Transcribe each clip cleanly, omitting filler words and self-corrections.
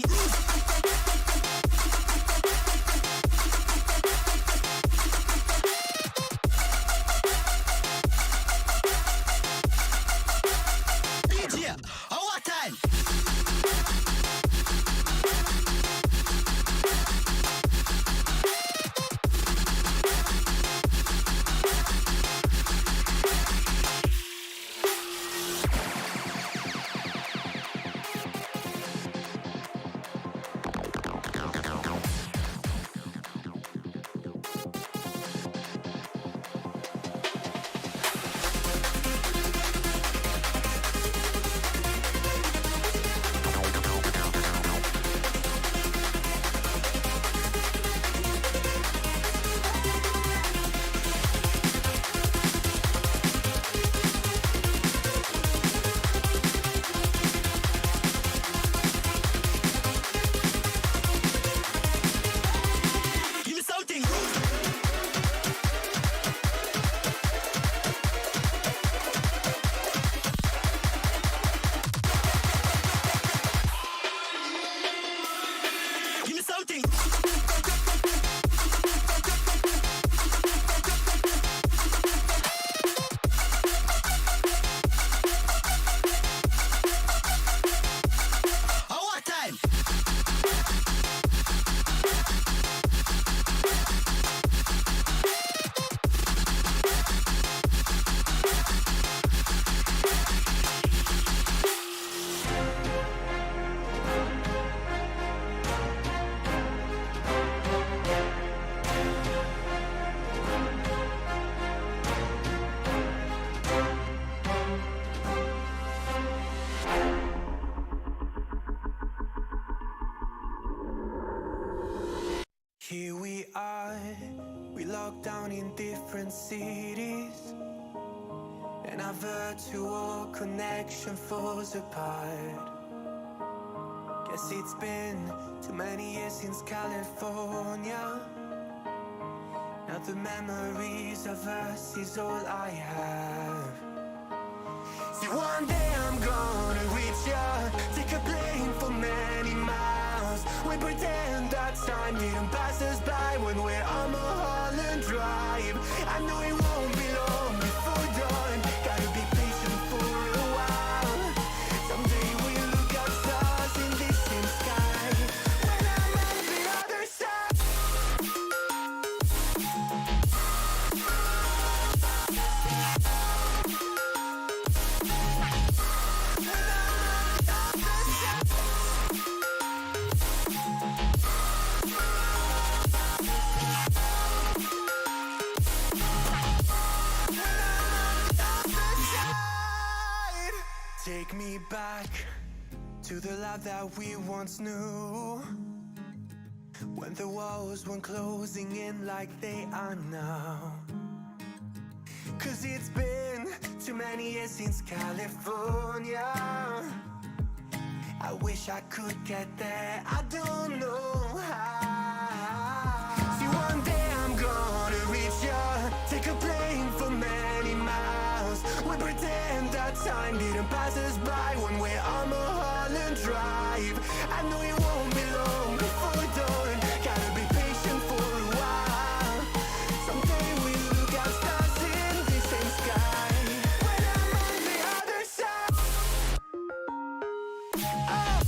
something rude. DJ, our time. Here we are, we locked down in different cities, and our virtual connection falls apart. Guess it's been too many years since California. Now the memories of us is all I have. See, one day I'm gonna reach ya, take a plane for many miles. We pretend that time didn't pass us by when we're on Mulholland Drive. I know it won't be long before dawn, gotta be patient for a while. Someday we'll look at stars in this same sky, when I'm on the other side. Take me back to the life that we once knew, when the walls weren't closing in like they are now. Cause it's been too many years since California. I wish I could get there, I don't know how. See, one day I'm gonna reach ya, take a plane for many miles. We pretend that time didn't pass us by when we're on Mulholland Drive. I know it won't be long before dawn, gotta be patient for a while. Someday we'll look at stars in the same sky, when I'm on the other side. Oh.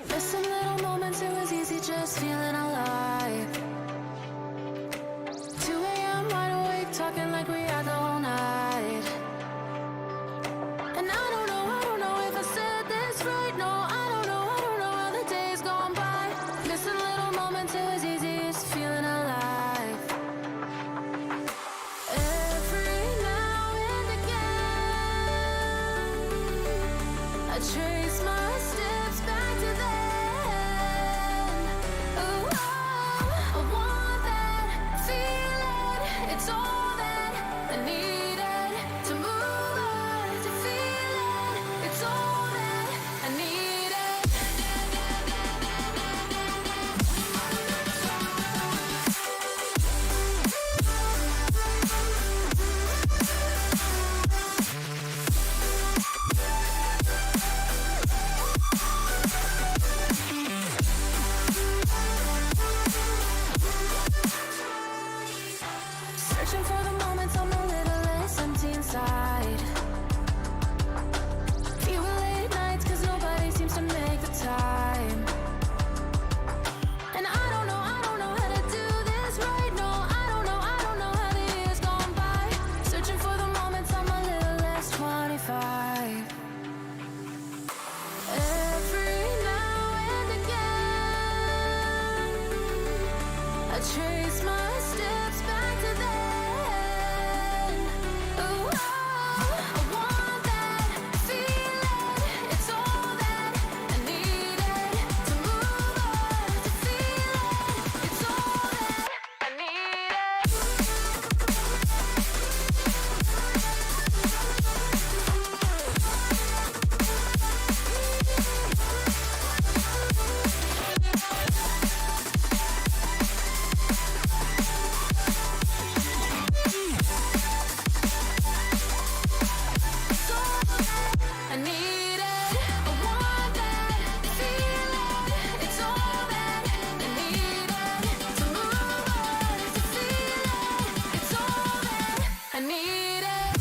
Missing little moments, it was easy just feeling alive. 2 a.m. wide awake, talking like we had the whole night. And I don't know if I said this right. No, I don't know how the days gone by. Missing little moments, it was easy just feeling alive. Every now and again, I trace my steps back to then. Ooh, I want that feeling. It's all that I needed to move on, to feel it. It's all that I needed. Searching for the moments I'm a little less empty inside. Fewer late nights, cause nobody seems to make the time. And I don't know how to do this right. No, I don't know how the years gone by. Searching for the moments I'm a little less 25. Every now and again, I trace my steps back to then. Ooh, I want that feeling. It's all that I needed to move on, to feel it. It's all that I needed. I need it. I want that feeling. It's all that I needed to move on, to feel it. It's all that I needed.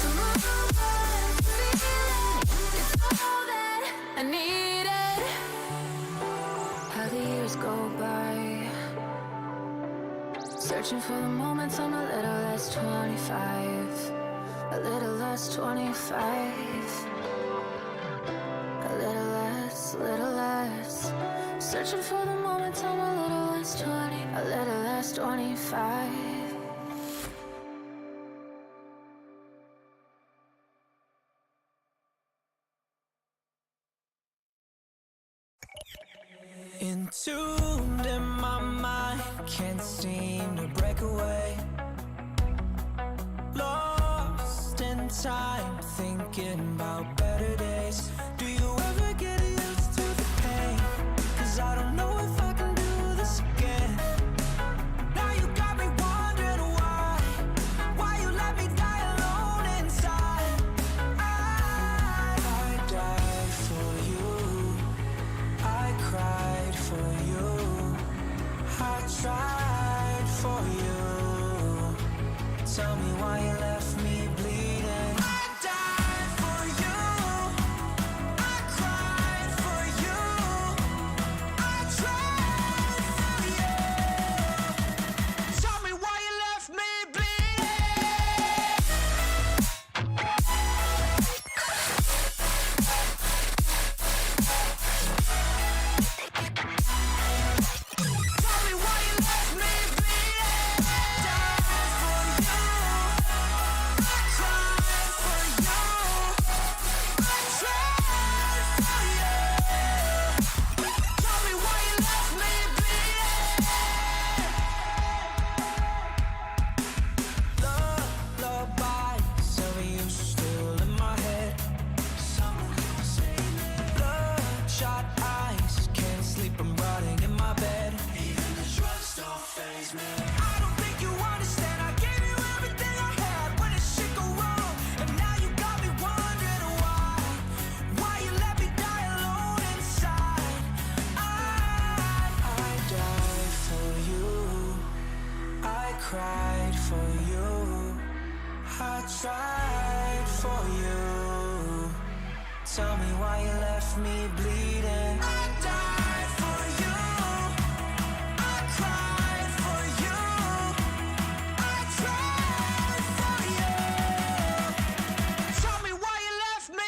To move on, to feel it. It's all that I needed. How the years go by, searching for the moments I'm a little less 25. A little less 25. A little less. Searching for the moments I'm a little less 20. A little less 25. Entombed in my mind, can't seem to break away. Lost in time, thinking about better days. Do you ever get used to the pain? 'Cause I don't know if I can do this again. Now you got me wondering why you let me die alone inside. I died for you, I cried for you, I tried for you. Tell me why you left me bleeding. I died for you, I Tell me why you left me bleeding. I died for you, I cried for you, I tried for you. Tell me why you left me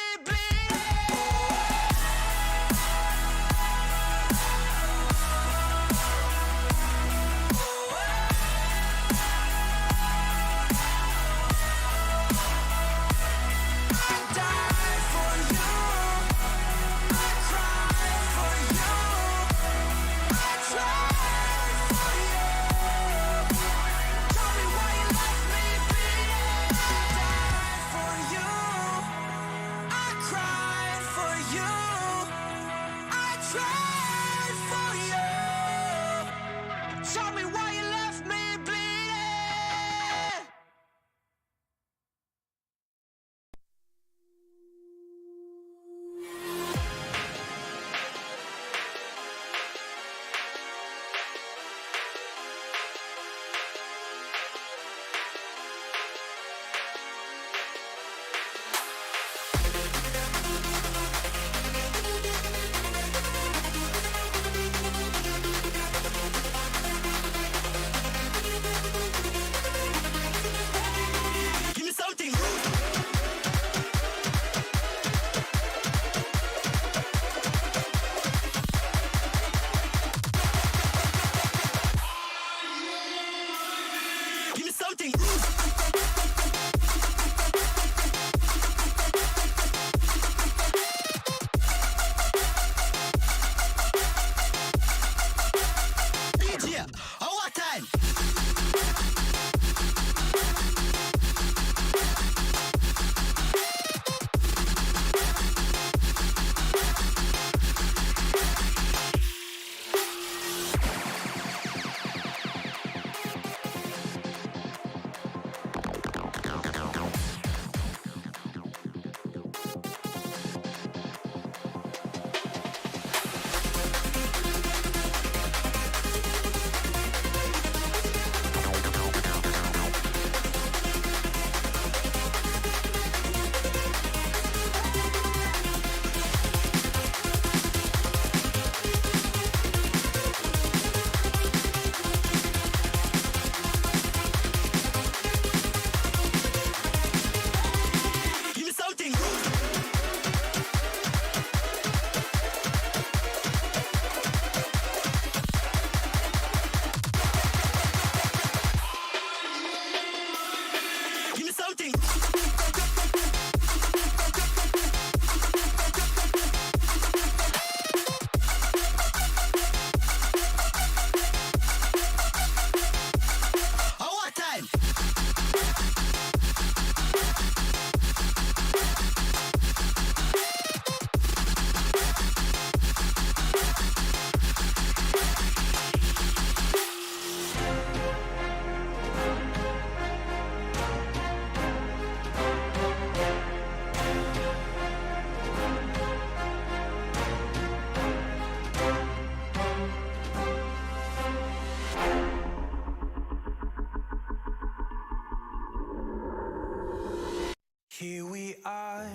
Here we are,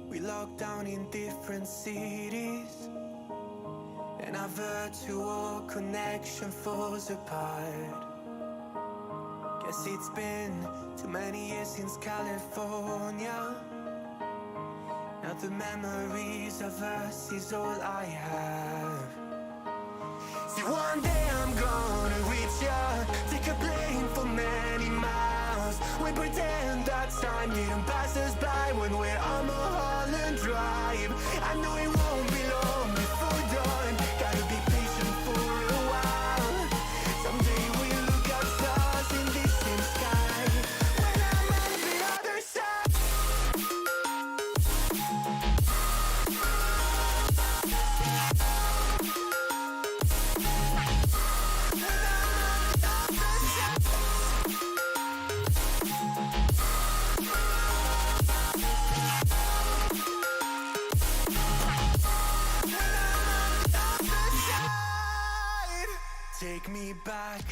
we locked down in different cities, and our virtual connection falls apart. Guess it's been too many years since California. Now the memories of us is all I have. See, one day I'm gonna reach ya, take a plane for many miles. We pretend that time didn't pass us by when we're on Mulholland Drive. I know it won't be long before dawn, gotta be patient for a while. Someday we'll look at stars in this same sky, when I'm on the other side. Take me back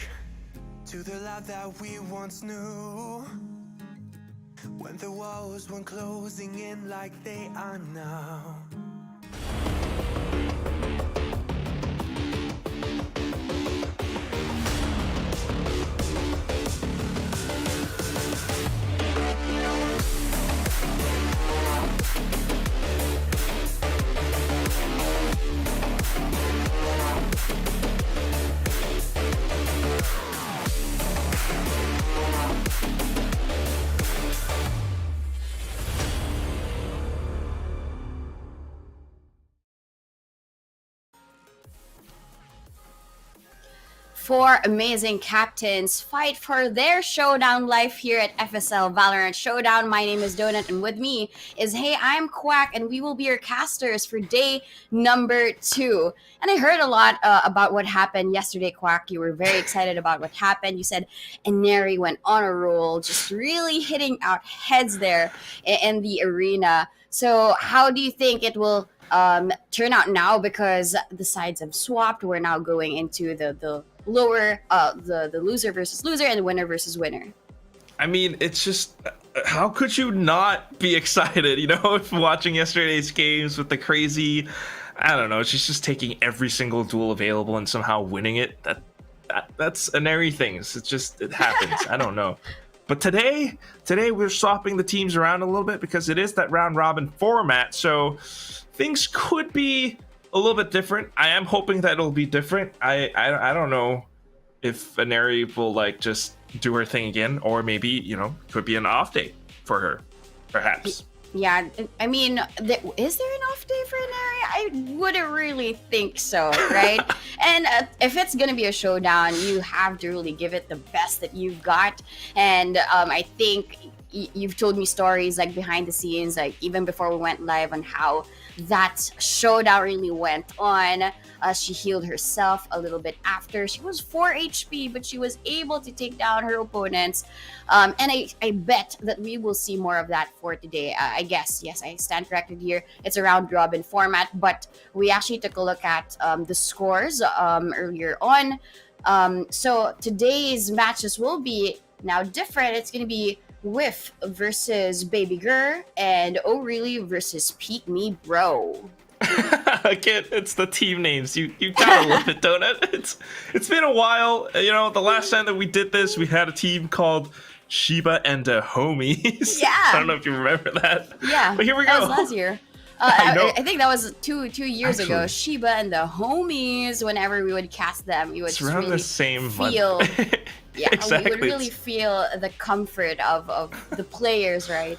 to the life that we once knew, when the walls weren't closing in like they are now. Four amazing captains fight for their showdown life here at FSL Valorant Showdown. My name is Donut, and with me is Heyimquack, and we will be your casters for day number 2. And I heard a lot about what happened yesterday, Quack. You were very excited about what happened. You said Ineri went on a roll, just really hitting out heads there in the arena. So how do you think it will turn out now? Because the sides have swapped. We're now going into the lower, the loser versus loser and the winner versus winner. I mean, it's just, how could you not be excited, you know, if watching yesterday's games with the crazy, I don't know, she's just taking every single duel available and somehow winning it. That's Ineri things. It's just, it happens. I don't know. But today we're swapping the teams around a little bit because it is that round robin format. So things could be a little bit different. I am hoping that it'll be different. I don't know if Ineri will like just do her thing again, or maybe, you know, could be an off day for her, perhaps. Yeah, I mean, is there an off day for Ineri? I wouldn't really think so, right? And if it's gonna be a showdown, you have to really give it the best that you've got. And I think you've told me stories like behind the scenes, like even before we went live, on how that showdown really went on. She healed herself a little bit after. She was 4 HP, but she was able to take down her opponents. And I bet that we will see more of that for today. I guess, yes, I stand corrected here. It's a round robin format, but we actually took a look at the scores earlier on. So today's matches will be now different. It's going to be WHIFF versus BABYGRR and Oh Really versus Peek Me Bro. Again, it's the team names. You gotta love it, Donut. It's been a while. You know, the last time that we did this, we had a team called Sheba and the Homies. Yeah. I don't know if you remember that. Yeah. But here we that go. was last year. I think that was two years ago. Sheba and the Homies. Whenever we would cast them, you would It's around really the same feel. month. Yeah, exactly. we would really feel the comfort of the players, right?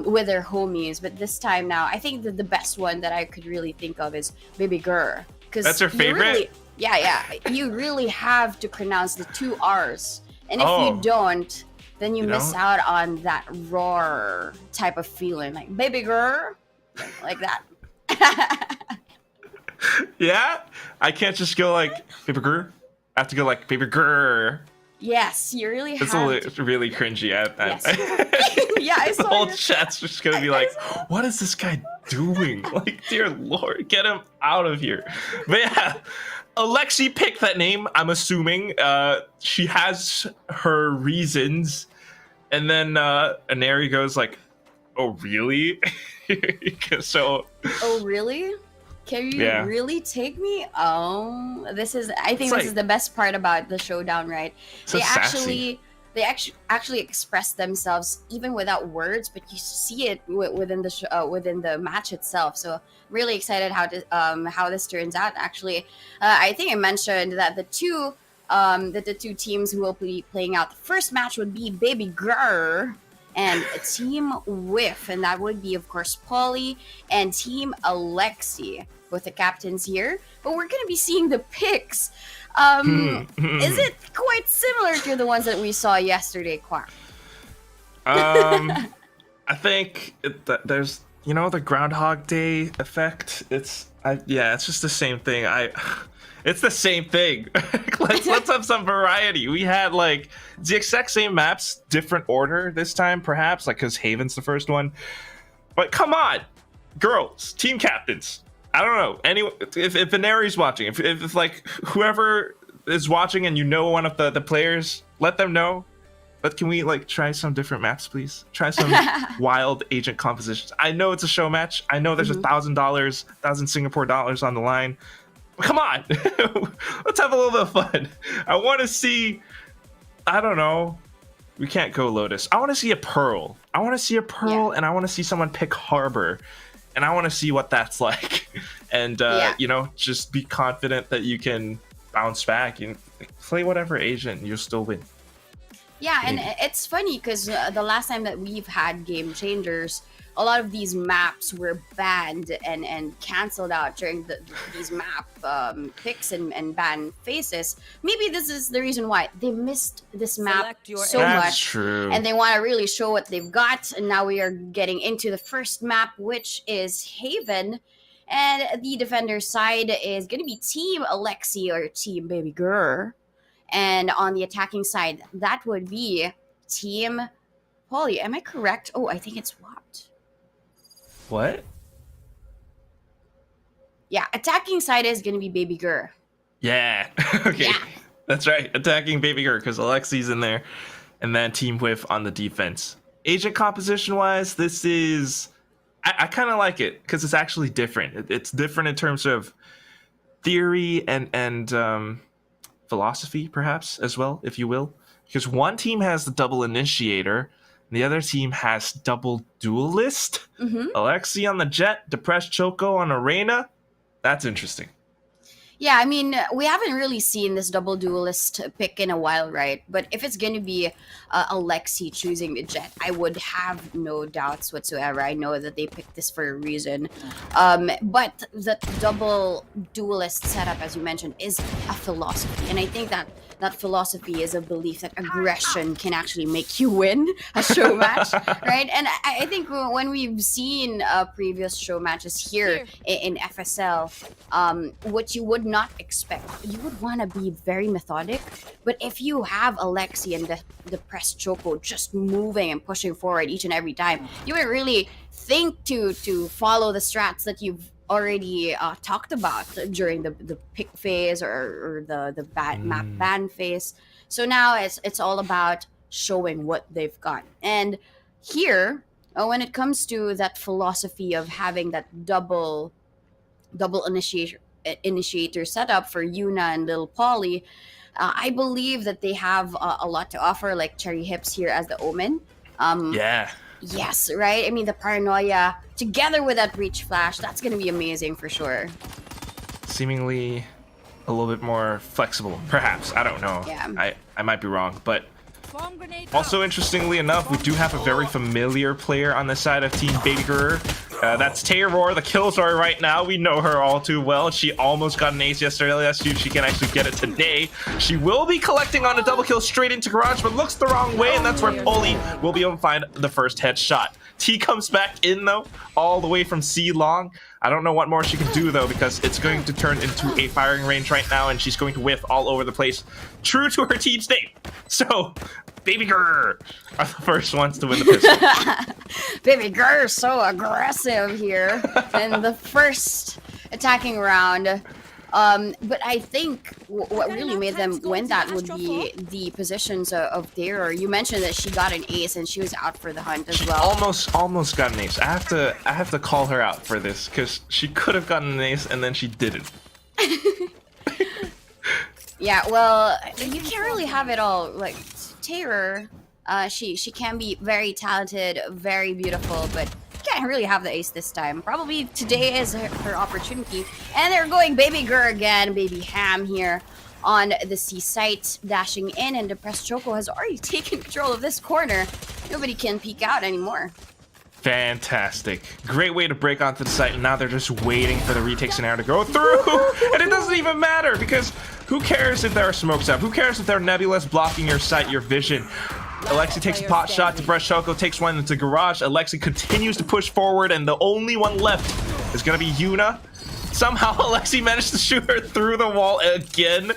With their homies. But this time now, I think that the best one that I could really think of is BABYGRR. That's her favorite? Yeah. You really have to pronounce the 2 R's. And if you don't, then you miss out on that roar type of feeling. Like BABYGRR, like that. Yeah? I can't just go like BABYGRR. I have to go like BABYGRR. Yes, you really have It's really cringy. Yes. Yeah, I saw the whole your... chat's just gonna be like, what is this guy doing? Like, dear Lord, get him out of here. But yeah, Alexi picked that name, I'm assuming. She has her reasons. And then Ineri goes like, oh, really? So... Oh, really? Can you really take me? Oh, this is. I think this is the best part about the showdown, right? So They actually express themselves even without words, but you see it within the match itself. So really excited how this turns out. Actually, I think I mentioned that the two teams who will be playing out the first match would be BABYGRR and Team WHIFF, and that would be, of course, Polly and Team Alexi, with the captains here. But we're going to be seeing the picks. Is it quite similar to the ones that we saw yesterday, Quack? I think there's, you know, the Groundhog Day effect. It's just the same thing. It's the same thing. let's have some variety. We had like the exact same maps, different order this time, perhaps, like because Haven's the first one. But come on, girls, team captains. I don't know. Anyone, if Ineri's watching, if like whoever is watching and you know one of the players, let them know. But can we like try some different maps, please? Try some wild agent compositions. I know it's a show match. I know there's $1,000, 1,000 Singapore dollars on the line. But come on, let's have a little bit of fun. I want to see. I don't know. We can't go Lotus. I want to see a Pearl. I want to see a Pearl, and I want to see someone pick Harbor, and I want to see what that's like. And you know, just be confident that you can bounce back and play whatever agent, you'll still win. Yeah, and it's funny because the last time that we've had game changers, a lot of these maps were banned and canceled out during these map picks and ban phases. Maybe this is the reason why they missed this map so much. True. And they want to really show what they've got. And now we are getting into the first map, which is Haven. And the defender side is going to be Team Alexi or Team BABYGRR. And on the attacking side, that would be Team Polly. Am I correct? Oh, I think it's swapped. What? Yeah, attacking side is going to be BABYGRR. Yeah. Okay. Yeah. That's right. Attacking BABYGRR because Alexi's in there. And then Team WHIFF on the defense. Agent composition-wise, this is... I kind of like it because it's actually different. It's different in terms of theory and philosophy, perhaps, as well, if you will. Because one team has the double initiator, and the other team has double duelist. Alexi on the Jet, Depressed Choco on Arena. That's interesting. Yeah, I mean, we haven't really seen this double duelist pick in a while, right? But if it's going to be Alexi choosing the Jet, I would have no doubts whatsoever. I know that they picked this for a reason. But the double duelist setup, as you mentioned, is a philosophy. And I think that that philosophy is a belief that aggression can actually make you win a show match, right? And I think when we've seen previous show matches here in FSL, what you would not expect, you would want to be very methodic. But if you have Alexi and the press Choco just moving and pushing forward each and every time, you would really think to follow the strats that you've already talked about during the pick phase or the map ban phase. So now it's all about showing what they've got. And here, when it comes to that philosophy of having that double initiator setup for Yuna and Lil Polly, I believe that they have a lot to offer, like Cherry Hips here as the Omen. Yeah. Yes, right? I mean, the paranoia together with that reach flash, that's going to be amazing for sure. Seemingly a little bit more flexible, perhaps. I don't know. Yeah. I might be wrong, but also interestingly enough, we do have a very familiar player on the side of Team BABYGRR. That's Tayror, the Killjoy right now. We know her all too well. She almost got an ace yesterday. Let's see if she can actually get it today. She will be collecting on a double kill straight into Garage, but looks the wrong way, and that's where Polly will be able to find the first headshot. T comes back in, though, all the way from C long. I don't know what more she can do, though, because it's going to turn into a firing range right now, and she's going to whiff all over the place, true to her team's name. So, BABYGRR are the first ones to win the pistol. BABYGRR is so aggressive here in the first attacking round. But I think what really made them win that would be the positions of Tayror. You mentioned that she got an ace and she was out for the hunt as well. Almost got an ace. I have to call her out for this because she could have gotten an ace and then she didn't. Yeah, well, you can't really have it all. Like Tayror, she can be very talented, very beautiful, but can't really have the ace this time. Probably today is her opportunity. And they're going BABYGRR again, Baby Ham here on the C site, dashing in, and Depressed Choco has already taken control of this corner. Nobody can peek out anymore. Fantastic. Great way to break onto the site, and now they're just waiting for the retake scenario to go through. And it doesn't even matter, because who cares if there are smokes up? Who cares if there are nebulas blocking your sight, your vision? Alexi takes a pot shot, Depressed Choco takes one into Garage. Alexi continues to push forward, and the only one left is going to be Yuna. Somehow Alexi managed to shoot her through the wall again.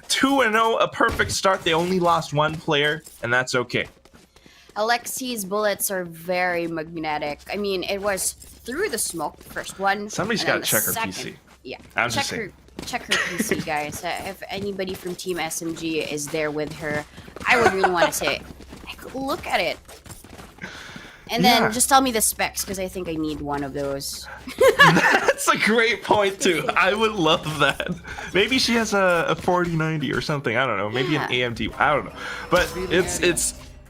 2-0, a perfect start. They only lost one player, and that's okay. Alexi's bullets are very magnetic. I mean, it was through the smoke, first one. Somebody's got to check her PC. Yeah, I'm just saying. Check her PC, guys. If anybody from Team SMG is there with her, I would really want to say, take a look at it. And then Yeah. just tell me the specs, because I think I need one of those. That's a great point too. I would love that. Maybe she has a 4090 or something. I don't know. Maybe an AMD. I don't know. But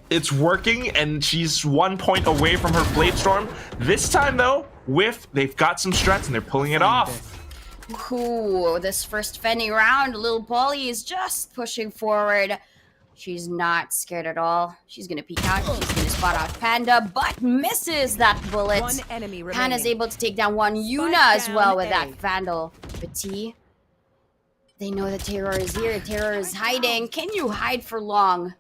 it's working, and she's 1 point away from her Blade Storm. This time though, WHIFF, they've got some strats and they're pulling it off. Ooh, this first Fenny round, Lil Polly is just pushing forward. She's not scared at all. She's gonna peek out. She's gonna spot out Panda, but misses that bullet. One enemy remaining. Panda's able to take down one Yuna as well with that Vandal. But T, they know that Terror is here. Terror is hiding. Can you hide for long?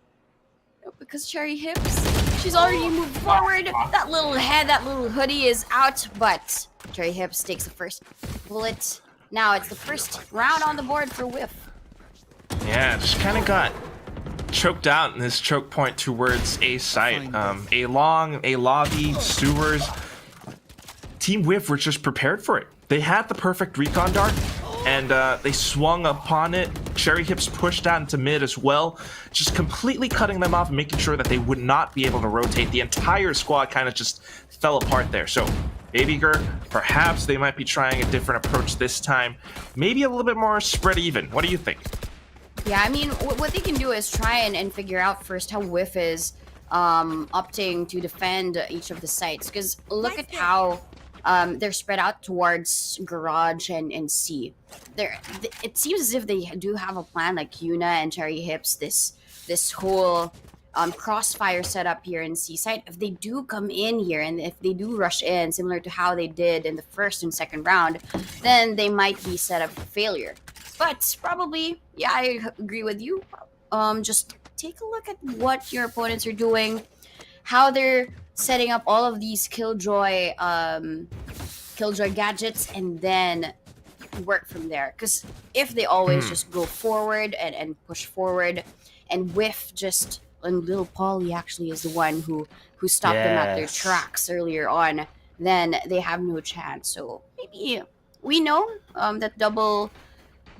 No, because Cherry Hips, she's already moved forward. That little head, that little hoodie is out, but Cherry Hips takes the first bullet. Now it's the first round on the board for WHIFF. Yeah, just kind of got choked out in this choke point towards A site. A long, A lobby, sewers. Team WHIFF were just prepared for it. They had the perfect recon dart, and they swung upon it. Cherry Hips pushed down to mid as well, just completely cutting them off and making sure that they would not be able to rotate. The entire squad kind of just fell apart there. So BABYGRR, perhaps they might be trying a different approach this time. Maybe a little bit more spread even. What do you think? Yeah, I mean, what they can do is try and figure out first how WHIFF is opting to defend each of the sites. Because look at how they're spread out towards Garage and C. It seems as if they do have a plan, like Yuna and Cherry Hips, this whole crossfire setup here in C site. If they do come in here and if they do rush in, similar to how they did in the first and second round, then they might be set up for failure. But probably, yeah, I agree with you. Just take a look at what your opponents are doing, how they're setting up all of these Killjoy gadgets, and then work from there. Because if they always just go forward and push forward, and WHIFF just, and Lil Polly actually is the one who stopped them at their tracks earlier on, then they have no chance. So maybe we know that double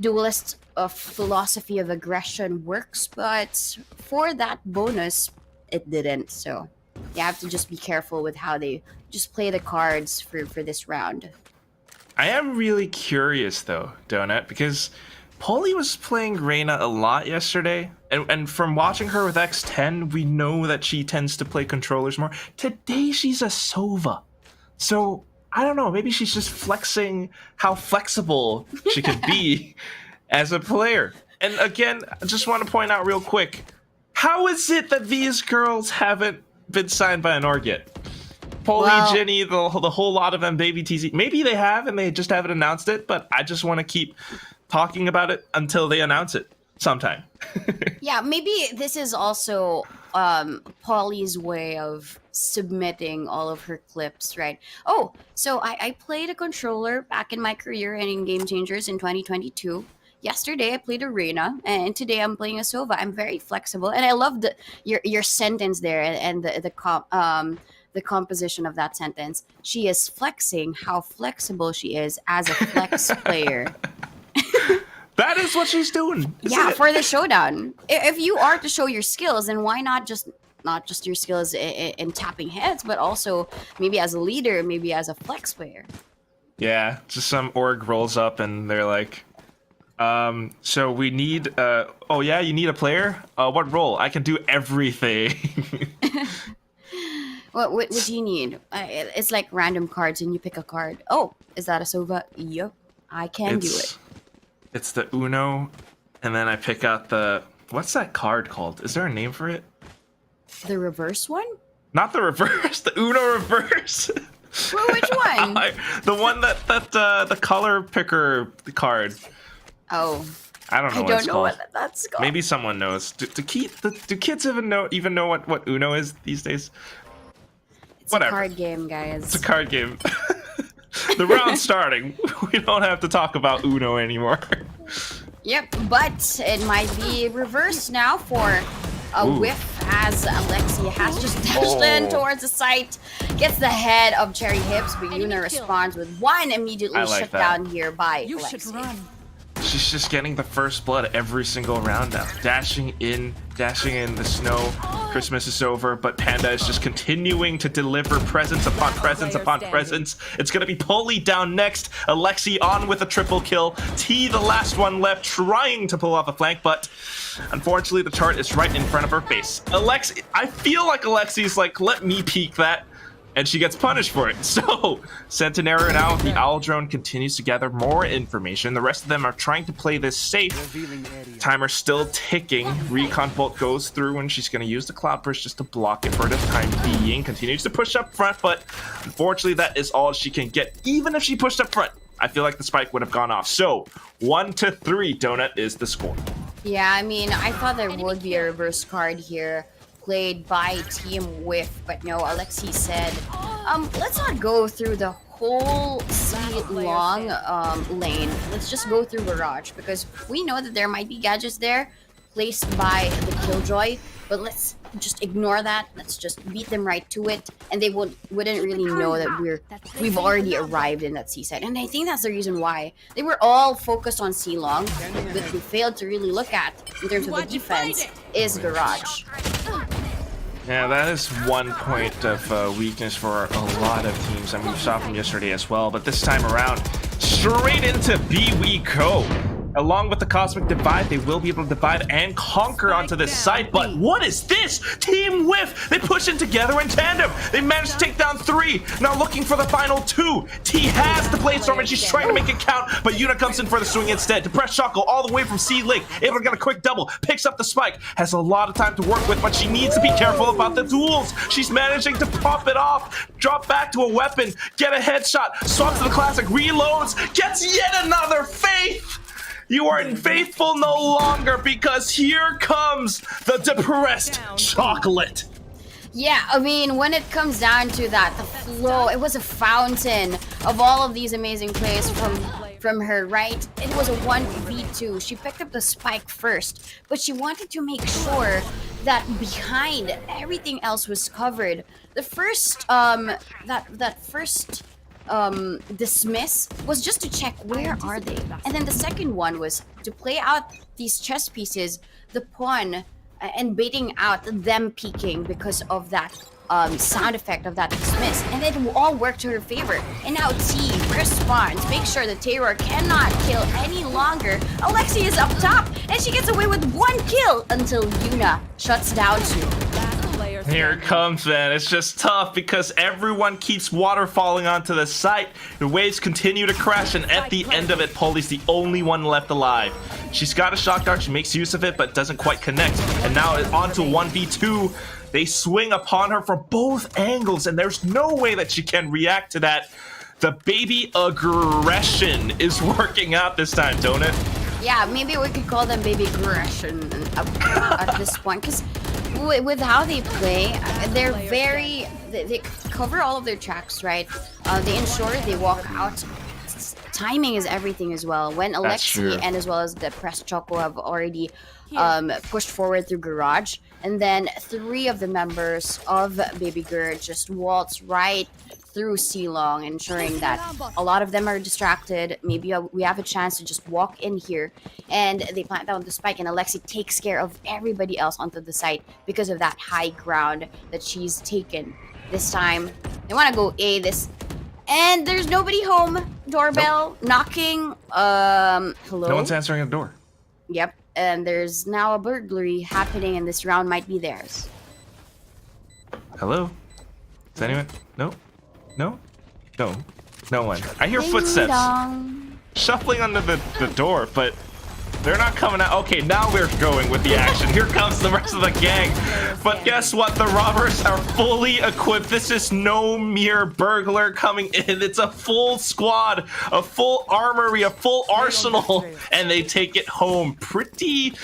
duelist philosophy of aggression works, but for that bonus, it didn't. So you have to just be careful with how they just play the cards for this round. I am really curious though, Donut, because Polly was playing Reyna a lot yesterday, and from watching her with X10, we know that she tends to play controllers more. Today she's a Sova, so I don't know, maybe she's just flexing how flexible she can be as a player. And again, I just want to point out real quick, how is it that these girls haven't been signed by an org yet? Polly, Jenny, the whole lot of them, Baby TZ, maybe they have and they just haven't announced it, but I just want to keep talking about it until they announce it sometime. Yeah, maybe this is also Polly's way of submitting all of her clips, right? Oh, so I played a controller back in my career and in Game Changers in 2022. Yesterday I played a Reyna, and today I'm playing a Sova. I'm very flexible, and I love your sentence there and the composition of that sentence. She is flexing how flexible she is as a flex player. That is what she's doing. Yeah, for the showdown. If you are to show your skills, then why not just your skills in tapping heads, but also maybe as a leader, maybe as a flex player. Yeah, just some org rolls up and they're like, so we need, oh yeah, you need a player? What role? I can do everything. What do you need? It's like random cards and you pick a card. Oh, is that a Sova? Yep, I can do it. It's the Uno, and then I pick out the, what's that card called? Is there a name for it? The reverse one? Not the reverse, the Uno reverse. Well, which one? The one that the color picker card. Oh. I don't know what it's called. What that's called. Maybe someone knows. Do kids even know what Uno is these days? It's a card game, guys. It's a card game. The round's starting. We don't have to talk about Uno anymore. Yep, but it might be reversed now for a WHIFF, as Alexi has just dashed in towards the site. Gets the head of Cherry Hips, but Yuna responds with one immediately shut down here by Alexi. She's just getting the first blood every single round now. Dashing in the snow. Christmas is over, but Panda is just continuing to deliver presents upon presents upon presents. It's going to be Polly down next. Alexi on with a triple kill. T, the last one left, trying to pull off a flank, but unfortunately the chart is right in front of her face. Alexi, I feel like Alexi's like, let me peek that. And she gets punished for it. So, Centenario now, the Owl Drone continues to gather more information. The rest of them are trying to play this safe. Timer's still ticking. Recon Bolt goes through and she's going to use the Cloud Burst just to block it for the time being. Continues to push up front, but unfortunately that is all she can get. Even if she pushed up front, I feel like the spike would have gone off. So, 1-3, Donut is the score. Yeah, I mean, I thought there would be a reverse card here played by Team WHIFF, but no, Alexi said, let's not go through the whole long lane. Let's just go through Garage, because we know that there might be gadgets there placed by the Killjoy, but let's just ignore that. Let's just beat them right to it, and they wouldn't really know that we've already arrived in that seaside. And I think that's the reason why they were all focused on C-Long, but they failed to really look at, in terms of the defense, is Garage. Yeah, that is one point of weakness for a lot of teams, and we saw from yesterday as well. But this time around, straight into B we go. Along with the Cosmic Divide, they will be able to divide and conquer onto this site. But what is this? Team WHIFF! They push in together in tandem. They managed to take down 3. Now looking for the final 2. T has the Blade Storm and she's trying to make it count. But Yuna comes in for the swing instead. Depressed Shaco all the way from C Link. Able to get a quick double. Picks up the spike. Has a lot of time to work with, but she needs to be careful about the duels. She's managing to pop it off. Drop back to a weapon. Get a headshot. Swaps to the classic. Reloads. Gets yet another Faith. You are faithful no longer, because here comes the depressed chocolate. Yeah, I mean, when it comes down to that, the flow, it was a fountain of all of these amazing plays from her, right? It was a 1v2. She picked up the spike first, but she wanted to make sure that behind everything else was covered. The first, that first dismiss was just to check where are they, and then the second one was to play out these chess pieces, the pawn, and baiting out them peeking because of that sound effect of that dismiss, and it all worked to her favor. And now T responds, make sure the Terror cannot kill any longer. Alexi is up top, and she gets away with 1 kill until Yuna shuts down 2. Here it comes, man. It's just tough because everyone keeps waterfalling onto the site. The waves continue to crash, and at the end of it, Polly's the only one left alive. She's got a shock dart. She makes use of it, but doesn't quite connect. And now it's onto 1v2. They swing upon her from both angles, and there's no way that she can react to that. The baby aggression is working out this time, don't it? Yeah, maybe we could call them baby aggression at this point, because with how they play, they're very, they cover all of their tracks, right? They ensure they walk out. Timing is everything as well. When Alexi and as well as the Press Choco have already pushed forward through Garage, and then 3 of the members of BABYGRR just waltz right through C-Long, ensuring that a lot of them are distracted. Maybe we have a chance to just walk in here, and they plant down the spike, and Alexi takes care of everybody else onto the site because of that high ground that she's taken. This time, they want to go A this, and there's nobody home. Doorbell knocking. Hello? No one's answering the door. Yep, and there's now a burglary happening, and this round might be theirs. Hello? Is anyone? No? No? No. No one. I hear footsteps shuffling under the door, but they're not coming out. Okay, now we're going with the action. Here comes the rest of the gang. But guess what? The robbers are fully equipped. This is no mere burglar coming in. It's a full squad, a full armory, a full arsenal, and they take it home pretty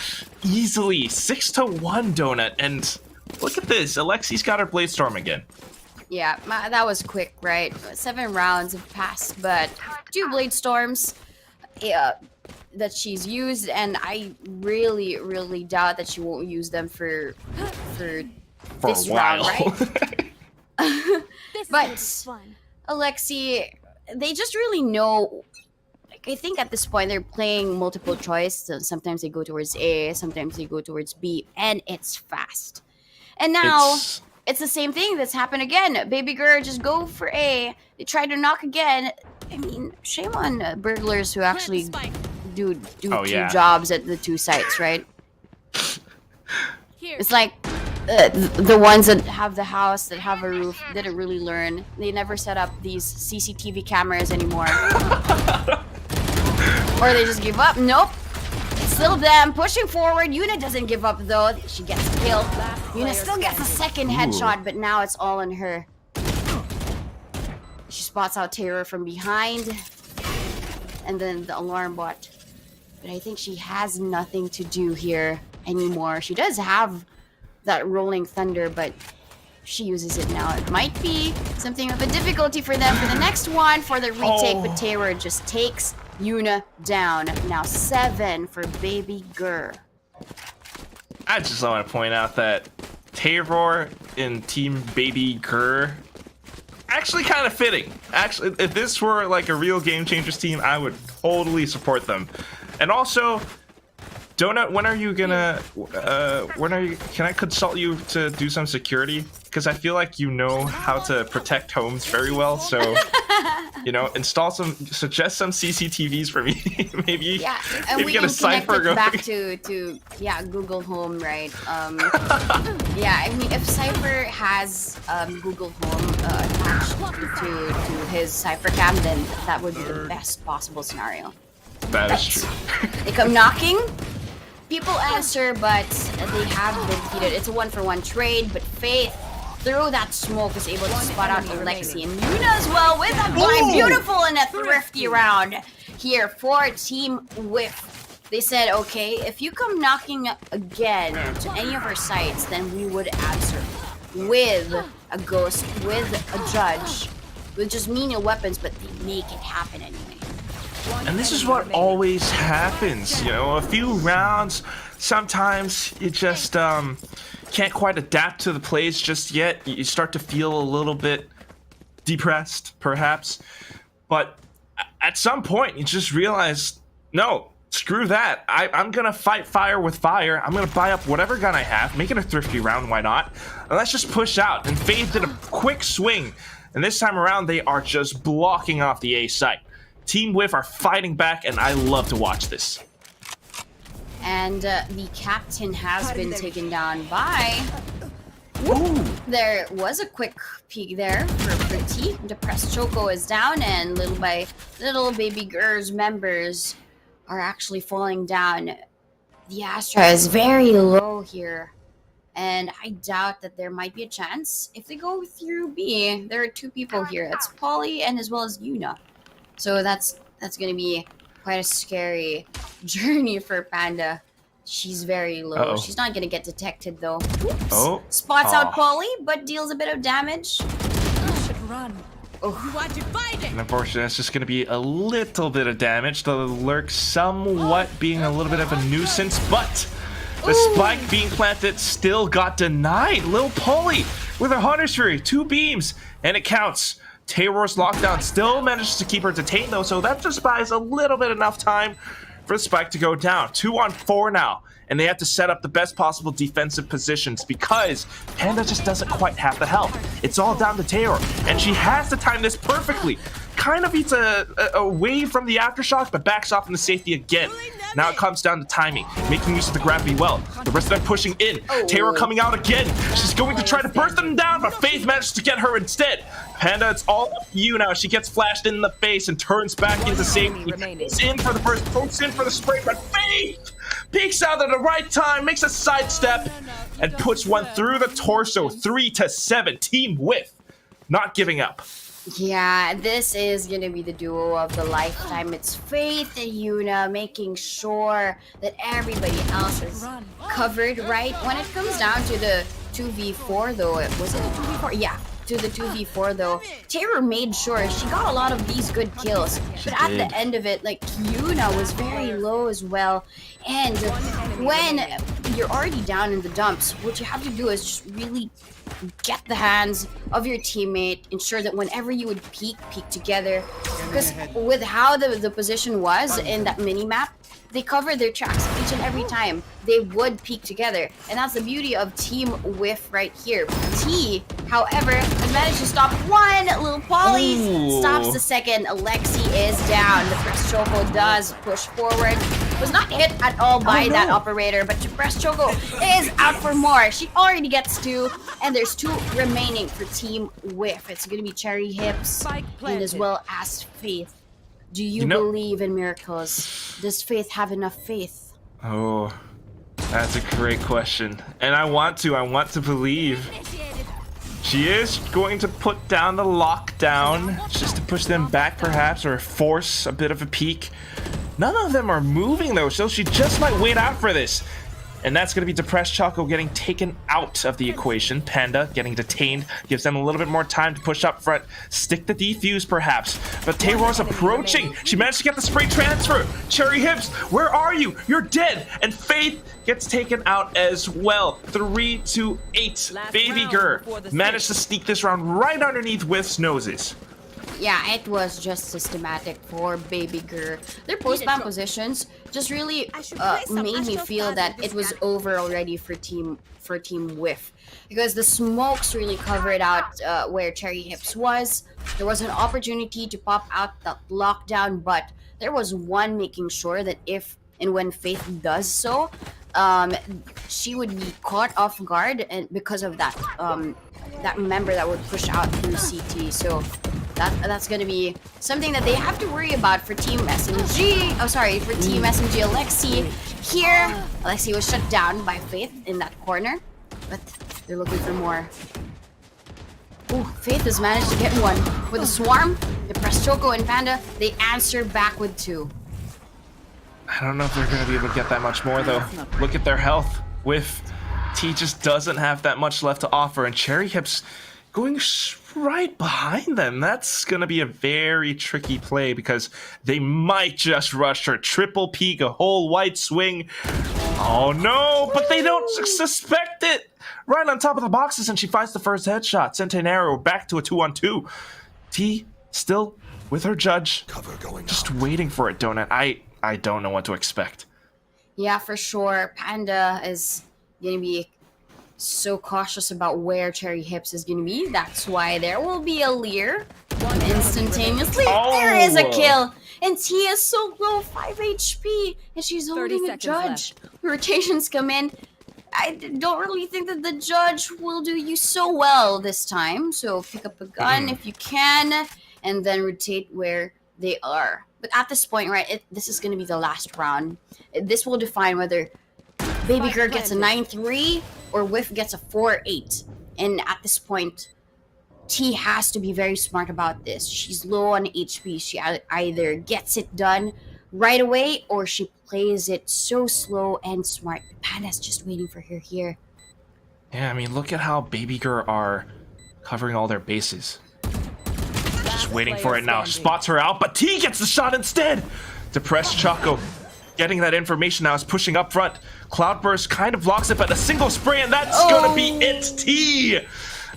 easily. 6-1, Donut. And look at this. Alexi's got her Blade Storm again. Yeah, that was quick, right? 7 rounds have passed, but 2 Blade Storms that she's used, and I really, really doubt that she won't use them for this round, right? But Alexi, they just really know like, I think at this point they're playing multiple choice. So sometimes they go towards A, sometimes they go towards B, and it's fast. And now it's the same thing that's happened again. BABYGRR just go for A. They try to knock again. I mean, shame on burglars who actually do two jobs at the two sites, right? It's like the ones that have the house, that have a roof, didn't really learn. They never set up these CCTV cameras anymore. Or they just give up. Nope. It's still them pushing forward. Yuna doesn't give up though. She gets killed. Yuna still gets a second headshot, but now it's all on her. She spots out Terror from behind. And then the alarm bot. But I think she has nothing to do here anymore. She does have that rolling thunder, but she uses it now. It might be something of a difficulty for them for the next one, for the retake, but Terror just takes Yuna down. Now 7 for BABYGRR. I just want to point out that Terror in Team BABYGRR actually kind of fitting. Actually, if this were like a real Game Changers team, I would totally support them. And also, Donut, when are you gonna? Can I consult you to do some security? Because I feel like you know how to protect homes very well. So, you know, suggest some CCTVs for me. Maybe. Yeah, and we can connect it back to Google Home, right? Yeah, I mean, if Cypher has Google Home attached to his Cypher cam, then that would be the best possible scenario. That is true. They come knocking. People answer, but they have been defeated. It's a 1-for-1 trade, but Faith, through that smoke, is able to spot out Alexi and Yuna as well with a blind. Beautiful and a thrifty round here for Team WHIFF. They said, okay, if you come knocking again to any of our sites, then we would answer with a ghost, with a judge, with just menial weapons, but they make it happen anyway. And this is what always happens, you know, a few rounds, sometimes you just can't quite adapt to the plays just yet. You start to feel a little bit depressed, perhaps. But at some point, you just realize, no, screw that. I'm going to fight fire with fire. I'm going to buy up whatever gun I have, make it a thrifty round, why not? And let's just push out. And Faith did a quick swing. And this time around, they are just blocking off the A site. Team WHIFF are fighting back, and I love to watch this. And the captain has been taken down by... There was a quick peek there for Pretty. Depressed Choco is down, and little by little, BABYGRR's members are actually falling down. The Astra is very low here, and I doubt that there might be a chance. If they go through B, there are 2 people here. It's Polly and as well as Yuna. So that's going to be quite a scary journey for Panda. She's very low. She's not going to get detected though. Oops. Spots out Polly, but deals a bit of damage. You should run. You want to fight it. And unfortunately, it's just going to be a little bit of damage. The lurk somewhat being a little bit of a nuisance, but the spike being planted still got denied. Lil Polly with her Hunter's Fury, 2 beams, and it counts. Terror's lockdown still manages to keep her detained though, so that just buys a little bit enough time for the spike to go down. 2-on-4 now, and they have to set up the best possible defensive positions because Panda just doesn't quite have the health. It's all down to Terror, and she has to time this perfectly. Kind of eats a wave from the aftershock, but backs off in the safety again. Now it comes down to timing, making use of the gravity well. The rest of them pushing in. Terror coming out again. She's going to try to burst them down, but Faith manages to get her instead. Panda, it's all up to you now. She gets flashed in the face and turns back into safety. It's in for the first, pokes in for the spray, but Faith peeks out at the right time, makes a sidestep, and puts one through the torso. 3-7. Team WHIFF not giving up. Yeah, this is gonna be the duo of the lifetime. It's Faith and Yuna making sure that everybody else is covered, right? When it comes down to the 2v4 though, was it a 2v4? Yeah, to the 2v4 though, Terror made sure she got a lot of these good kills. But at the end of it, like, Yuna was very low as well. And when you're already down in the dumps, what you have to do is just really get the hands of your teammate, ensure that whenever you would peek together. Because with how the position was in that mini-map, they covered their tracks each and every time. They would peek together. And that's the beauty of Team Whiff right here. T, however, has managed to stop one. Little Polly stops the second. Alexi is down. The Press Choco does push forward. Was not hit at all by that operator, but Press Choco is out for more. She already gets 2, and there's 2 remaining for Team Whiff. It's going to be Cherry Hips and as well as Faith. Do you believe in miracles? Does Faith have enough faith? Oh, that's a great question. And I want to believe. She is going to put down the lockdown just to push them back perhaps, or force a bit of a peek. None of them are moving though, so she just might wait out for this. And that's going to be Depressed Choco getting taken out of the equation. Panda getting detained. Gives them a little bit more time to push up front. Stick the defuse, perhaps. But Taylor's approaching. She managed to get the spray transfer. Cherry Hips, where are you? You're dead. And Faith gets taken out as well. 3-8. BABYGRR managed to sneak this round right underneath Whiff's noses. Yeah, it was just systematic for BABYGRR. Their post-ban positions just really made me feel that it was over already for Team Whiff, because the smokes really covered out where Cherry Hips was. There was an opportunity to pop out that lockdown, but there was one making sure that if and when Faith does so, she would be caught off guard, and because of that that member that would push out through CT. So that's gonna be something that they have to worry about for Team SMG. Oh, sorry, for Team SMG. Alexi here. Alexi was shut down by Faith in that corner, but they're looking for more. Ooh, Faith has managed to get one with a swarm. The Press Choco and Panda, they answer back with 2. I don't know if they're gonna be able to get that much more though. Look at their health. Whiff. T just doesn't have that much left to offer, and Cherry Hips going right behind them. That's gonna be a very tricky play because they might just rush her. Triple peek, a whole white swing. Oh no, but they don't suspect it. Right on top of the boxes, and she finds the first headshot. Centenario back to a 2-on-2. T still with her judge, just waiting for it, Donut. I don't know what to expect. Yeah, for sure. Panda is gonna be so cautious about where Cherry Hips is gonna be. That's why there will be a leer instantaneously. There is a kill, and T is so low, 5 HP, and she's holding a judge. Rotations come in. I don't really think that the judge will do you so well this time. So pick up a gun if you can, and then rotate where they are. But at this point, right, this is going to be the last round. This will define whether BABYGRR gets a 9-3 or Whiff gets a 4-8. And at this point, T has to be very smart about this. She's low on HP. She either gets it done right away or she plays it so slow and smart. Panda's just waiting for her here. Yeah, I mean, look at how BABYGRR are covering all their bases. Just waiting for it now. Spots her out, but T gets the shot instead. Depressed Choco getting that information now, is pushing up front. Cloudburst kind of blocks it, but a single spray, and that's gonna be it. T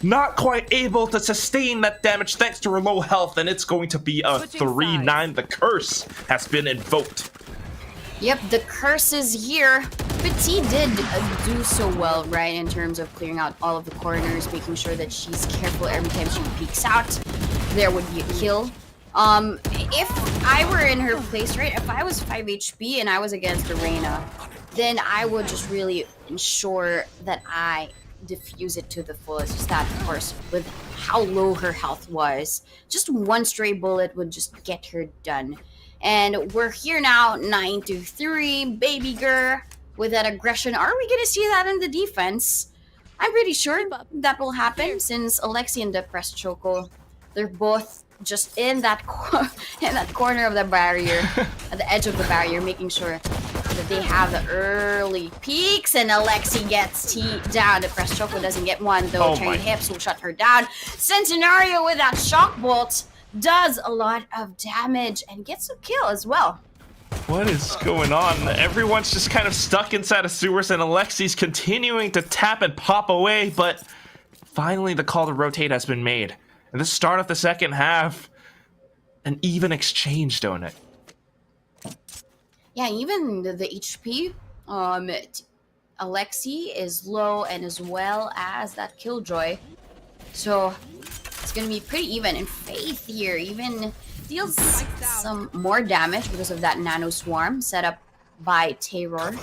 not quite able to sustain that damage thanks to her low health, and it's going to be a 3-9. The curse has been invoked. Yep, the curse is here. But T did do so well, right, in terms of clearing out all of the corners, making sure that she's careful every time she peeks out. There would be a kill. If I were in her place, right, if I was 5 HP and I was against Arena, then I would just really ensure that I diffuse it to the fullest. Just that, of course, with how low her health was, just one stray bullet would just get her done. And we're here now, 9-3, BABYGRR with that aggression. Are we going to see that in the defense? I'm pretty sure that will happen since Alexi and Depressed Choco, they're both just in that corner of the barrier, at the edge of the barrier, making sure that they have the early peaks, and Alexi gets T down. Depressed Choco doesn't get one, though. Cherry Hips will shut her down. Centenario with that shock bolt does a lot of damage and gets a kill as well. What is going on? Everyone's just kind of stuck inside of sewers, and Alexi's continuing to tap and pop away, but finally the call to rotate has been made. And the start of the second half, an even exchange, Donut. Yeah, even the HP, Alexi is low, and as well as that Killjoy. So it's gonna be pretty even. And Faith here even deals some more damage because of that nano swarm set up by Terror.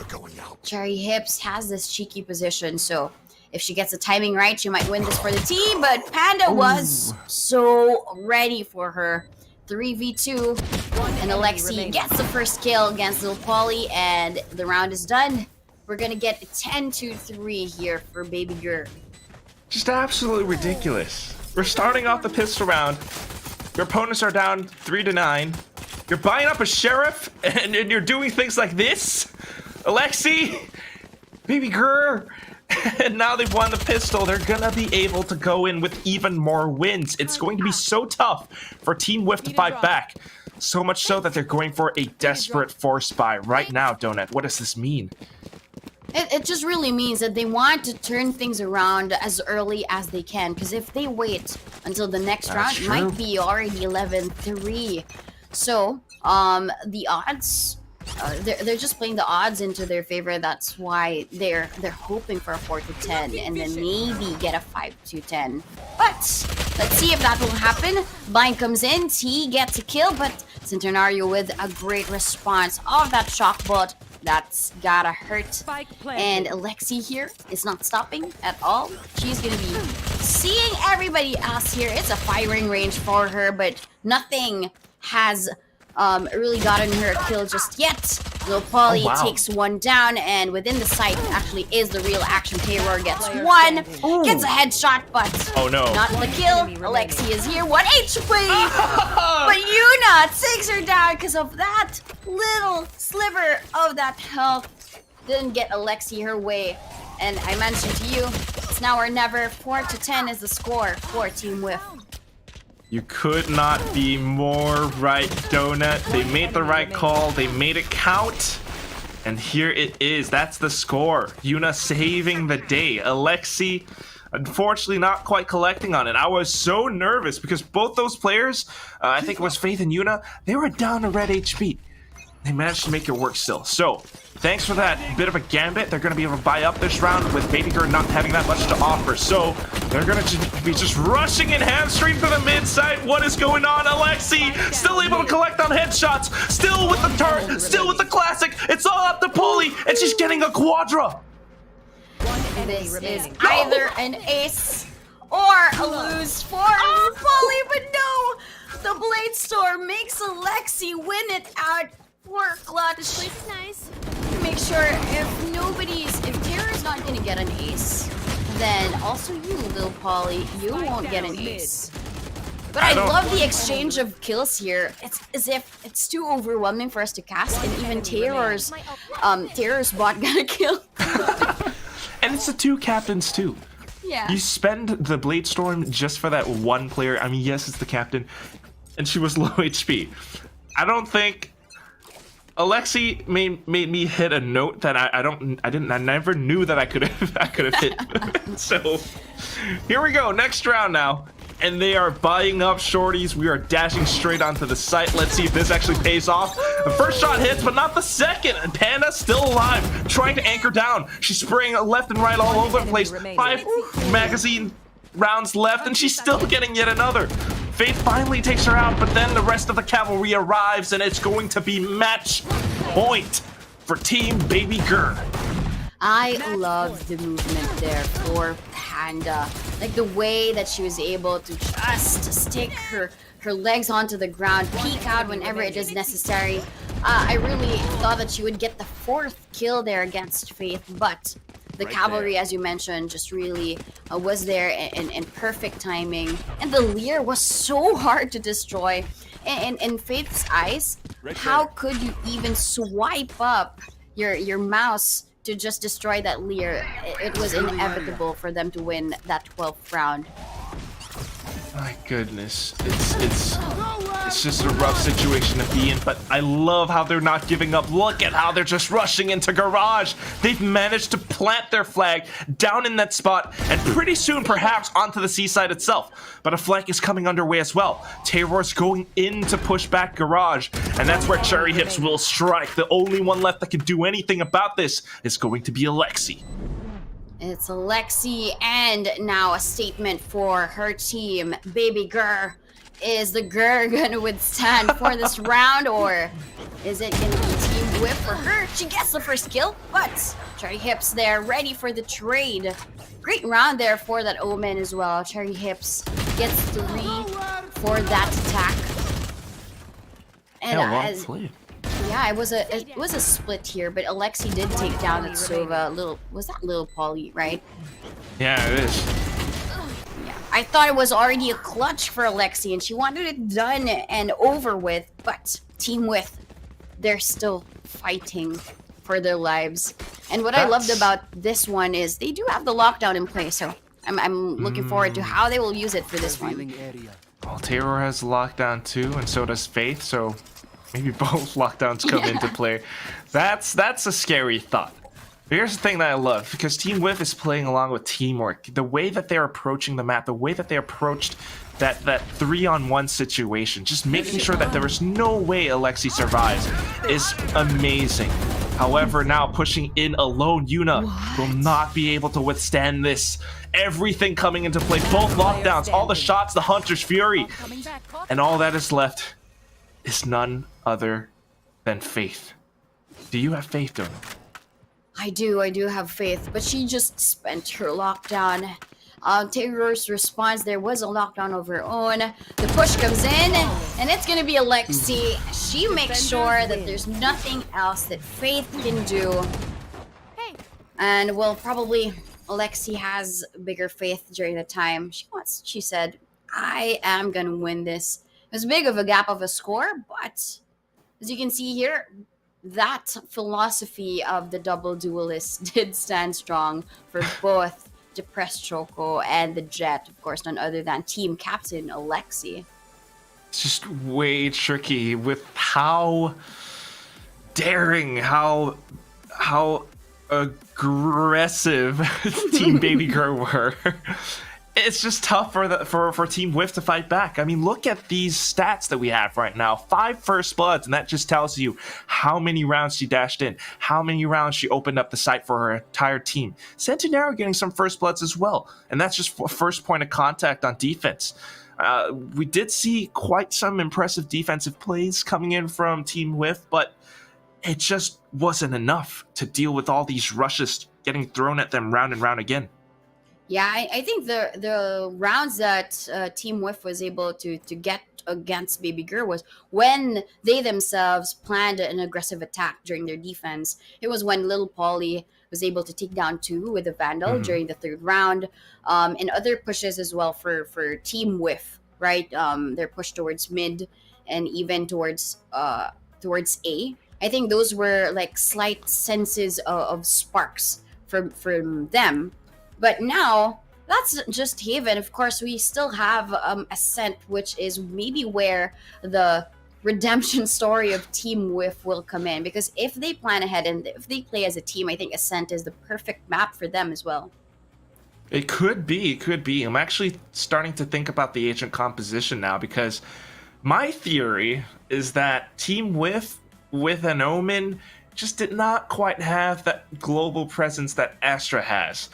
Cherry Hips has this cheeky position, so if she gets the timing right, she might win this for the team. But Panda was so ready for her 3v2, and Alexi gets the first kill against Lil Polly, and the round is done. We're gonna get a 10-3 here for BABYGRR. Just absolutely ridiculous. We're starting off the pistol round. Your opponents are down 3-9. You're buying up a sheriff, and you're doing things like this? Alexi, BABYGRR, and now they've won the pistol. They're gonna be able to go in with even more wins. It's going to be so tough for Team WHIFF to fight back. So much so that they're going for a desperate force buy right now, Donut. What does this mean? It just really means that they want to turn things around as early as they can, because if they wait until the next round, it might be already 11-3. So, the odds, they're just playing the odds into their favor. That's why they're hoping for a 4-10 and then maybe get a 5-10. But let's see if that will happen. Bind comes in, T gets a kill, but Centenario with a great response of that shock bolt. That's gotta hurt. And Alexi here is not stopping at all. She's gonna be seeing everybody else here. It's a firing range for her, but nothing has really gotten her a kill just yet. Lil Polly takes one down, and within the site actually is the real action. Terror gets one, gets a headshot, but not the kill. Alexi is here, 1 HP, but Yuna takes her down because of that little sliver of that health. Didn't get Alexi her way, and I mentioned to you, it's now or never. 4-10 is the score for Team WHIFF. You could not be more right, Donut. They made the right call. They made it count. And here it is. That's the score. Yuna saving the day. Alexi, unfortunately, not quite collecting on it. I was so nervous because both those players, I think it was Faith and Yuna, they were down to red HP. They managed to make it work still. So, thanks for that bit of a gambit. They're going to be able to buy up this round with BABYGRR not having that much to offer. So, they're going to be just rushing in hamstring for the mid side. What is going on? Alexi still able to collect on headshots. Still with the turret. Still with the classic. It's all up to Polly, and she's getting a quadra. This is either an ace or a lose for Polly, but no! The Blade Storm makes Alexi win it out for clutch. Nice. Make sure if Terror's not gonna get an ace, then also you, Lil Polly, you won't get an ace. But I love the exchange of kills here. It's as if it's too overwhelming for us to cast, and even Terror's bot got a kill. And it's the two captains too. Yeah. You spend the Blade Storm just for that one player. I mean, yes, it's the captain, and she was low HP. I don't think Alexi made me hit a note that I never knew that I could have hit. So here we go, next round now, and they are buying up shorties. We are dashing straight onto the site. Let's see if this actually pays off. The first shot hits, but not the second. And Panda still alive, trying to anchor down. She's spraying left and right all over the place. 5 magazine rounds left, and she's still getting yet another. Faith finally takes her out, but then the rest of the cavalry arrives, and it's going to be match point for Team BABYGRR. I love the movement there for Panda. Like the way that she was able to just stick her legs onto the ground, peek out whenever it is necessary. I really thought that she would get the 4th kill there against Faith, but the cavalry, as you mentioned, just really was there in perfect timing. And the Lear was so hard to destroy. And in Faith's eyes, how could you even swipe up your mouse to just destroy that Lear? It was inevitable for them to win that 12th round. My goodness, it's it's just a rough situation to be in, but I love how they're not giving up. Look at how they're just rushing into Garage. They've managed to plant their flag down in that spot, and pretty soon, perhaps, onto the seaside itself. But a flank is coming underway as well. Terror's going in to push back Garage, and that's where Cherry Hips will strike. The only one left that can do anything about this is going to be Alexi. It's Alexi, and now a statement for her team. BABYGRR. Is the GRR gonna withstand for this round, or is it gonna be Team Whiff for her? She gets the first kill, but Cherry Hips there, ready for the trade. Great round there for that Omen as well. Cherry Hips gets 3 for that attack. And yeah, it was a split here, but Alexi did take down that Sova. Was that Little Polly, right? Yeah, it is. I thought it was already a clutch for Alexi, and she wanted it done and over with, but Team Whiff, they're still fighting for their lives. And what I loved about this one is they do have the lockdown in place, so I'm looking forward to how they will use it for this one. Well, Terror has lockdown too, and so does Faith, so maybe both lockdowns come into play. That's a scary thought. But here's the thing that I love, because Team Whiff is playing along with teamwork. The way that they're approaching the map, the way that they approached that 3-on-1 situation, just making sure that there is no way Alexi survives, is amazing. However, now pushing in alone, Yuna will not be able to withstand this. Everything coming into play, both lockdowns, all the shots, the Hunter's Fury, and all that is left is none other than Faith. Do you have faith, Dona? I do have faith, but she just spent her lockdown. Terror's response, there was a lockdown of her own. The push comes in, and it's gonna be Alexi. She makes sure that there's nothing else that Faith can do. And well, probably Alexi has bigger faith during the time. She said, I am gonna win this. It was big of a gap of a score, but as you can see here, that philosophy of the double duelist did stand strong for both Depressed Choco and the Jet, of course, none other than team captain Alexi. It's just way tricky with how daring, how aggressive Team BABYGRR were. It's just tough for Team Whiff to fight back. I mean, look at these stats that we have right now. 5 first bloods, and that just tells you how many rounds she dashed in, how many rounds she opened up the site for her entire team. Centenaro getting some first bloods as well, and that's just first point of contact on defense. We did see quite some impressive defensive plays coming in from Team Whiff, but it just wasn't enough to deal with all these rushes getting thrown at them round and round again. Yeah, I think the rounds that Team Whiff was able to get against BABYGRR was when they themselves planned an aggressive attack during their defense. It was when Little Polly was able to take down 2 with a Vandal during the 3rd round, and other pushes as well for Team Whiff, right? Their push towards mid and even towards A. I think those were like slight senses of sparks from them. But now, that's just Haven. Of course, we still have Ascent, which is maybe where the redemption story of Team Whiff will come in. Because if they plan ahead and if they play as a team, I think Ascent is the perfect map for them as well. It could be. I'm actually starting to think about the agent composition now, because my theory is that Team Whiff with an Omen just did not quite have that global presence that Astra has.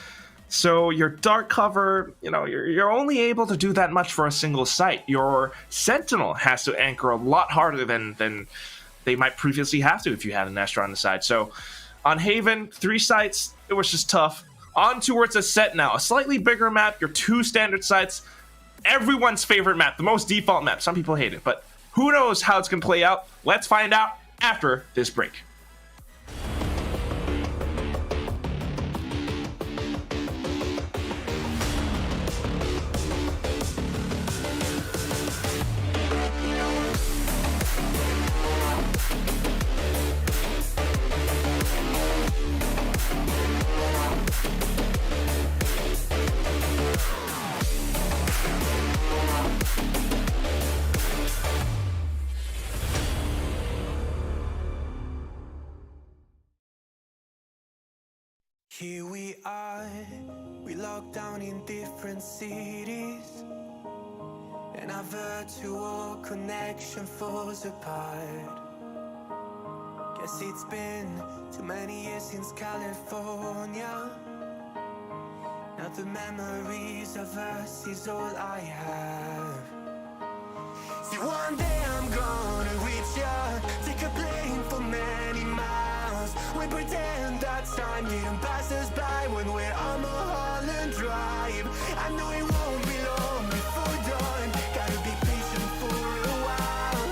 So your dark cover, you're only able to do that much for a single site. Your Sentinel has to anchor a lot harder than they might previously have to if you had an Astra on the side. So on Haven, 3 sites, it was just tough. On towards Ascent now, a slightly bigger map, your 2 standard sites, everyone's favorite map, the most default map. Some people hate it, but who knows how it's going to play out? Let's find out after this break. Here we are, we locked down in different cities, and our virtual connection falls apart. Guess it's been too many years since California. Now the memories of us is all I have. See, one day I'm gonna reach ya, take a plane for many miles. We pretend that time didn't pass us by when we're on Mulholland Drive. I know it won't be long before dawn, gotta be patient for a while.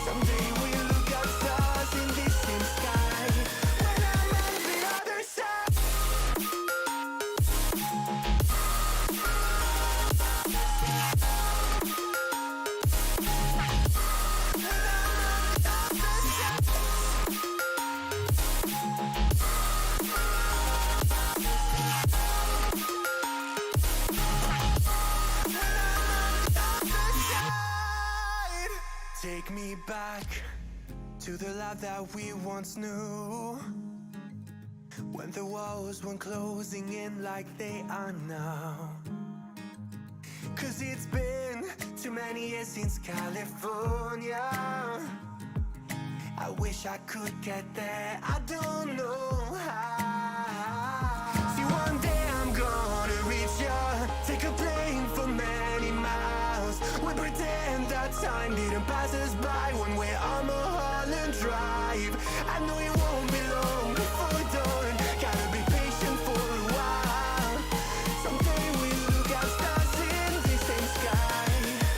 Someday we'll look at stars in this same sky, when I'm on the other side. Take me back to the life that we once knew, when the walls weren't closing in like they are now. Cause it's been too many years since California. I wish I could get there, I don't know how. See, one day I'm gonna reach ya, take a plane for many miles. We pretend that time didn't pass us by when we're on Mulholland Drive. I know it won't be long before dawn, gotta be patient for a while. Someday we'll look at stars in the same sky,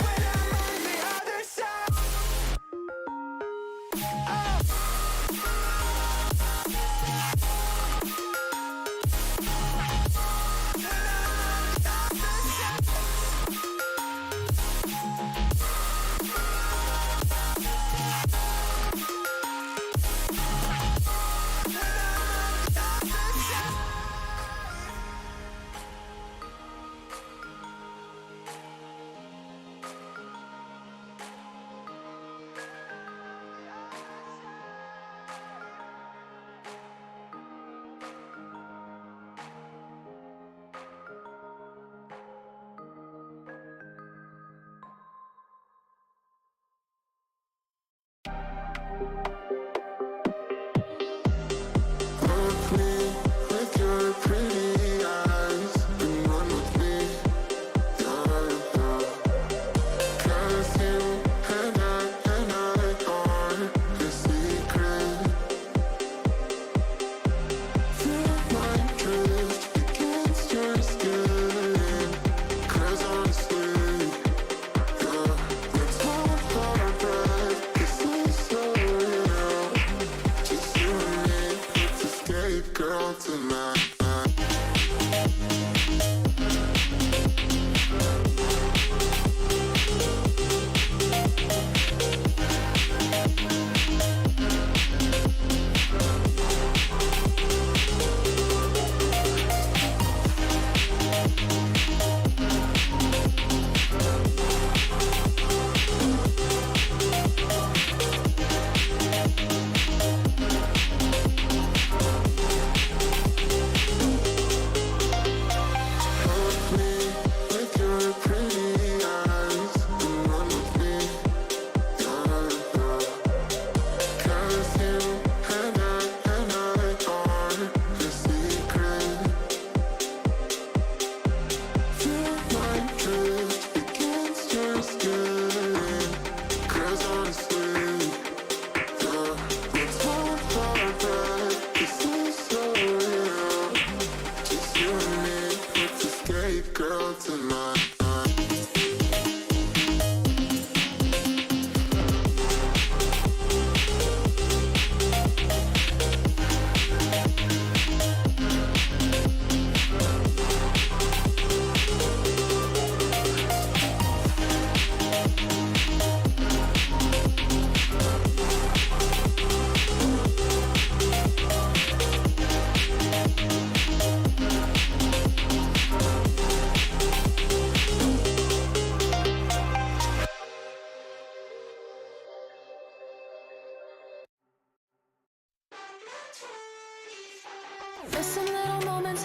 when I'm on the other side.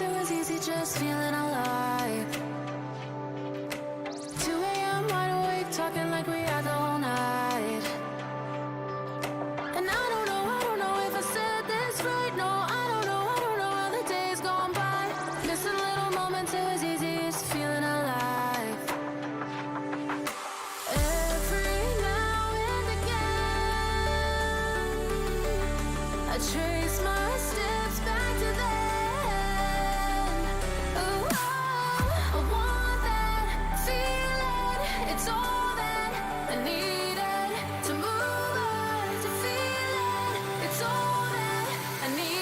moments it was easy just feeling alive. 2 a.m. wide awake, talking like we had the whole night. And I don't know if I said this right. No, I don't know how the days gone by. Missing little moments, it was easy just feeling alive. Every now and again, I trace my steps back to then. Oh, I want that feeling. It's all that I needed to move on, to feel it. It's all that I needed.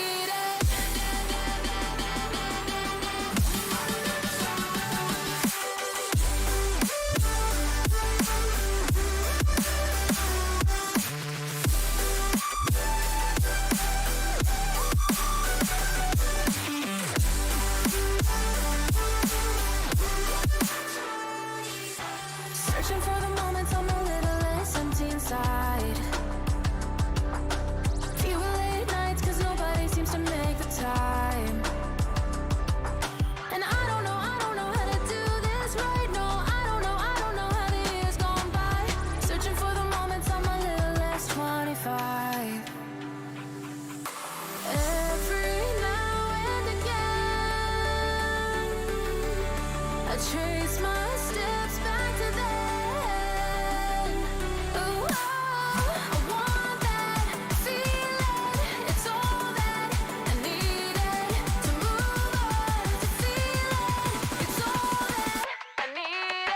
Searching for the moments I'm a little less empty inside. Few late nights cause nobody seems to make the time. And I don't know how to do this right. No, I don't know how the years gone by. Searching for the moments I'm a little less 25. Every now and again, I trace my steps back to then. Oh, I want that feeling. It's all that I needed to move on, to feel it. It's all that I needed.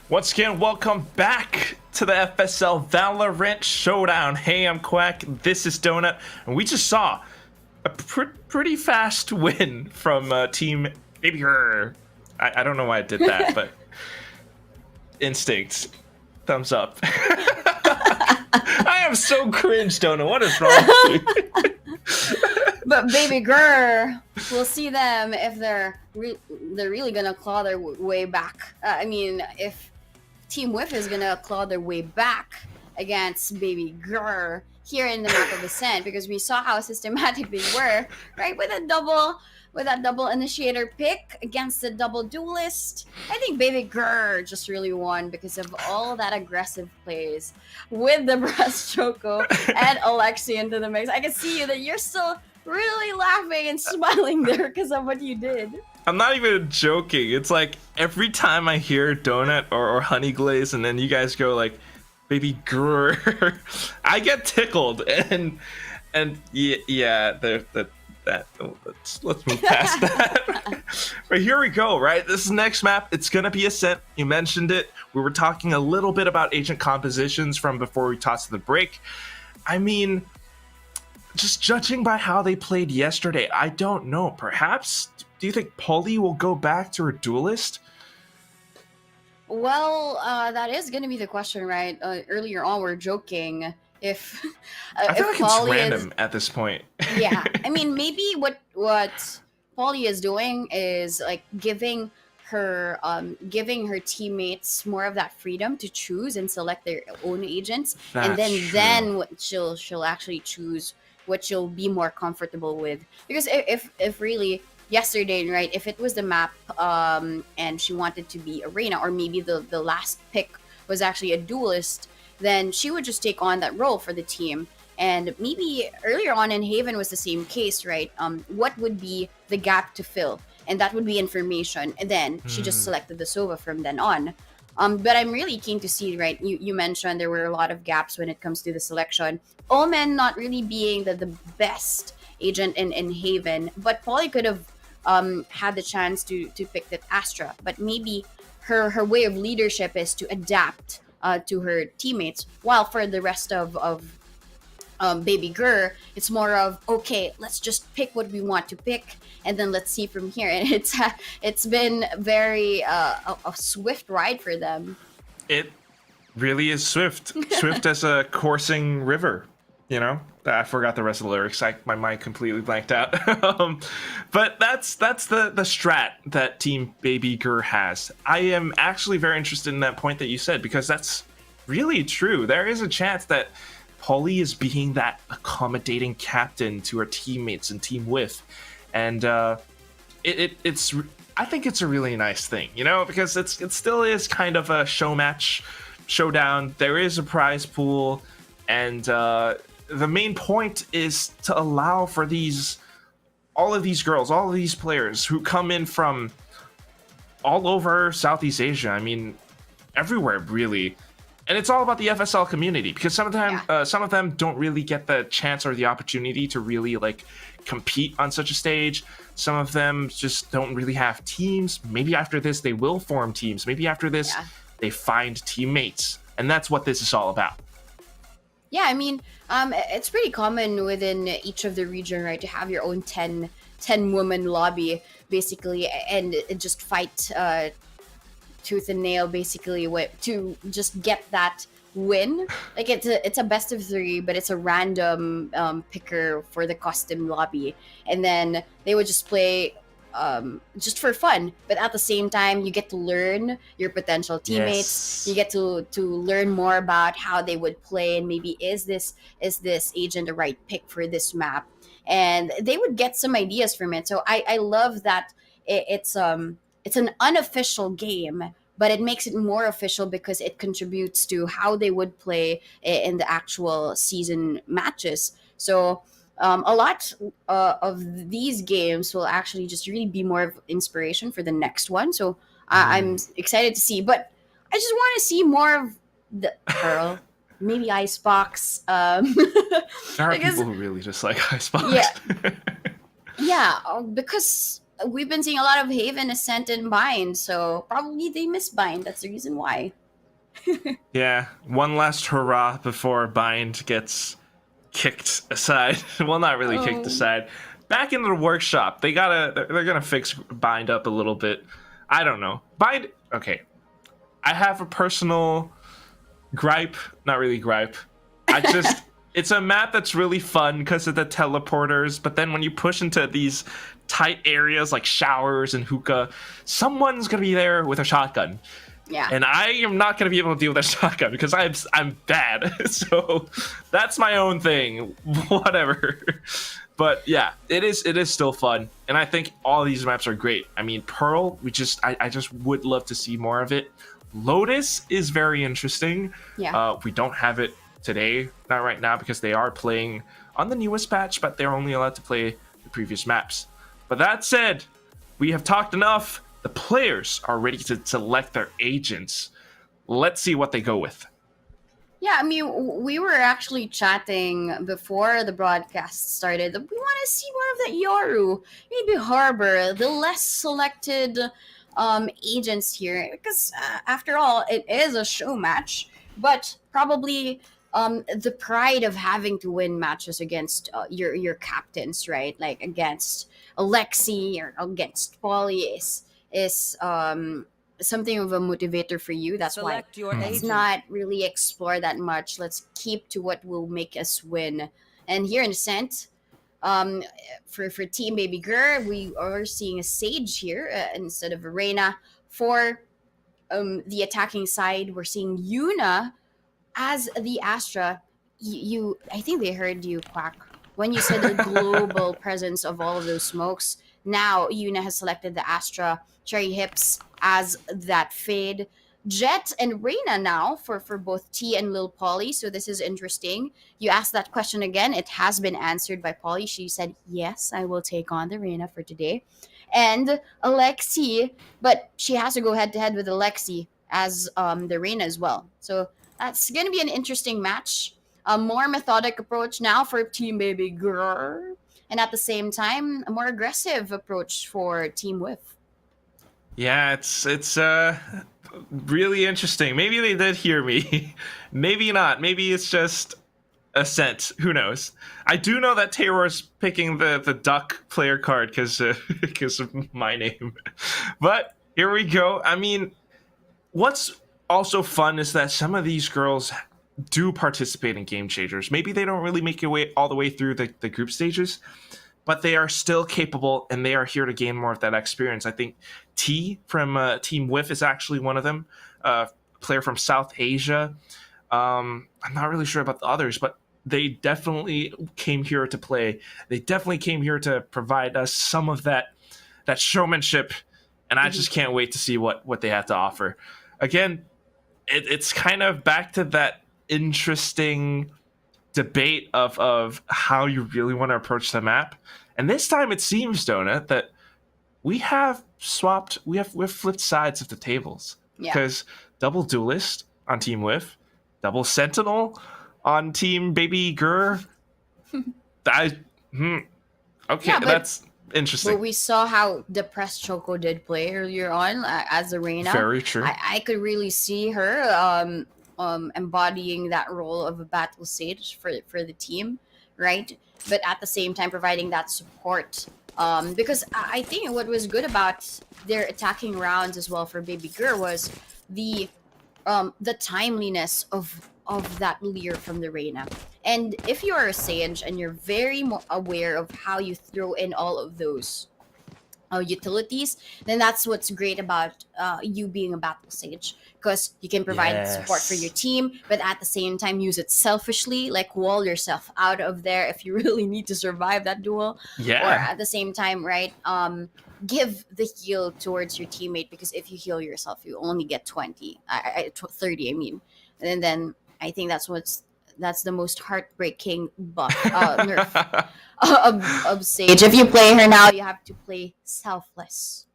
Once again, welcome back to the FSL Valorant Showdown. Hey, I'm Quack. This is Donut, and we just saw a pretty fast win from Team BABYGRR. I don't know why I did that, but instincts. Thumbs up. I am so cringe, Donut. What is wrong with you? But BABYGRR, we'll see them if they're really gonna claw their way back. I mean, if Team WHIFF is gonna claw their way back against BABYGRR here in the map of Ascent, because we saw how systematic they were, right? With that double initiator pick against the double duelist. I think BABYGRR just really won because of all that aggressive plays with the Breast Choco and Alexi into the mix. I can see you that you're still really laughing and smiling there because of what you did. I'm not even joking. It's like every time I hear Donut or Honey Glaze, and then you guys go like BABYGRR, I get tickled. And yeah, let's move past that. But here we go, right? This next map, it's gonna be Ascent. You mentioned it. We were talking a little bit about agent compositions from before we tossed the break. I mean, just judging by how they played yesterday, I don't know. Perhaps, do you think Polly will go back to her duelist? Well, that is going to be the question, right? Earlier on, we're joking if I feel if like Polly it's random at this point. Yeah, I mean, maybe what Polly is doing is like giving her teammates more of that freedom to choose and select their own agents, and then what she'll actually choose what she'll be more comfortable with. Because if really yesterday, right, if it was the map and she wanted to be Arena, or maybe the last pick was actually a duelist, then she would just take on that role for the team. And maybe earlier on in Haven was the same case, right? What would be the gap to fill? And that would be information. And then she just selected the Sova from then on. But I'm really keen to see, right? You mentioned there were a lot of gaps when it comes to the selection. Omen not really being the best agent in Haven, but Polly could have had the chance to pick that Astra, but maybe her way of leadership is to adapt to her teammates, while for the rest of BABYGRR, it's more of, okay, let's just pick what we want to pick, and then let's see from here. And it's been very a swift ride for them. It really is swift. Swift as a coursing river, you know? I forgot the rest of the lyrics. My mind completely blanked out. But that's the strat that Team BABYGRR has. I am actually very interested in that point that you said, because that's really true. There is a chance that Polly is being that accommodating captain to her teammates in Team WHIFF. And it's I think it's a really nice thing, you know, because it still is kind of a showdown. There is a prize pool, and the main point is to allow for all of these girls, all of these players who come in from all over Southeast Asia. I mean, everywhere really. And it's all about the FSL community, because some of them don't really get the chance or the opportunity to really like compete on such a stage. Some of them just don't really have teams. Maybe after this they will form teams. Maybe after this they find teammates, and that's what this is all about. Yeah, I mean, it's pretty common within each of the region, right, to have your own 10 woman lobby basically, and just fight tooth and nail basically to just get that win. Like it's a best of 3, but it's a random picker for the custom lobby, and then they would just play just for fun, but at the same time you get to learn your potential teammates. You get to learn more about how they would play, and maybe is this agent the right pick for this map, and they would get some ideas from it. So I love that it's an unofficial game, but it makes it more official because it contributes to how they would play in the actual season matches. So a lot of these games will actually just really be more of inspiration for the next one. So I'm excited to see, but I just want to see more of the Pearl, maybe Icebox. There are people who really just like Icebox. Yeah, because we've been seeing a lot of Haven, Ascent, and Bind, so probably they miss Bind. That's the reason why. Yeah, one last hurrah before Bind gets kicked aside. Well, not really kicked aside. Back into the workshop. They're gonna fix Bind up a little bit. I don't know. Bind. Okay, I have a personal gripe. Not really gripe. I just. It's a map that's really fun because of the teleporters, but then when you push into these tight areas like showers and hookah, someone's gonna be there with a shotgun. Yeah. And I am not gonna be able to deal with that shotgun because I'm bad. So that's my own thing. Whatever. But yeah, it is still fun. And I think all these maps are great. I mean, Pearl, I just would love to see more of it. Lotus is very interesting. Yeah. We don't have it today, not right now, because they are playing on the newest patch, but they're only allowed to play the previous maps. But that said, we have talked enough. The players are ready to select their agents. Let's see what they go with. Yeah, I mean, we were actually chatting before the broadcast started. We want to see more of that Yoru, maybe Harbor, the less selected agents here, because after all, it is a show match, but probably the pride of having to win matches against your captains, right? Like against Alexi or against Polly is something of a motivator for you. That's Select why your let's agent. not really explore that much. Let's keep to what will make us win. And here in Ascent, for Team BABYGRR, we are seeing a Sage here instead of a Reina. For the attacking side, we're seeing Yuna as the Astra. I think they heard you, Quack, when you said the global presence of all of those smokes. Now Yuna has selected the Astra, Cherry Hips as that Fade, Jet and Reina now for both T and Lil Polly. So this is interesting. You asked that question again. It has been answered by Polly. She said, yes, I will take on the Reina for today. And Alexi, but she has to go head to head with Alexi as the Reina as well. So that's going to be an interesting match. A more methodic approach now for Team BABYGRR. and at the same time, a more aggressive approach for Team WHIFF. Yeah, it's really interesting. Maybe they did hear me. Maybe not. Maybe it's just a scent. Who knows? I do know that Taylor's picking the duck player card because of my name. But here we go. I mean, what's also fun is that some of these girls do participate in game changers. Maybe they don't really make it way all the way through the group stages, but they are still capable and they are here to gain more of that experience. I think T from Team WHIFF is actually one of them, player from South Asia. I'm not really sure about the others, but they definitely came here to play. They definitely came here to provide us some of that showmanship, and I just can't wait to see what they have to offer. Again, it's kind of back to that interesting debate of how you really want to approach the map. And this time it seems, Donut, that we have flipped sides of the tables. Yeah. Because double duelist on Team WHIFF, double sentinel on Team BABYGRR. Okay, Yeah, that's interesting. But we saw how depressed Choco did play earlier on as a Reina. Very true. I could really see her embodying that role of a battle sage for the team, right? But at the same time providing that support. Because I think what was good about their attacking rounds as well for BABYGRR was the timeliness of that leer from the Reina. And if you are a Sage and you're very aware of how you throw in all of those utilities, then that's what's great about you being a battle Sage, because you can provide support for your team, but at the same time use it selfishly, like wall yourself out of there if you really need to survive that duel. Yeah. Or at the same time, right, give the heal towards your teammate, because if you heal yourself, you only get 30, I mean. And then I think that's the most heartbreaking buff nerf of Sage. If you play her now, you have to play selfless.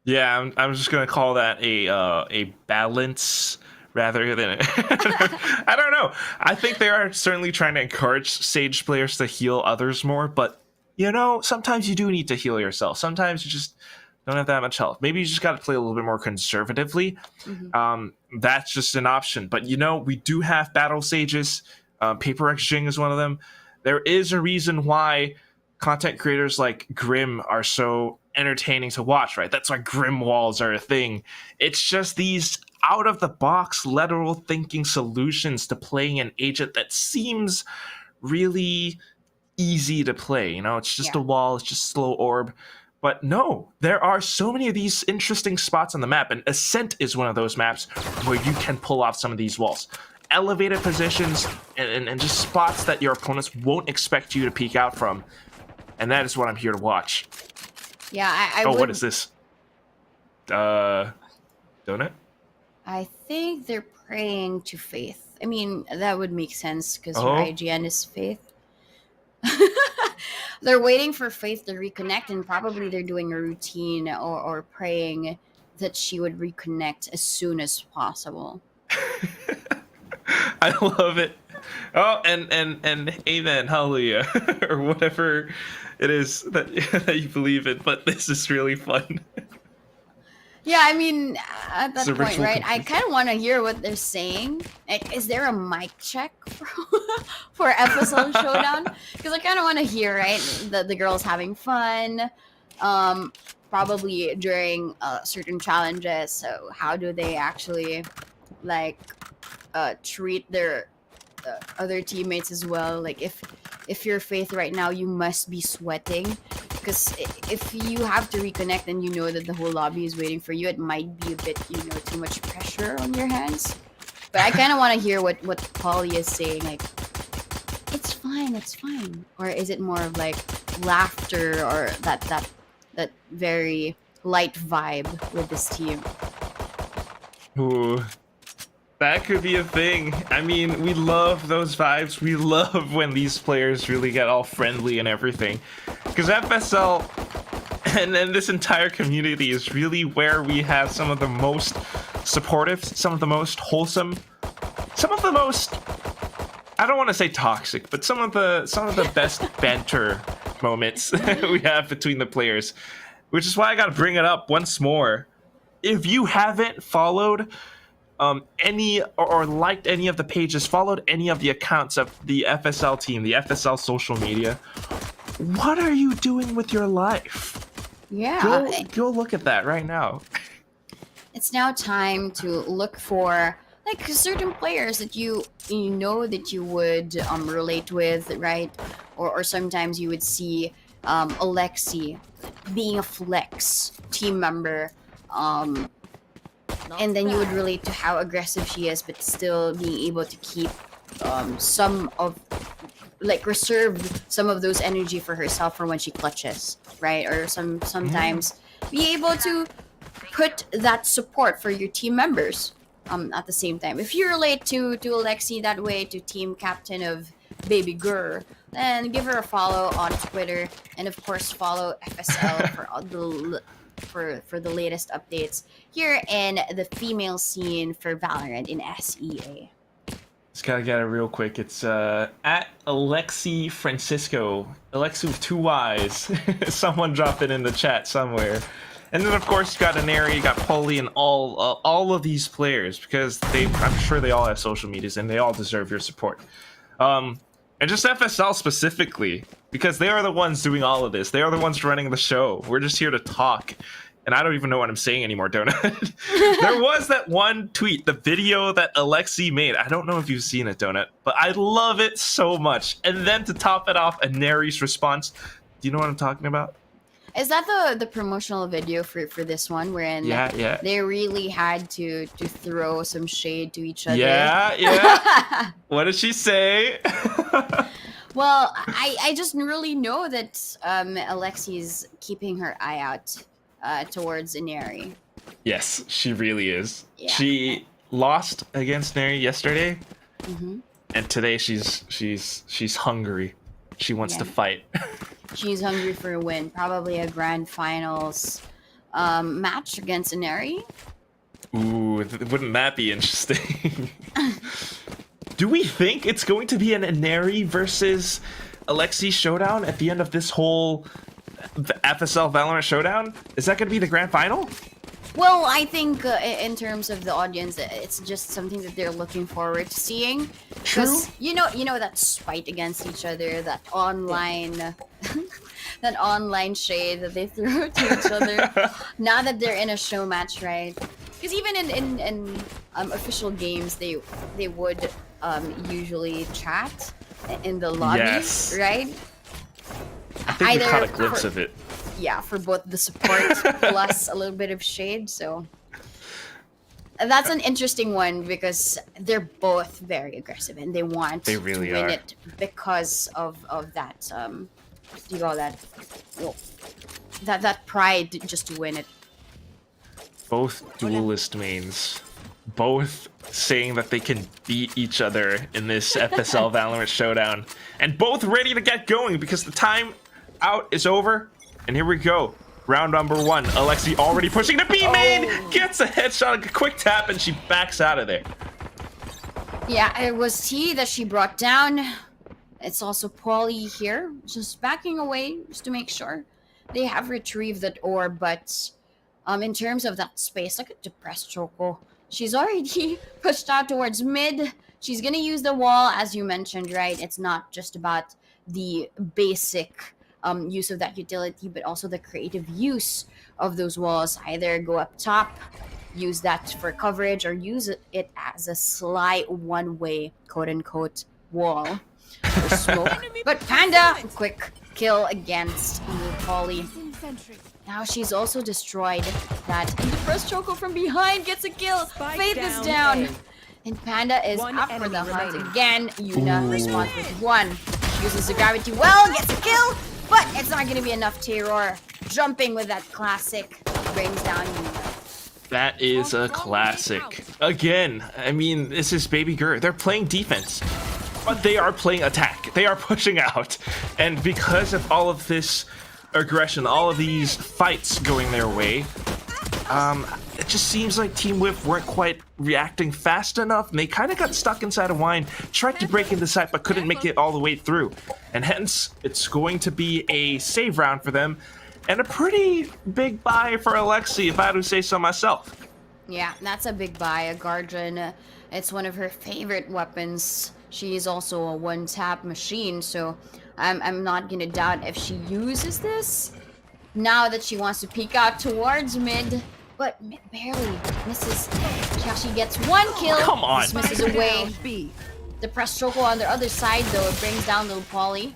Yeah, I'm just gonna call that a balance rather than I don't know. I think they are certainly trying to encourage Sage players to heal others more, but you know, sometimes you do need to heal yourself. Sometimes you just don't have that much health. Maybe you just got to play a little bit more conservatively. That's just an option. But you know, we do have battle sages. Paper X Jing is one of them. There is a reason why content creators like Grim are so entertaining to watch, right? That's why Grim walls are a thing. It's just these out of the box, lateral thinking solutions to playing an agent that seems really easy to play. You know, it's just a wall, it's just slow orb. But no, there are so many of these interesting spots on the map, and Ascent is one of those maps where you can pull off some of these walls. Elevated positions and just spots that your opponents won't expect you to peek out from. And that is what I'm here to watch. Yeah, I would... what is this? Donut? I think they're praying to Faith. I mean, that would make sense because her IGN is Faith. They're waiting for Faith to reconnect, and probably they're doing a routine or praying that she would reconnect as soon as possible. I love it. Oh, and amen, hallelujah, or whatever it is that you believe in. But this is really fun. Yeah, I mean, at that point, right? I kind of want to hear what they're saying. Like, is there a mic check for FSL Showdown? Because I kind of want to hear, right? The girls having fun, probably during certain challenges. So how do they actually like treat their other teammates as well? Like, if you're Faith right now, you must be sweating. Because if you have to reconnect and you know that the whole lobby is waiting for you, it might be a bit, too much pressure on your hands. But I kind of want to hear what Polly is saying. Like, it's fine. Or is it more of like laughter or that very light vibe with this team? Ooh. That could be a thing. I mean, we love those vibes. We love when these players really get all friendly and everything. Because FSL and this entire community is really where we have some of the most supportive, some of the most wholesome, some of the most I don't want to say toxic, but some of the best banter moments we have between the players, which is why I got to bring it up once more. If you haven't followed any or liked any of the pages, followed any of the accounts of the FSL team, the FSL social media, what are you doing with your life? Yeah. Go look at that right now. It's now time to look for like certain players that you know that you would relate with, right? Or sometimes you would see Alexi being a flex team member, and then you would relate to how aggressive she is, but still being able to keep some of reserve some of those energy for herself for when she clutches, right? Or sometimes be able to put that support for your team members at the same time. If you relate to Alexi that way, to team captain of BABYGRR, then give her a follow on Twitter, and of course follow FSL for all for the latest updates here in the female scene for Valorant in SEA. Just gotta get it real quick. It's at Alexi Francisco. Alexi with 2 Y's. Someone dropped it in the chat somewhere. And then, of course, you got Aneri, you got Polly, and all of these players, because I'm sure they all have social medias, and they all deserve your support. And just FSL specifically, because they are the ones doing all of this. They are the ones running the show. We're just here to talk. And I don't even know what I'm saying anymore, Donut. There was that one tweet, the video that Alexi made. I don't know if you've seen it, Donut, but I love it so much. And then to top it off, Aneri's response. Do you know what I'm talking about? Is that the promotional video for this one, wherein they really had to throw some shade to each other? Yeah. What did she say? Well, I just really know that Alexi's keeping her eye out towards Aneri. Yes, she really is. Yeah. She lost against Neri yesterday, and today she's hungry. She wants to fight. She's hungry for a win. Probably a grand finals match against Aneri. Ooh, wouldn't that be interesting? Do we think it's going to be an Aneri versus Alexi showdown at the end of this whole FSL Valorant Showdown? Is that going to be the grand final? Well, I think in terms of the audience, it's just something that they're looking forward to seeing. True. You know that spite against each other, that online, that online shade that they throw to each other. Now that they're in a show match, right? Because even in official games, they would usually chat in the lobby, right? I think we caught a glimpse of it. Yeah, for both the support plus a little bit of shade. So that's an interesting one because they're both very aggressive and they want to win it because of that. What do you call that? Well, that pride just to win it. Both duelist mains, both saying that they can beat each other in this FSL Valorant Showdown, and both ready to get going because the time out is over. And here we go. Round number 1. Alexi already pushing the B main. Gets a headshot, a quick tap, and she backs out of there. Yeah, it was T that she brought down. It's also Polly here, just backing away just to make sure they have retrieved that orb. But in terms of that space, look at depressed Choco. She's already pushed out towards mid. She's gonna use the wall, as you mentioned, right? It's not just about the basic use of that utility, but also the creative use of those walls. Either go up top, use that for coverage, or use it as a sly one-way, quote-unquote, wall for smoke. But Panda, quick kill against Polly. Now she's also destroyed that. And the first Choco from behind gets a kill. Faith is down. And Panda is up for the hunt again. Yuna responds with 1. Uses the gravity well, gets a kill. But it's not going to be enough. Terror jumping with that classic brings down Yuna. That is a classic. Again, I mean, this is BABYGRR. They're playing defense, but they are playing attack. They are pushing out. And because of all of this aggression, all of these fights going their way, it just seems like Team Whiff weren't quite reacting fast enough, and they kind of got stuck inside a wine, tried to break into site, but couldn't make it all the way through. And hence, it's going to be a save round for them, and a pretty big buy for Alexi, if I had to say so myself. Yeah, that's a big buy. A Guardian, it's one of her favorite weapons. She is also a one-tap machine, so I'm not gonna doubt if she uses this now that she wants to peek out towards mid. But mid barely misses. She actually gets one kill. Come on. This misses away. The press choco on the other side, though, it brings down little Polly.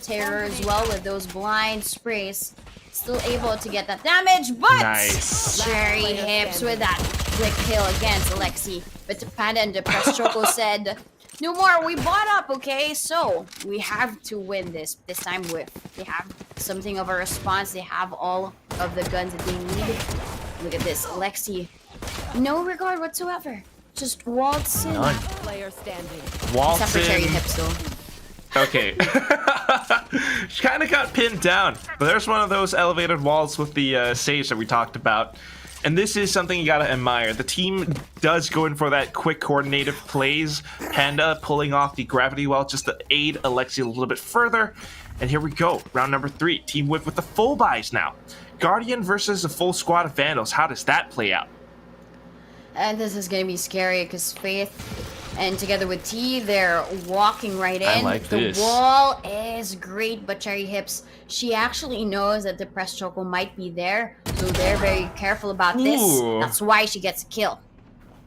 Terror as well with those blind sprays. Still able to get that damage, but Nice. Cherry Hips with that quick kill against Alexi. But Panda and the press choco said, no more, we bought up, okay? So, we have to win this time with. They have something of a response. They have all of the guns that they need. Look at this, Alexi. No regard whatsoever. Just waltz in. None. Player standing. Waltz Except for Cherry in. Hips, though. Okay. She kind of got pinned down. But there's one of those elevated walls with the sage that we talked about. And this is something you gotta admire. The team does go in for that quick coordinated plays. Panda pulling off the gravity well just to aid Alexi a little bit further. And here we go. Round number 3. Team Whiff with the full buys now. Guardian versus a full squad of Vandals. How does that play out? And this is gonna be scary because Faith and together with T, they're walking right in. I like this. The wall is great, but Cherry Hips, she actually knows that the press choco might be there, so they're very careful about this. Ooh. That's why she gets a kill.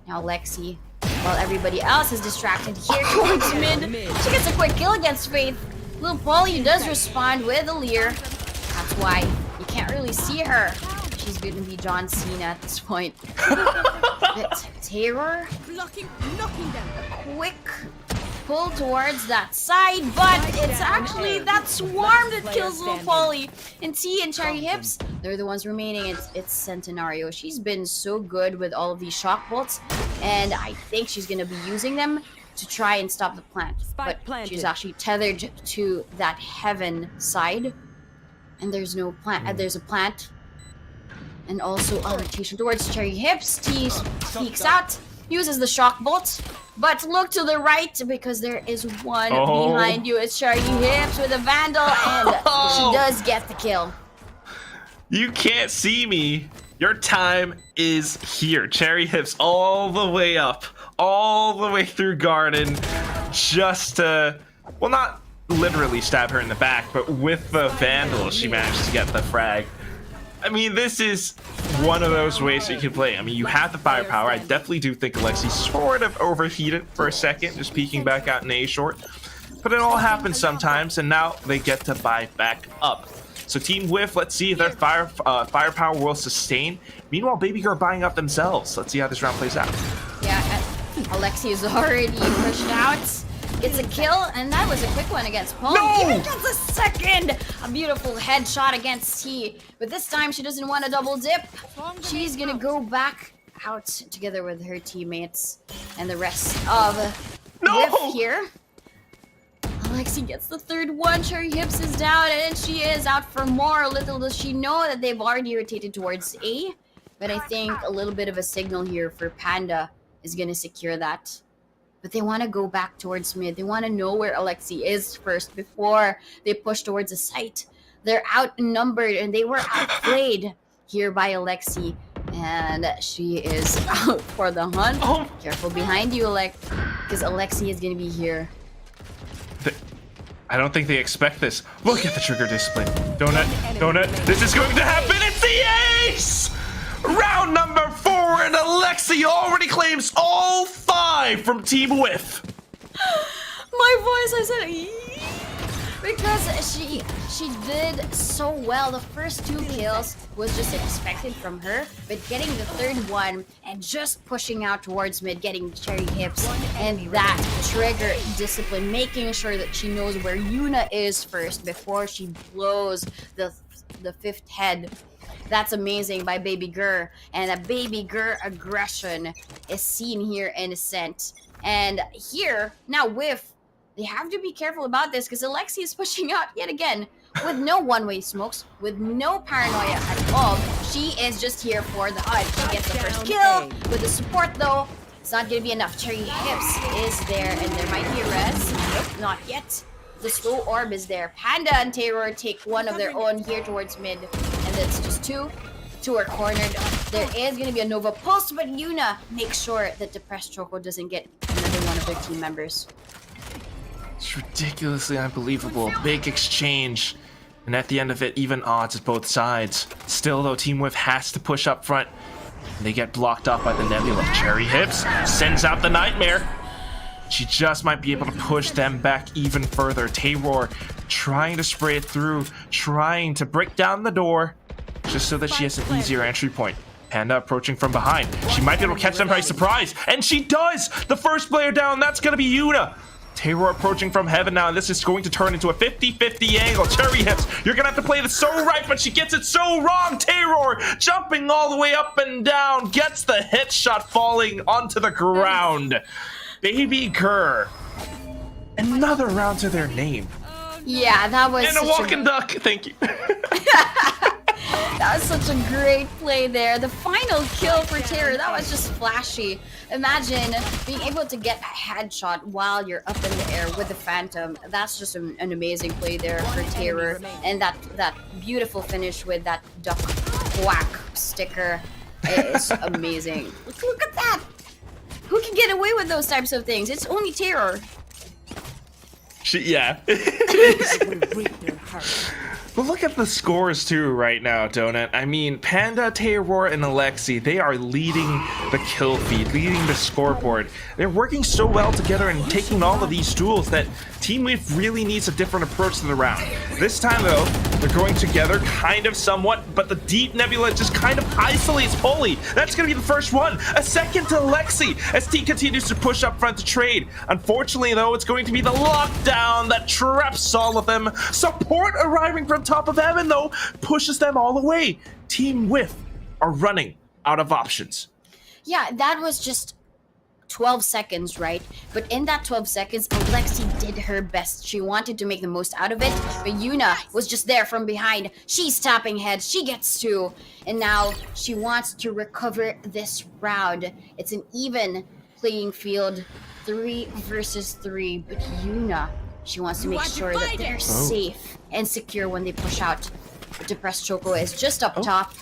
Now Lexi, while everybody else is distracted here towards mid, she gets a quick kill against Faith. Little Polly does respond with a leer. That's why you can't really see her. She's gonna be John Cena at this point. But Terror, Knocking them. quick pull towards that side, but it's actually that swarm that kills little Polly. And T and Cherry Hips, they're the ones remaining. It's Centenario. She's been so good with all of these shock bolts, and I think she's gonna be using them to try and stop the plant. Spike But planted. she's actually tethered to that heaven side, and there's no plant. There's a plant. And also a rotation towards Cherry Hips. T peeks out, uses the shock bolt, but look to the right because there is one behind you. It's Cherry Hips with a Vandal, and she does get the kill. You can't see me. Your time is here. Cherry Hips all the way up, all the way through Garden, just to, well, not literally stab her in the back, but with the Vandal, she managed to get the frag. I mean, this is one of those ways that you can play. I mean, you have the firepower. I definitely do think Alexi sort of overheated for a second, just peeking back out in A short. But it all happens sometimes, and now they get to buy back up. So Team Whiff, let's see if their firepower will sustain. Meanwhile, BABYGRR buying up themselves. Let's see how this round plays out. Yeah, Alexi is already pushed out. Gets a kill, and that was a quick one against Paul. No! Even gets a second! A beautiful headshot against T. But this time, she doesn't want to double dip. She's gonna go back out together with her teammates and the rest of Whiff here. Alexi gets the third one. Cherry Hips is down, and she is out for more. Little does she know that they've already rotated towards A. But I think a little bit of a signal here for Panda is gonna secure that. But they want to go back towards mid. They want to know where Alexi is first before they push towards the site. They're outnumbered and they were outplayed here by Alexi. And she is out for the hunt. Oh. Careful behind you, because Alexi is going to be here. I don't think they expect this. Look at the trigger discipline. Donut. This is going to happen. It's the ace! Round number 4, and Alexi already claims all 5 from Team Whiff. My voice, I said "Eee," because she did so well. The first 2 kills was just expected from her, but getting the third one and just pushing out towards mid, getting Cherry Hips and that trigger discipline, making sure that she knows where Yuna is first before she blows the 5th head. That's amazing by BABYGRR, and a BABYGRR aggression is seen here in Ascent. And here, now Whiff, they have to be careful about this because Alexi is pushing out yet again with no one-way smokes, with no paranoia at all. She is just here for the hunt. She gets the first Down kill A. with the support though. It's not gonna be enough. CherryHips is there, and there might be a res. Nope, not yet. The slow orb is there. Panda and Terror take one of their own here towards mid, and it's just two. Two are cornered. There is gonna be a Nova Pulse, but Yuna makes sure that Depressed Choco doesn't get another one of their team members. It's ridiculously unbelievable. Big exchange. And at the end of it, even odds at both sides. Still, though, Team WHIFF has to push up front. And they get blocked off by the Nebula. CherryHips sends out the Nightmare. She just might be able to push them back even further. Tayror trying to spray it through, trying to break down the door, just so that she has an easier entry point. Panda approaching from behind. She might be able to catch them by surprise. And she does! The first player down, that's going to be Yuna. Tayror approaching from heaven now, and this is going to turn into a 50-50 angle. CherryHips, you're gonna have to play this so right, but she gets it so wrong. Tayror jumping all the way up and down, gets the hit shot falling onto the ground. BABYGRR. Another round to their name. Yeah, that was And a walking duck, thank you. That was such a great play there. The final kill for Terror, that was just flashy. Imagine being able to get a headshot while you're up in the air with the Phantom. That's just an amazing play there for Terror. And that beautiful finish with that duck quack sticker is amazing. Look at that! Who can get away with those types of things? It's only Terror. Yeah. But look at the scores too right now, Donut. I mean, Panda, Tayror, and Alexi, they are leading the kill feed, leading the scoreboard. They're working so well together and taking all of these duels that Team WHIFF really needs a different approach to the round. This time though, they're going together kind of somewhat, but the deep Nebula just kind of isolates Holy. That's gonna be the first one. A second to Alexi as T continues to push up front to trade. Unfortunately though, it's going to be the lockdown that traps all of them. Support arriving from top of heaven though pushes them all away. Team WHIFF are running out of options. Yeah, that was just 12 seconds, right? But in that 12 seconds, Alexi did her best. She wanted to make the most out of it, but Yuna was just there from behind. She's tapping heads. She gets two, and now she wants to recover this round. It's an even playing field, 3 versus 3, but Yuna, she wants to make sure that they're safe and secure when they push out. Depressed Choco is just up top,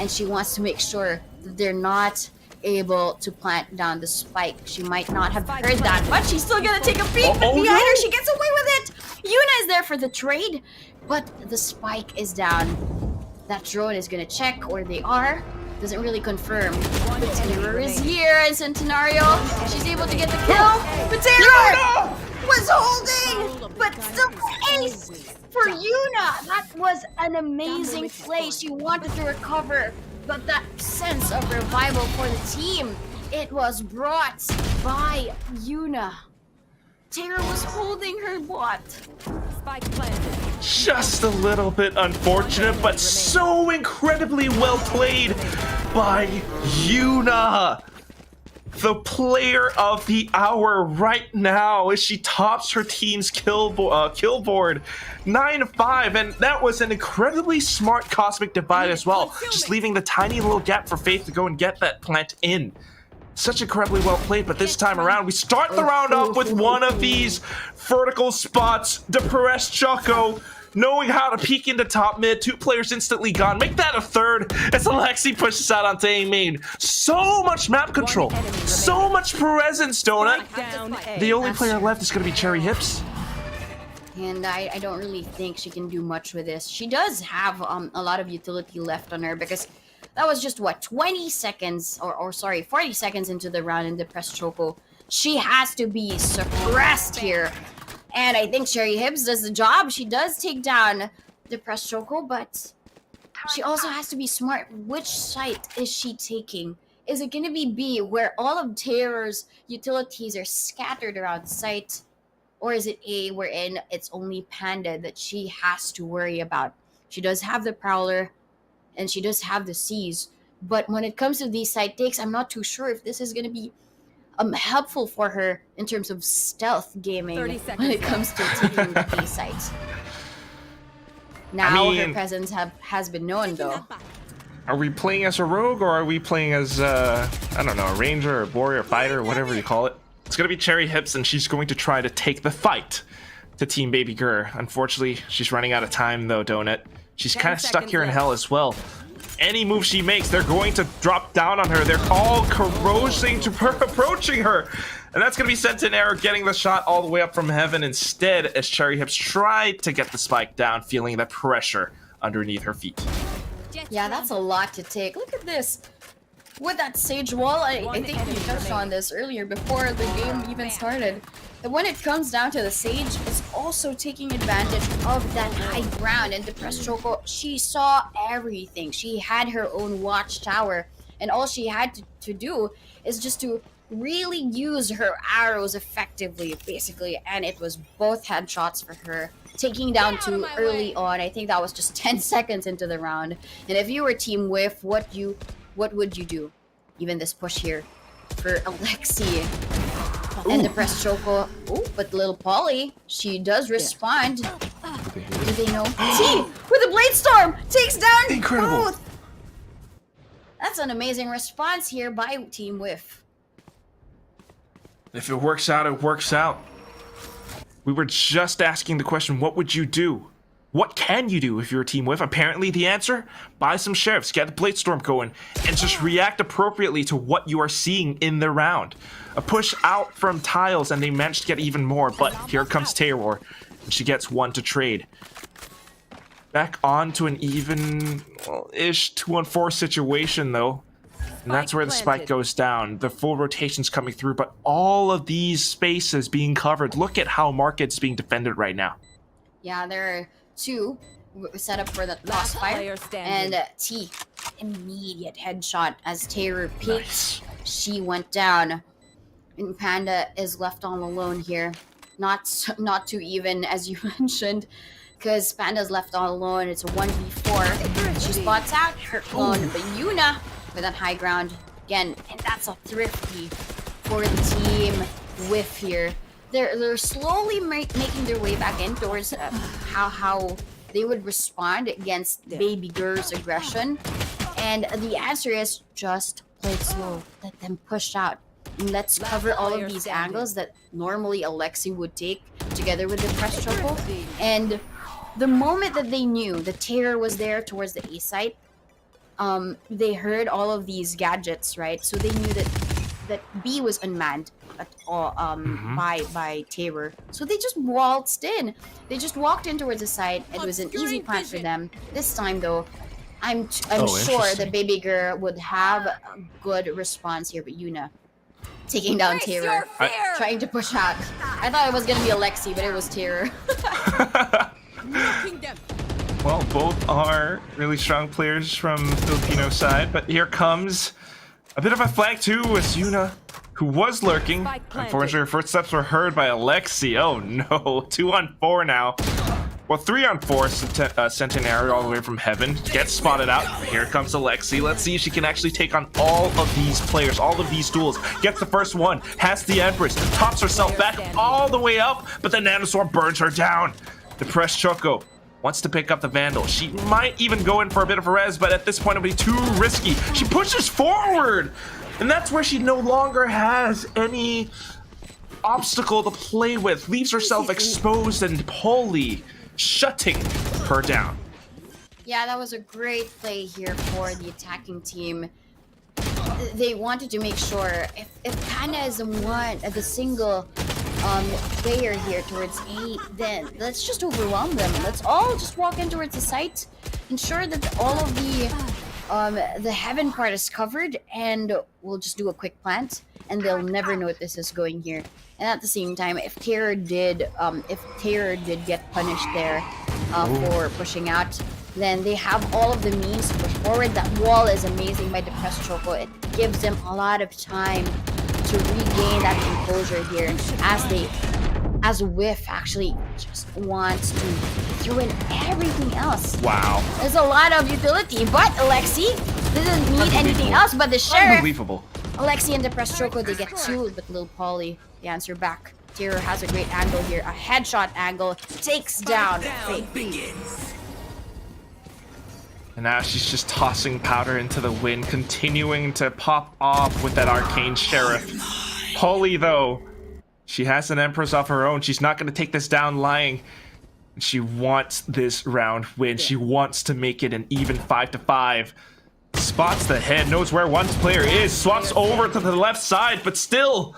and she wants to make sure that they're not able to plant down the spike. She might not have heard that, but she's still gonna take a peek. But behind her, she gets away with it. Yuna is there for the trade, but the spike is down. That drone is gonna check where they are. Doesn't really confirm. But Terror is here, and Centenario, she's able to get the kill. But Terror was holding, but still ace for Yuna. That was an amazing play. She wanted to recover, but that sense of revival for the team, it was brought by Yuna. Terror was holding her bot. Spike planted. Just a little bit unfortunate, but so incredibly well played by Yuna. The player of the hour right now as she tops her team's kill board 9-5, and that was an incredibly smart Cosmic Divide as well, just leaving the tiny little gap for Faith to go and get that plant in. Such incredibly well played, but this time around we start the round off with one of these vertical spots. Depressed Choco knowing how to peek into top mid, 2 players instantly gone. Make that a third as Alexi pushes out onto A main. So much map control, so much presence, Donut. The only player left is going to be CherryHips. And I don't really think she can do much with this. She does have a lot of utility left on her, because that was just, what, 20 seconds, or sorry, 40 seconds into the round in Depressed Choco. She has to be suppressed here. And I think CherryHips does the job. She does take down Depressed Choco, but she also has to be smart. Which site is she taking? Is it going to be B, where all of Terror's utilities are scattered around the site? Or is it A, wherein it's only Panda that she has to worry about? She does have the Prowler, and she does have the C's. But when it comes to these site takes, I'm not too sure if this is going to be helpful for her in terms of stealth gaming when it comes to taking the A site. Now her presence has been known, though. Are we playing as a rogue or are we playing as, I don't know, a ranger or warrior, fighter, whatever you call it? It's going to be Cherry Hips, and she's going to try to take the fight to Team BABYGRR. Unfortunately, she's running out of time, though, Donut. She's kind of stuck here in hell as well. Any move she makes, they're going to drop down on her. They're all corrosing to her, approaching her. And that's going to be sent in error, getting the shot all the way up from heaven instead, as Cherry Hips tried to get the spike down, feeling the pressure underneath her feet. Yeah, that's a lot to take. Look at this. With that Sage wall, I think we touched on this earlier before the game even started. And when it comes down to the Sage, it's also taking advantage of that high ground. And Depressed Choco, she saw everything. She had her own watchtower. And all she had to do is just to really use her arrows effectively, basically. And it was both headshots for her. Taking down two early on. I think that was just 10 seconds into the round. And if you were Team WHIFF, what would you do? Even this push here for Alexi and Depressed Choco. Oh, but little Polly, she does respond. Do they know? T with a Blade Storm takes down Incredible. both. That's an amazing response here by Team WHIFF. If it works out, it works out. We were just asking the question, what would you do? What can you do if you're a Team WHIFF? Apparently the answer, buy some sheriffs, get the Blade Storm going, and just react appropriately to what you are seeing in the round. A push out from tiles, and they managed to get even more, but here comes Terror, and she gets one to trade. Back on to an even-ish 2-on-4 situation, though. And that's where the spike goes down. The full rotation's coming through, but all of these spaces being covered. Look at how Market's being defended right now. Yeah, there are two set up for the crossfire. And T, immediate headshot as Terror peeks. Nice. She went down. And Panda is left all alone here. Not too even, as you mentioned. Because Panda's left all alone. It's a 1v4. She spots out her clone, but Yuna with that high ground again, and that's a thrifty for the Team WHIFF here. They're slowly making their way back in towards how they would respond against BABYGRR's aggression, and the answer is just play it slow. Let them push out. And let's cover all of these angles that normally Alexi would take together with the Depressed Choco. And the moment that they knew the Terror was there towards the A site, they heard all of these gadgets, right? So they knew that B was unmanned at all by Terror. So they just waltzed in. They just walked in towards the site. It was an easy plant for them. This time, though, I'm sure that BABYGRR would have a good response here, but Yuna taking down Terror, trying to push out. I thought it was gonna be Alexi, but it was Terror. Well, both are really strong players from the Filipino side, but here comes a bit of a flag too as Yuna, who was lurking. Unfortunately, her footsteps were heard by Alexi. Oh no, 2-on-4 now. Well, 3-on-4, sent an arrow all the way from heaven. Gets spotted out. Here comes Alexi. Let's see if she can actually take on all of these players, all of these duels. Gets the first one, has the Empress, tops herself back all the way up, but the Nanoswarm burns her down. Depressed Choco wants to pick up the Vandal. She might even go in for a bit of a res, but at this point it'll be too risky. She pushes forward, and that's where she no longer has any obstacle to play with. Leaves herself exposed and Polly shutting her down. Yeah, that was a great play here for the attacking team. They wanted to make sure if Panda is the single player here towards A, then let's just overwhelm them. Let's all just walk in towards the site, ensure that all of the heaven part is covered, and we'll just do a quick plant, and they'll never know what this is going here. And at the same time, if Terror did get punished there for pushing out, then they have all of the means to push forward. That wall is amazing by Depressed Choco. It gives them a lot of time to regain that composure here as WHIFF actually just wants to throw in everything else. Wow. There's a lot of utility, but Alexi doesn't need anything else but the Sheriff. Unbelievable. Alexi and Depressed Choco, they get two, but little Polly, the answer back. Terror has a great angle here, a headshot angle, takes down Fake. And now she's just tossing powder into the wind, continuing to pop off with that arcane sheriff. Polly, though, she has an Empress of her own. She's not going to take this down lying. She wants this round win. She wants to make it an even 5-5. Spots the head, knows where one player is, swaps over to the left side, but still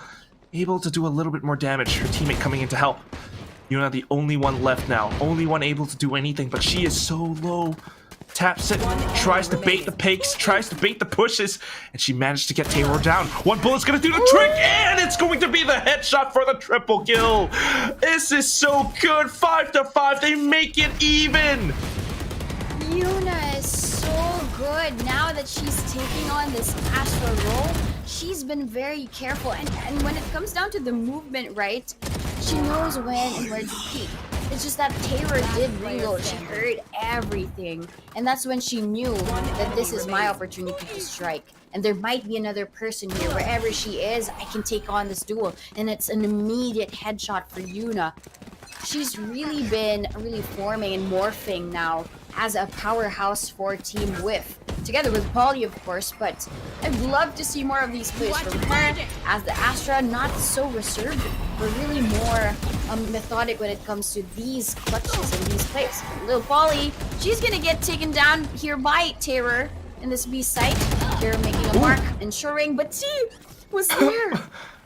able to do a little bit more damage. Her teammate coming in to help. Yuna, the only one left now. Only one able to do anything, but she is so low. Taps it, tries to bait the pakes, tries to bait the pushes, and she managed to get Taylor down. One bullet's gonna do the trick, and it's going to be the headshot for the triple kill. This is so good. 5-5. They make it even. Yuna is so good now that she's taking on this Astra role. She's been very careful, and when it comes down to the movement, right, she knows when and where to peek. It's just that Taylor did reload. She heard everything, and that's when she knew that this is my opportunity to strike. And there might be another person here. Wherever she is, I can take on this duel, and it's an immediate headshot for Yuna. She's really been forming and morphing now as a powerhouse for Team WHIFF, together with Polly, of course, but I'd love to see more of these plays from her as the Astra, not so reserved, but really more methodic when it comes to these clutches and these plays. Little Polly, she's gonna get taken down here by Terror in this B site. They're making a mark, ensuring, but T was there.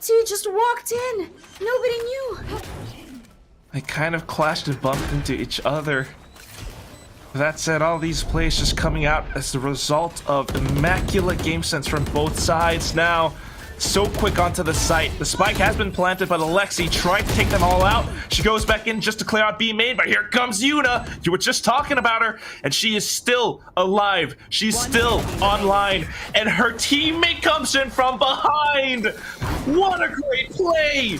T just walked in. Nobody knew. They kind of clashed and bumped into each other. That said, all these plays just coming out as the result of immaculate game sense from both sides. Now, so quick onto the site. The spike has been planted, but Alexi tried to take them all out. She goes back in just to clear out B main, but here comes Yuna. You were just talking about her, and she is still alive. She's still online, and her teammate comes in from behind. What a great play!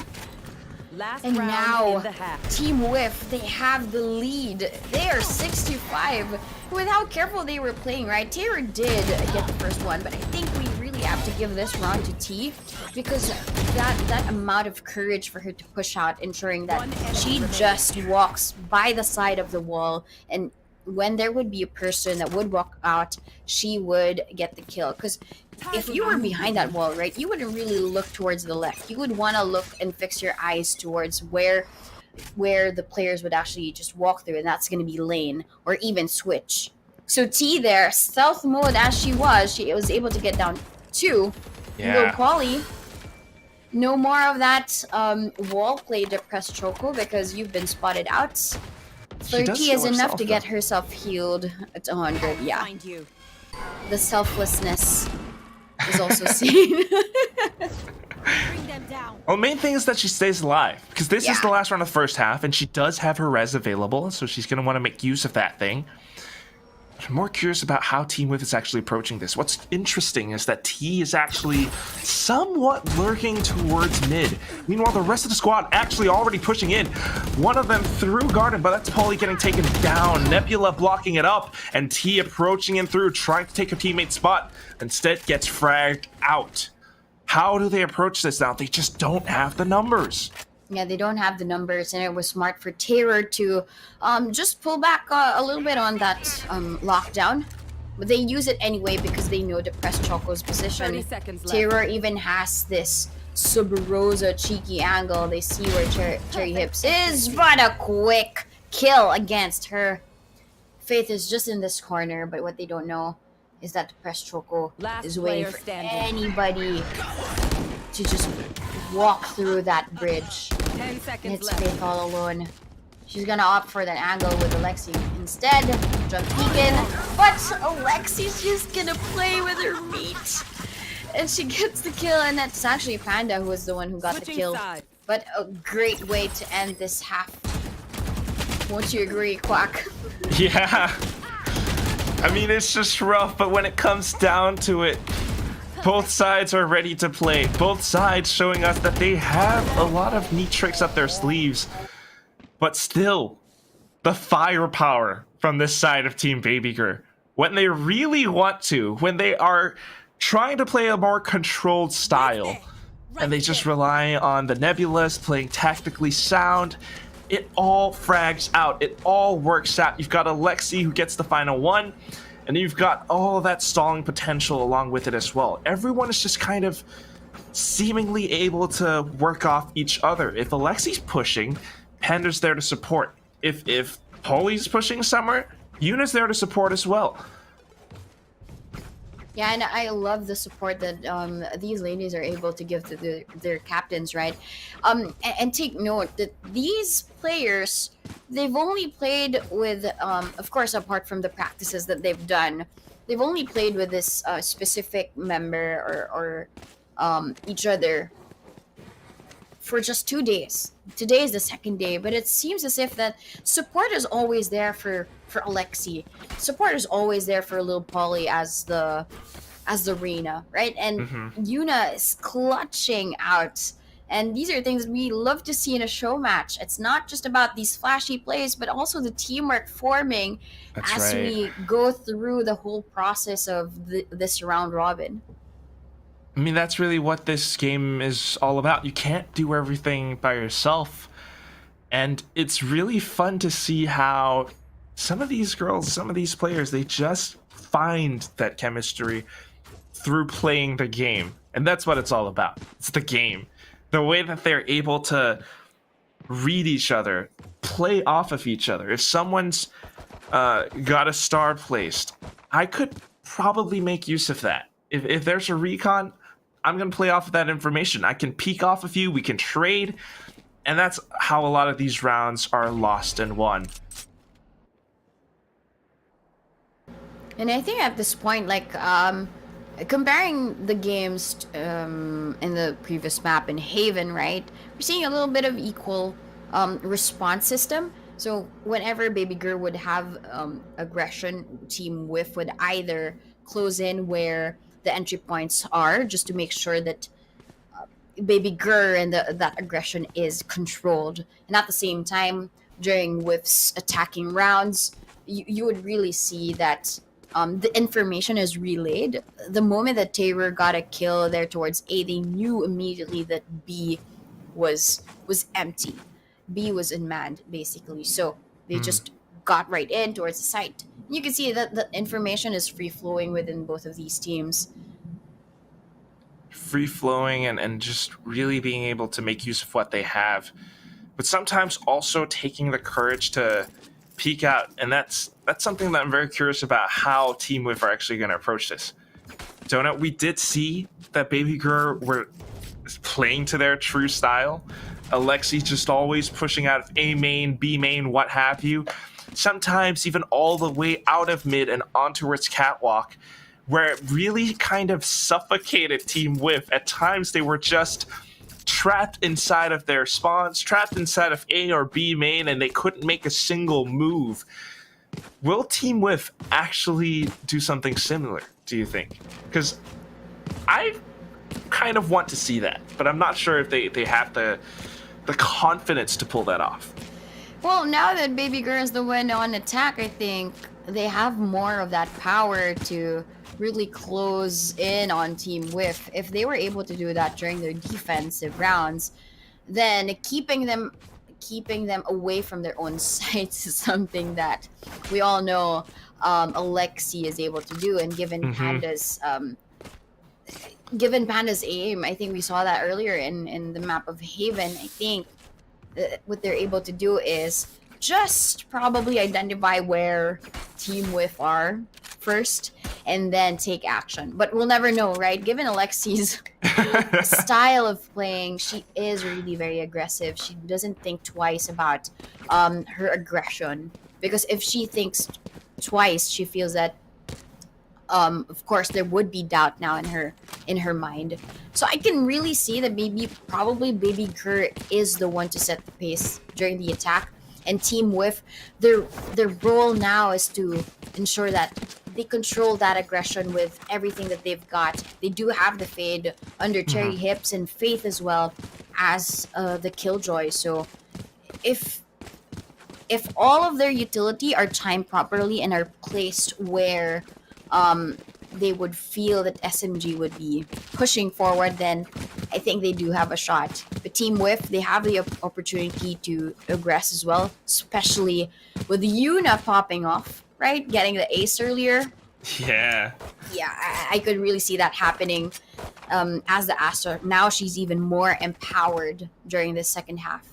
Last And round now, in the half. Team WHIFF, they have the lead. They are 6-5. With how careful they were playing, right? Taylor did get the first one, but I think we really have to give this round to T, because that amount of courage for her to push out, ensuring that she just walks by the side of the wall, and when there would be a person that would walk out, she would get the kill. Because if you were behind that wall, right, you wouldn't really look towards the left. You would want to look and fix your eyes towards where the players would actually just walk through, and that's going to be lane or even switch. So T there, stealth mode as she was able to get down 2. Yeah. No Polly. No more of that wall play depressed Choco, because you've been spotted out. 30 is enough to get herself healed at 100. Yeah, Find you. the selflessness is also seen. Bring them down. Well, the main thing is that she stays alive, because this is the last round of the first half, and she does have her res available, so she's going to want to make use of that thing. I'm more curious about how Team WHIFF is actually approaching this. What's interesting is that T is actually somewhat lurking towards mid. Meanwhile, the rest of the squad actually already pushing in. One of them through Garden, but that's Polly getting taken down. Nebula blocking it up, and T approaching in through, trying to take her teammate's spot. Instead, gets fragged out. How do they approach this now? They just don't have the numbers. Yeah, they don't have the numbers, and it was smart for Taylor to just pull back a little bit on that lockdown. But they use it anyway because they know depressed Choco's position. 30 seconds left. Taylor even has this Sub Rosa cheeky angle. They see where Cherry Hips is, but a quick kill against her. Faith is just in this corner, but what they don't know is that depressed Choco Last is waiting player for standing. anybody to just walk through that bridge. 10 seconds It's left. Faith all alone. She's gonna opt for that angle with Alexi instead. Jump Beacon. But Alexi's just gonna play with her meat. And she gets the kill, and that's actually Panda who was the one who got the Switching kill. sides. But a great way to end this half. Won't you agree, Quack? Yeah. I mean, it's just rough, but when it comes down to it, both sides are ready to play. Both sides showing us that they have a lot of neat tricks up their sleeves. But still, the firepower from this side of Team BABYGRR, when they really want to, when they are trying to play a more controlled style, and they just rely on the Nebulas playing tactically sound, it all frags out. It all works out. You've got Alexi who gets the final one, And you've got all that stalling potential along with it as well. Everyone is just kind of seemingly able to work off each other. If Alexi's pushing, Panda's there to support. If Holy's pushing somewhere, Yuna's there to support as well. Yeah, and I love the support that these ladies are able to give to their captains, right? And take note that these players, they've only played with, of course, apart from the practices that they've done, they've only played with this specific member or each other for just 2 days. Today is the second day, but it seems as if that support is always there for Alexi. Support is always there for Lil Polly as the Reina, right? And Yuna is clutching out. And these are things we love to see in a show match. It's not just about these flashy plays, but also the teamwork forming as we go through the whole process of this round robin. I mean, that's really what this game is all about. You can't do everything by yourself. And it's really fun to see how some of these girls, some of these players, they just find that chemistry through playing the game. And that's what it's all about. It's the game. The way that they're able to read each other, play off of each other. If someone's got a star placed, I could probably make use of that. If there's a recon, I'm going to play off of that information. I can peek off of you, we can trade, and that's how a lot of these rounds are lost and won. And I think at this point, like, comparing the games in the previous map in Haven, right, we're seeing a little bit of equal response system. So whenever BABYGRR would have aggression, Team WHIFF would either close in where the entry points are, just to make sure that BABYGRR and that aggression is controlled. And at the same time, during WHIFF's attacking rounds, you would really see that the information is relayed. The moment that Terror got a kill there towards A, they knew immediately that B was empty. B was unmanned, basically. So they just got right in towards the site. You can see that the information is free-flowing within both of these teams. Free-flowing and just really being able to make use of what they have. But sometimes also taking the courage to peek out. And that's something that I'm very curious about, how Team WHIFF are actually going to approach this. Donut, we did see that BABYGRR were playing to their true style. Alexi just always pushing out of A main, B main, what have you. Sometimes even all the way out of mid and onto its catwalk, where it really kind of suffocated Team WHIFF. At times they were just trapped inside of their spawns, trapped inside of A or B main, and they couldn't make a single move. Will Team WHIFF actually do something similar, do you think? Because I kind of want to see that, but I'm not sure if they have the confidence to pull that off. Well, now that BABYGRR is the one on attack, I think they have more of that power to really close in on Team WHIFF. If they were able to do that during their defensive rounds, then keeping them away from their own sites is something that we all know Alexi is able to do. And given Panda's aim, I think we saw that earlier in the map of Haven. I think what they're able to do is just probably identify where Team WHIFF are first and then take action. But we'll never know, right? Given Alexi's style of playing, she is really very aggressive. She doesn't think twice about her aggression, because if she thinks twice, she feels that of course there would be doubt now in her mind. So I can really see that probably BABYGRR is the one to set the pace during the attack. And Team WHIFF, their role now is to ensure that they control that aggression with everything that they've got. They do have the Fade under Cherry Hips and Faith as well as the Killjoy. So if all of their utility are timed properly and are placed where they would feel that SMG would be pushing forward, then I think they do have a shot. But Team WHIFF, they have the opportunity to aggress as well, especially with Yuna popping off, right? Getting the ace earlier. Yeah. Yeah, I could really see that happening as the Astra. Now she's even more empowered during the second half.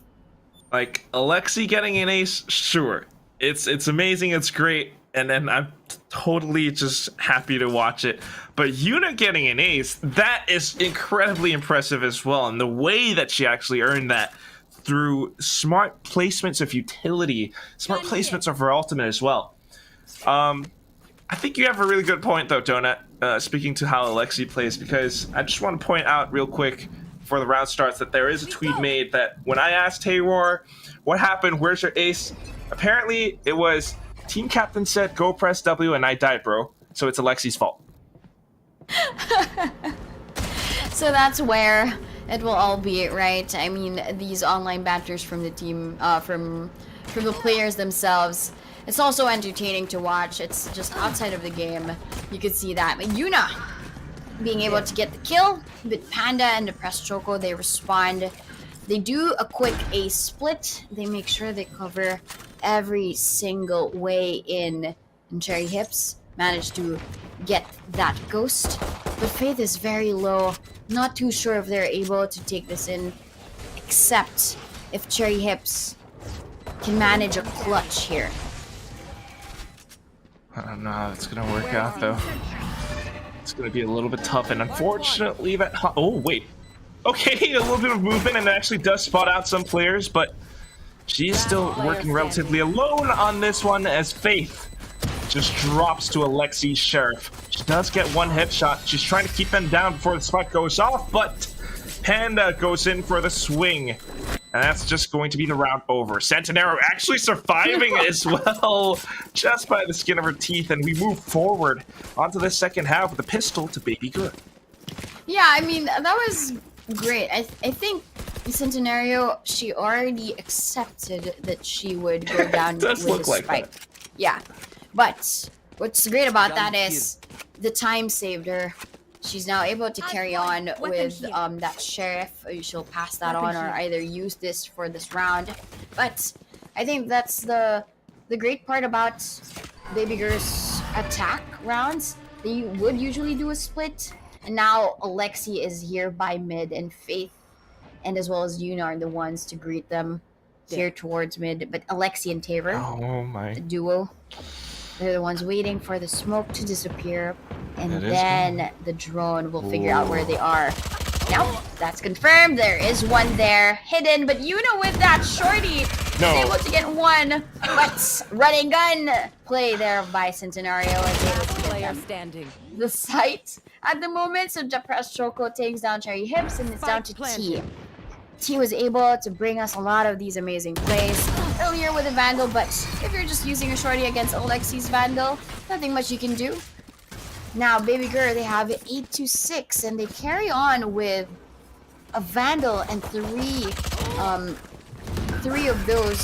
Like Alexi getting an ace, sure, it's amazing, it's great, and then I'm totally just happy to watch it. But Yuna getting an ace, that is incredibly impressive as well, and the way that she actually earned that through smart placements of utility, smart placements of her ultimate as well. I think you have a really good point though, Donut, speaking to how Alexi plays, because I just want to point out real quick before the round starts that there is a tweet made that when I asked Hey Roar, what happened, where's your ace? Apparently it was team captain said go press W and I died, bro. So it's Alexi's fault. So that's where it will all be, right? I mean, these online banters from the team, from the players themselves. It's also entertaining to watch. It's just outside of the game. You could see that. But Yuna being able to get the kill, but Panda and the Press Choco, they respond. They do a quick ace split. They make sure they cover every single way in. And Cherry Hips managed to get that ghost. But Faith is very low. Not too sure if they're able to take this in, except if Cherry Hips can manage a clutch here. I don't know how it's gonna work out though. It's gonna be a little bit tough, and unfortunately that oh wait, okay, a little bit of movement, and it actually does spot out some players, but she's still working relatively alone on this one as Faith just drops to Alexi's Sheriff. She does get one headshot. She's trying to keep them down before the spike goes off, but Panda goes in for the swing. And that's just going to be the round over. Centenaro actually surviving as well, just by the skin of her teeth. And we move forward onto the second half with a pistol to BABYGRR. Yeah, I mean, that was great. I think Centenario, she already accepted that she would go down with does the look like spike. that. Yeah, but what's great about that is the time saved her. She's now able to carry on with that Sheriff. She'll pass that on or either use this for this round. But I think that's the great part about BABYGRR's attack rounds. They would usually do a split. And now Alexi is here by mid, and Faith and as well as Yuna are the ones to greet them here towards mid. But Alexi and Taver, Oh my. the duo, they're the ones waiting for the smoke to disappear, and That is then the drone will figure out where they are. Now, that's confirmed. There is one there hidden, but Yuna with that shorty is able to get one. But running gun play there by Centenario is able to get them standing. the site at the moment. So Press Choco takes down Cherry Hips, and it's down to T. T was able to bring us a lot of these amazing plays earlier with a Vandal, but if you're just using a shorty against Alexi's Vandal, nothing much you can do. Now, BABYGRR, they have 8-6, and they carry on with a Vandal and three of those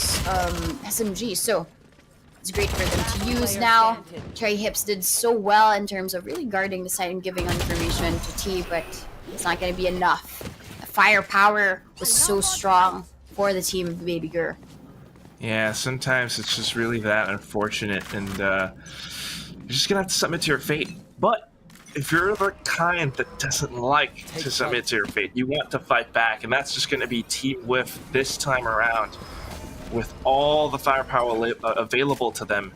SMGs. So it's great for them to use now. Cherry Hips did so well in terms of really guarding the site and giving information to T, but it's not going to be enough. The firepower was so strong for the team of BABYGRR. Yeah, sometimes it's just really that unfortunate, and you're just gonna have to submit to your fate. But if you're the kind that doesn't like to submit to your fate, you want to fight back, and that's just gonna be Team WHIFF this time around, with all the firepower available to them,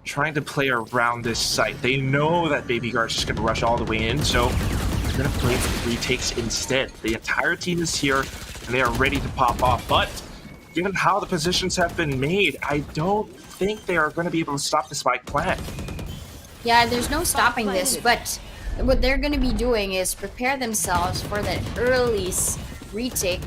trying to play around this site. They know that BABYGRR is just gonna rush all the way in, so they're gonna play for 3 takes instead. The entire team is here, and they are ready to pop off, but given how the positions have been made, I don't think they are going to be able to stop the spike plan. Yeah, there's no stopping this, but what they're going to be doing is prepare themselves for the early retake,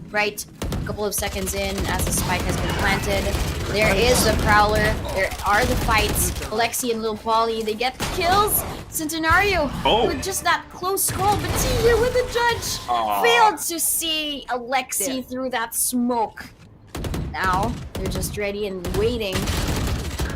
right? A couple of seconds in as the spike has been planted. There is the Prowler. There are the fights. Alexi and Lil Polly, they get the kills. Centenario with just that close call, but T here with the judge failed to see Alexi through that smoke. Now, they're just ready and waiting.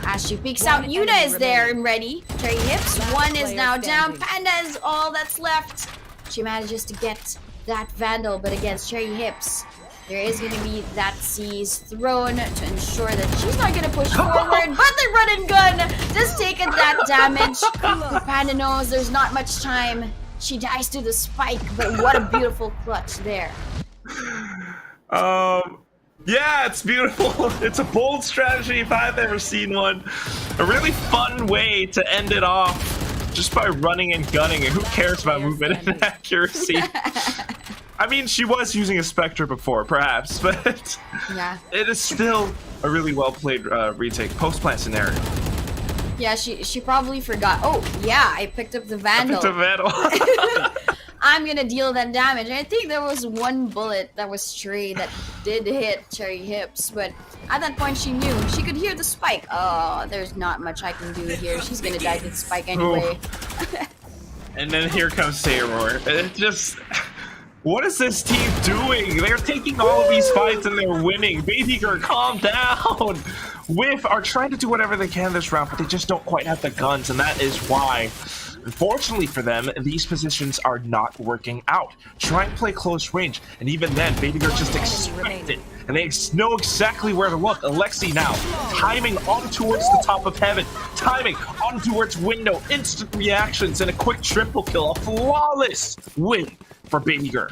As she peeks out, Yuna is there and ready. Cherry Hips, one is now down. Panda is all that's left. She manages to get that Vandal, but against Cherry Hips, There is going to be that seize thrown to ensure that she's not going to push forward, but the run and gun just taken that damage. The Panda knows there's not much time. She dies to the spike, but what a beautiful clutch there. Yeah, it's beautiful. It's a bold strategy if I've ever seen one. A really fun way to end it off just by running and gunning. And who cares about movement and accuracy? I mean, she was using a Spectre before, perhaps, but Yeah. it is still a really well played retake. Post plant scenario. Yeah, she probably forgot. Oh, yeah, I picked up the Vandal. Picked a Vandal. I'm gonna deal that damage. And I think there was one bullet that was stray that did hit Cherry Hips, but at that point she knew. She could hear the spike. Oh, there's not much I can do here. She's gonna die to the spike anyway. And then here comes Terror. It just... What is this team doing? They're taking all of these fights and they're winning. BABYGRR, calm down. WHIFF are trying to do whatever they can this round, but they just don't quite have the guns, and that is why. Unfortunately for them, these positions are not working out. Try and play close range, and even then, BABYGRR just expect it. And they know exactly where to look. Alexi now, timing on towards the top of heaven. Timing on towards window. Instant reactions and a quick triple kill. A flawless win for BABYGRR.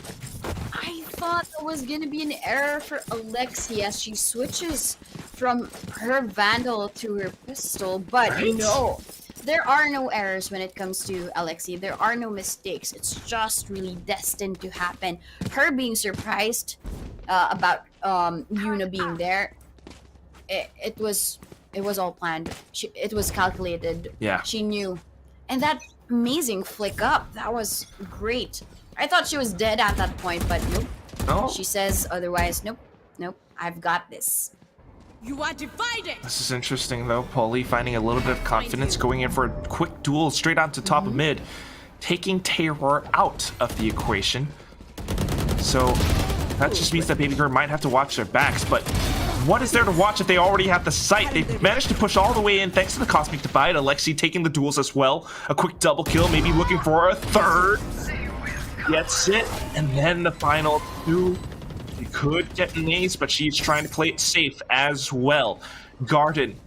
I thought there was gonna be an error for Alexi as she switches from her Vandal to her pistol, but Right? no. There are no errors when it comes to Alexi. There are no mistakes. It's just really destined to happen. Her being surprised about Yuna being there, it was all planned. It was calculated. Yeah. She knew. And that amazing flick up, that was great. I thought she was dead at that point, but nope. Oh. She says otherwise. Nope, nope. I've got this. You are divided. This is interesting though. Polly finding a little bit of confidence, going in for a quick duel straight on to top of mid, taking Terror out of the equation. So that just means that BABYGRR might have to watch their backs, but what is there to watch if they already have the sight? They've managed to push all the way in thanks to the Cosmic Divide. Alexi taking the duels as well. A quick double kill, maybe looking for a third. Gets it, and then the final two. She could get an ace, but she's trying to play it safe as well. Garden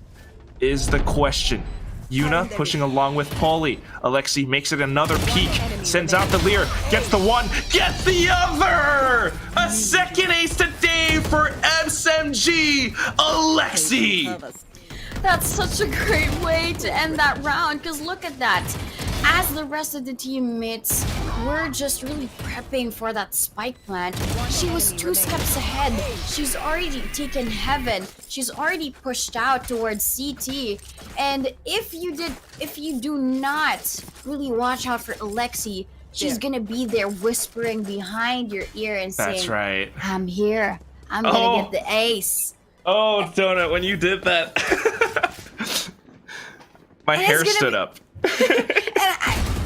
is the question. Yuna pushing along with Polly. Alexi makes it another peek, sends out the Leer, gets the one, gets the other! A second ace today for SMG, Alexi! That's such a great way to end that round, because look at that. As the rest of the teammates were just really prepping for that spike plant, she was 2 steps ahead. She's already taken heaven. She's already pushed out towards CT. And if you do not really watch out for Alexi, she's gonna be there whispering behind your ear and saying, That's right. I'm here. I'm gonna get the ace. Oh, Donut, when you did that, my hair stood up.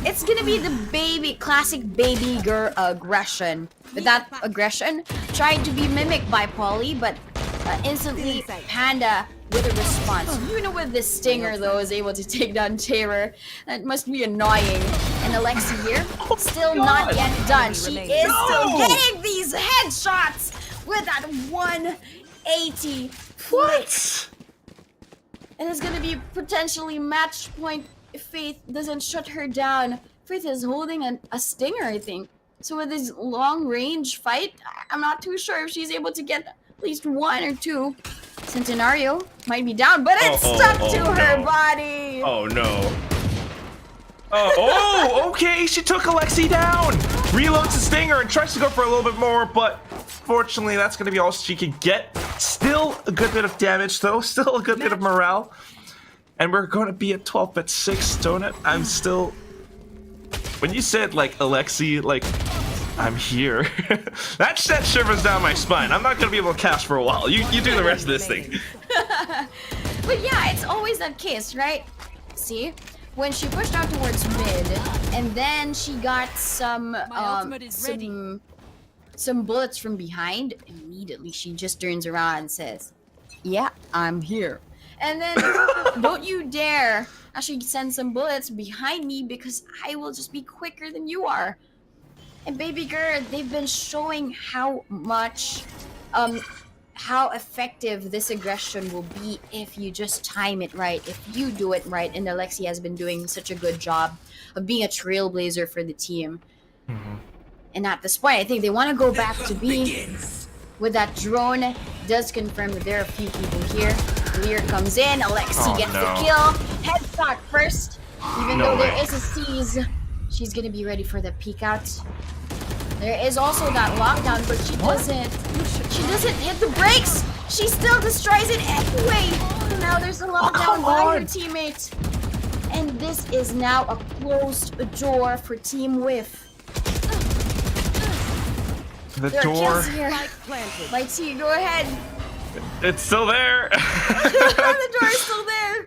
It's gonna be the classic BABYGRR aggression. But that aggression tried to be mimicked by Polly, but instantly Panda with a response. You know, with this stinger though is able to take down Terror. That must be annoying. And Alexi here, still not yet done. She is still getting these headshots with that 180 flick. And it's gonna be potentially match point if Faith doesn't shut her down. Faith is holding a stinger, I think. So with this long range fight, I'm not too sure if she's able to get at least 1 or 2. Centenario might be down, but it's stuck to her body. Oh no. Oh, okay, she took Alexi down. Reloads the stinger and tries to go for a little bit more, but fortunately that's going to be all she can get. Still a good bit of damage though, still a good bit of morale. And we're going to be at 12-6, Donut. I'm still... When you said, like, Alexi, like, I'm here, that shivers down my spine. I'm not going to be able to cast for a while. You do the rest of this thing. But yeah, it's always that case, right? See? When she pushed out towards mid, and then she got some bullets from behind, immediately she just turns around and says, yeah, I'm here. And then, don't you dare actually send some bullets behind me because I will just be quicker than you are. And BABYGRR, they've been showing how much how effective this aggression will be if you just time it right, if you do it right. And Alexi has been doing such a good job of being a trailblazer for the team. And at this point, I think they want to go back to B. With that drone, does confirm that there are a few people here. Lear comes in, Alexi gets the kill. Headshot first, even though there is a seize. She's gonna be ready for the peek out. There is also that lockdown, but she doesn't hit the brakes. She still destroys it anyway. Now there's a lockdown by her teammate. And this is now a closed door for Team WHIFF. The There are door. kills here. Light T, go ahead. It's still there. The door is still there.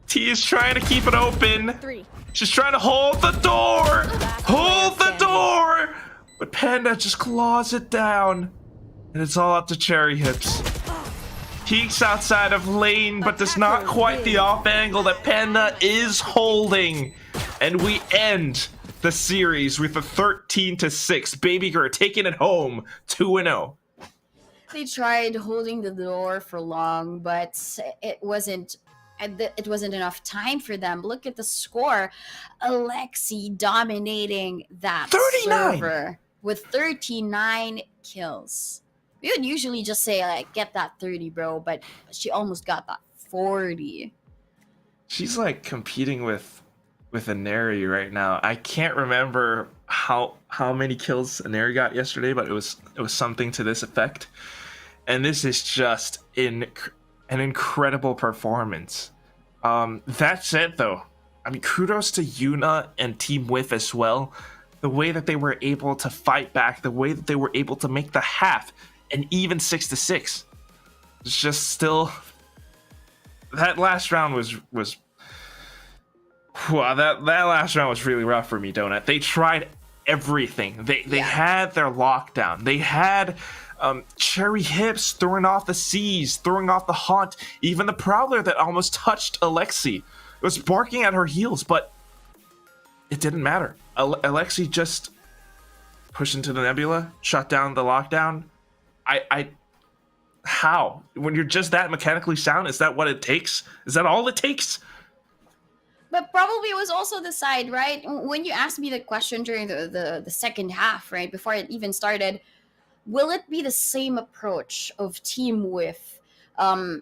T is trying to keep it open. 3. She's trying to hold the door. Hold the door. But Panda just claws it down. And it's all up to Cherry Hips. Peeks outside of lane, but does not quite the off angle that Panda is holding. And we end the series with a 13-6. BABYGRR taking it home 2-0. They tried holding the door for long, but it wasn't enough time for them. Look at the score. Alexi dominating that 39 server with 39 kills. We would usually just say, like, get that 30, bro, but she almost got that 40. She's like competing with Aneri right now. I can't remember how many kills Aneri got yesterday, but it was something to this effect. And this is just an incredible performance. That said, though, I mean, kudos to Yuna and Team WHIFF as well. The way that they were able to fight back, the way that they were able to make the half an even 6-6. It's just still, that last round was wow, that last round was really rough for me, Donut. They tried everything. They had their lockdown. They had Cherry Hips throwing off the C's, throwing off the Haunt, even the Prowler that almost touched Alexi. It was barking at her heels, but it didn't matter. Alexi just pushed into the Nebula, shut down the lockdown. How? When you're just that mechanically sound, is that what it takes? Is that all it takes? But probably it was also the side, right? When you asked me the question during the second half, right, before it even started, will it be the same approach of Team WHIFF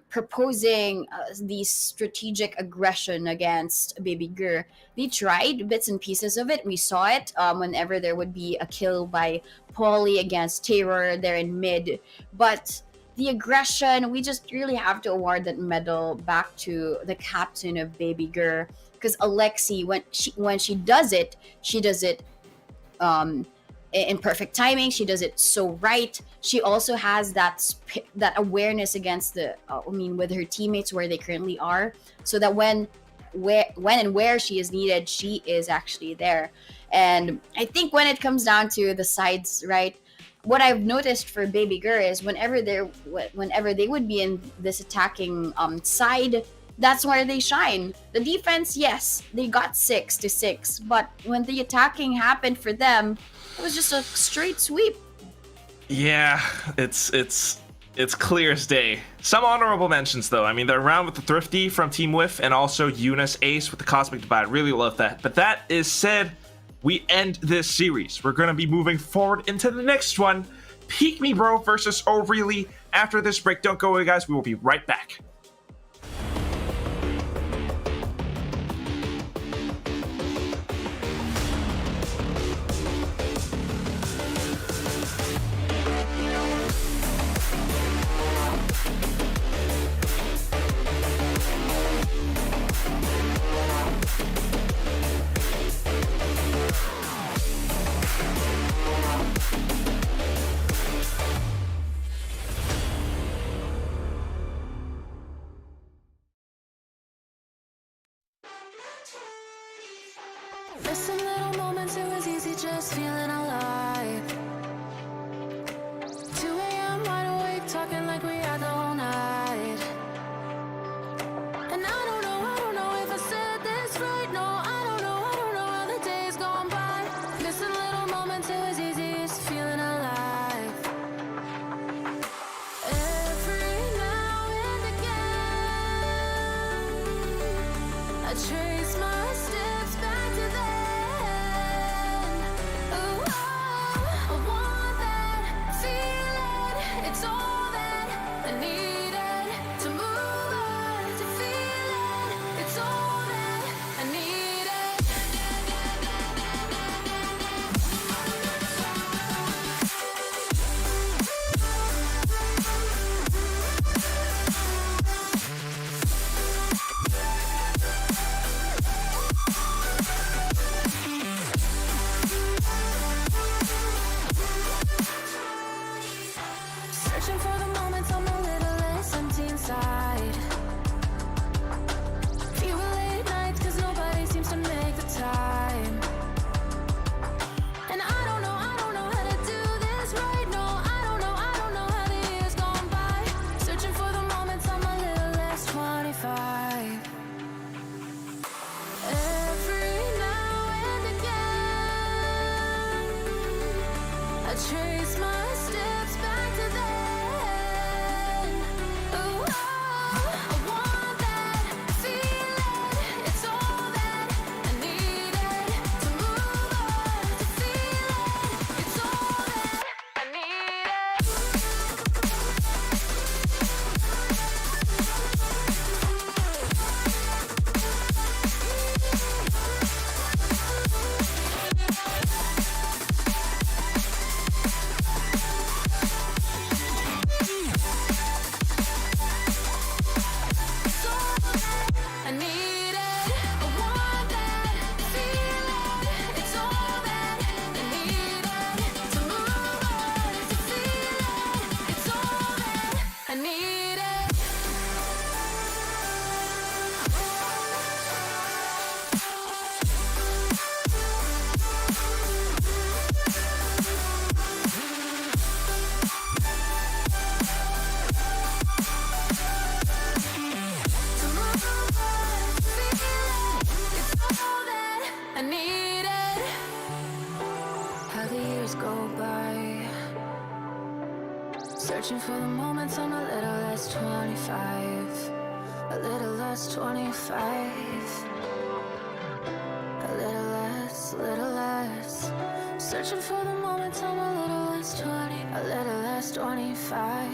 proposing the strategic aggression against BABYGRR? They tried bits and pieces of it. We saw it whenever there would be a kill by Polly against Terror there in mid. But the aggression, we just really have to award that medal back to the captain of BABYGRR. Because Alexi, when she does it in perfect timing. She does it so right. She also has that awareness against with her teammates where they currently are, so that when and where she is needed, she is actually there. And I think when it comes down to the sides, right, what I've noticed for BABYGRR is whenever they would be in this attacking side, that's where they shine. The defense, yes, they got 6-6, but when the attacking happened for them, it was just a straight sweep. Yeah, it's clear as day. Some honorable mentions, though. I mean, they're around with the Thrifty from Team WHIFF and also Eunice Ace with the Cosmic Divide. Really love that. But that is said, we end this series. We're going to be moving forward into the next one. Peek Me Bro versus Oh Really. After this break, don't go away, guys. We will be right back. Missing little moments, it was easy just feeling alive. 2 a.m. wide awake, talking like we had the whole night. And I don't know if I said this right. No, I don't know how the days gone by. Missing little moments, it was easy just feeling alive. I trace my steps back to then. Oh, I want that feeling. It's all that I needed to move on, to feel it. It's all that I needed. Searching for the moments I'm a little less empty inside. Fewer late nights 'cause nobody seems to make the time. And I don't know how to do this right. No, I don't know how the years gone by. Searching for the moments I'm a little less 25. Every now and again, I trace my steps back to then. Oh, I want that feeling. It's all that I needed to move on, to feel it. It's all that I needed. It's all that I needed. I want that feeling. It's all that I needed to move on, to feel it. It's all that I needed. To move on, to feel it. It's all that I needed. How the years go by, searching for the moments I'm a little less 25, a little less 25, a little less, searching for the moments I'm a little less 20, a little less 25.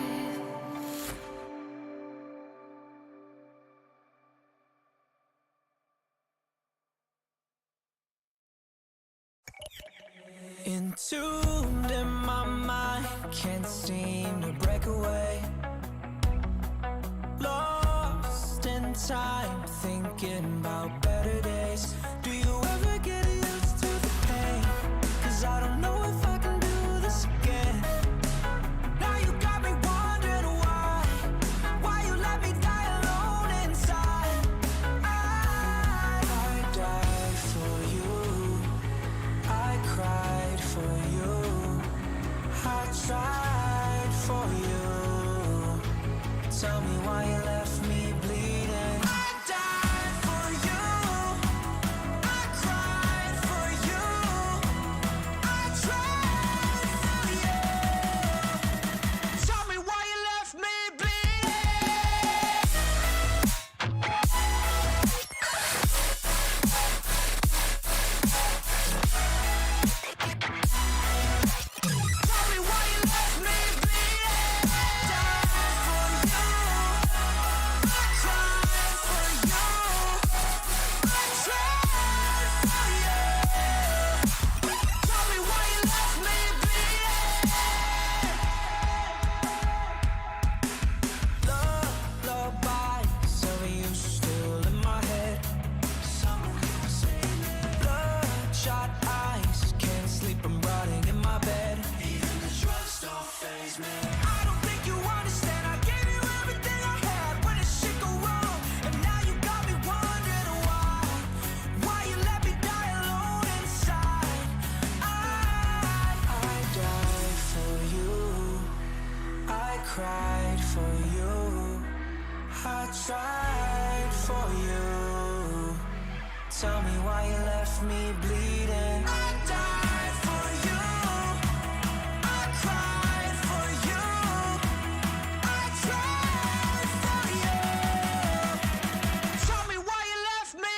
Entombed in my mind, can't seem to break away. Lost in time, thinking about better days. Do you ever get used to the pain? 'Cause I don't know if I can do this again. Now you got me wondering why you let me die alone inside. I died for you, I cried for you, I tried for you. Tell me why you left me bleeding. I died for you, I cried for you, I tried for you. Tell me why you left me bleeding. Tell me why you left me bleeding. Died for you, I cried for you, I tried for you. Tell me why you left me bleeding. Lullaby, some of you still in my head. Bloodshot eyes, can't sleep, I'm rotting in my bed. Even the drugs don't faze me. I don't think you understand. I gave you everything I had when the shit go wrong, and now you got me wondering why you let me die alone inside. I died for you, I cried for you, I tried for you. Tell me why you left me bleeding. I died for you, I cried for you, I tried for you. Tell me why you left me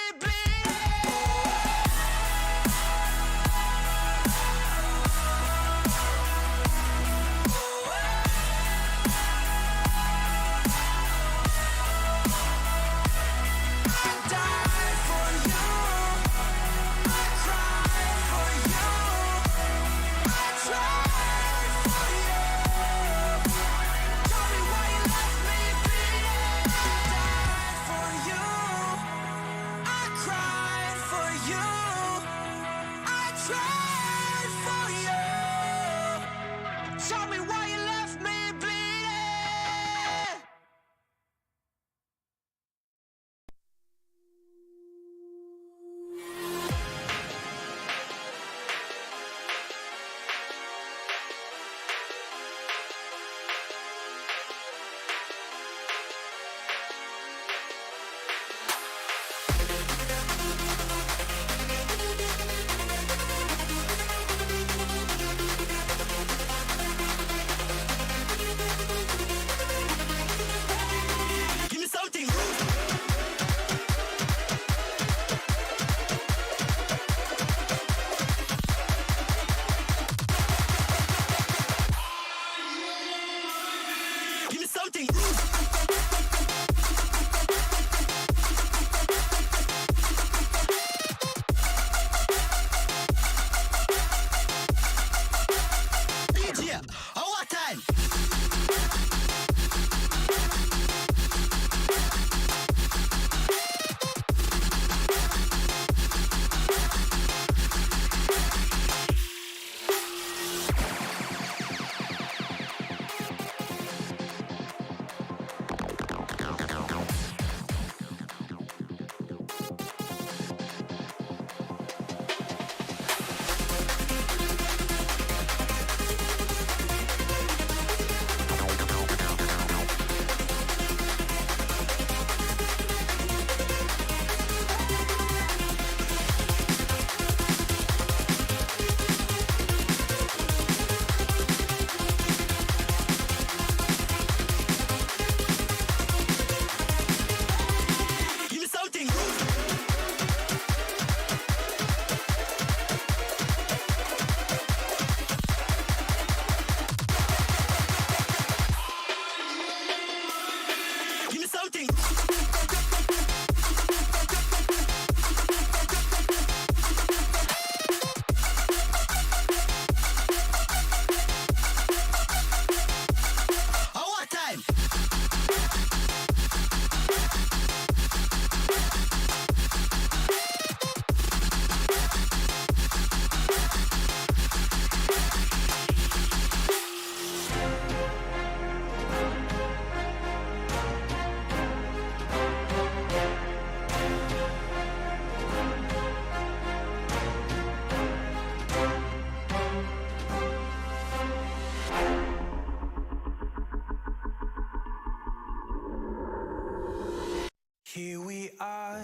Here we are,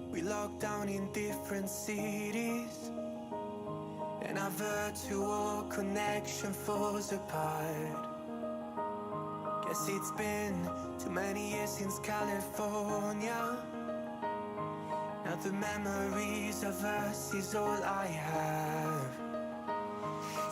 we locked down in different cities, and our virtual connection falls apart. Guess it's been too many years since California. Now the memories of us is all I have.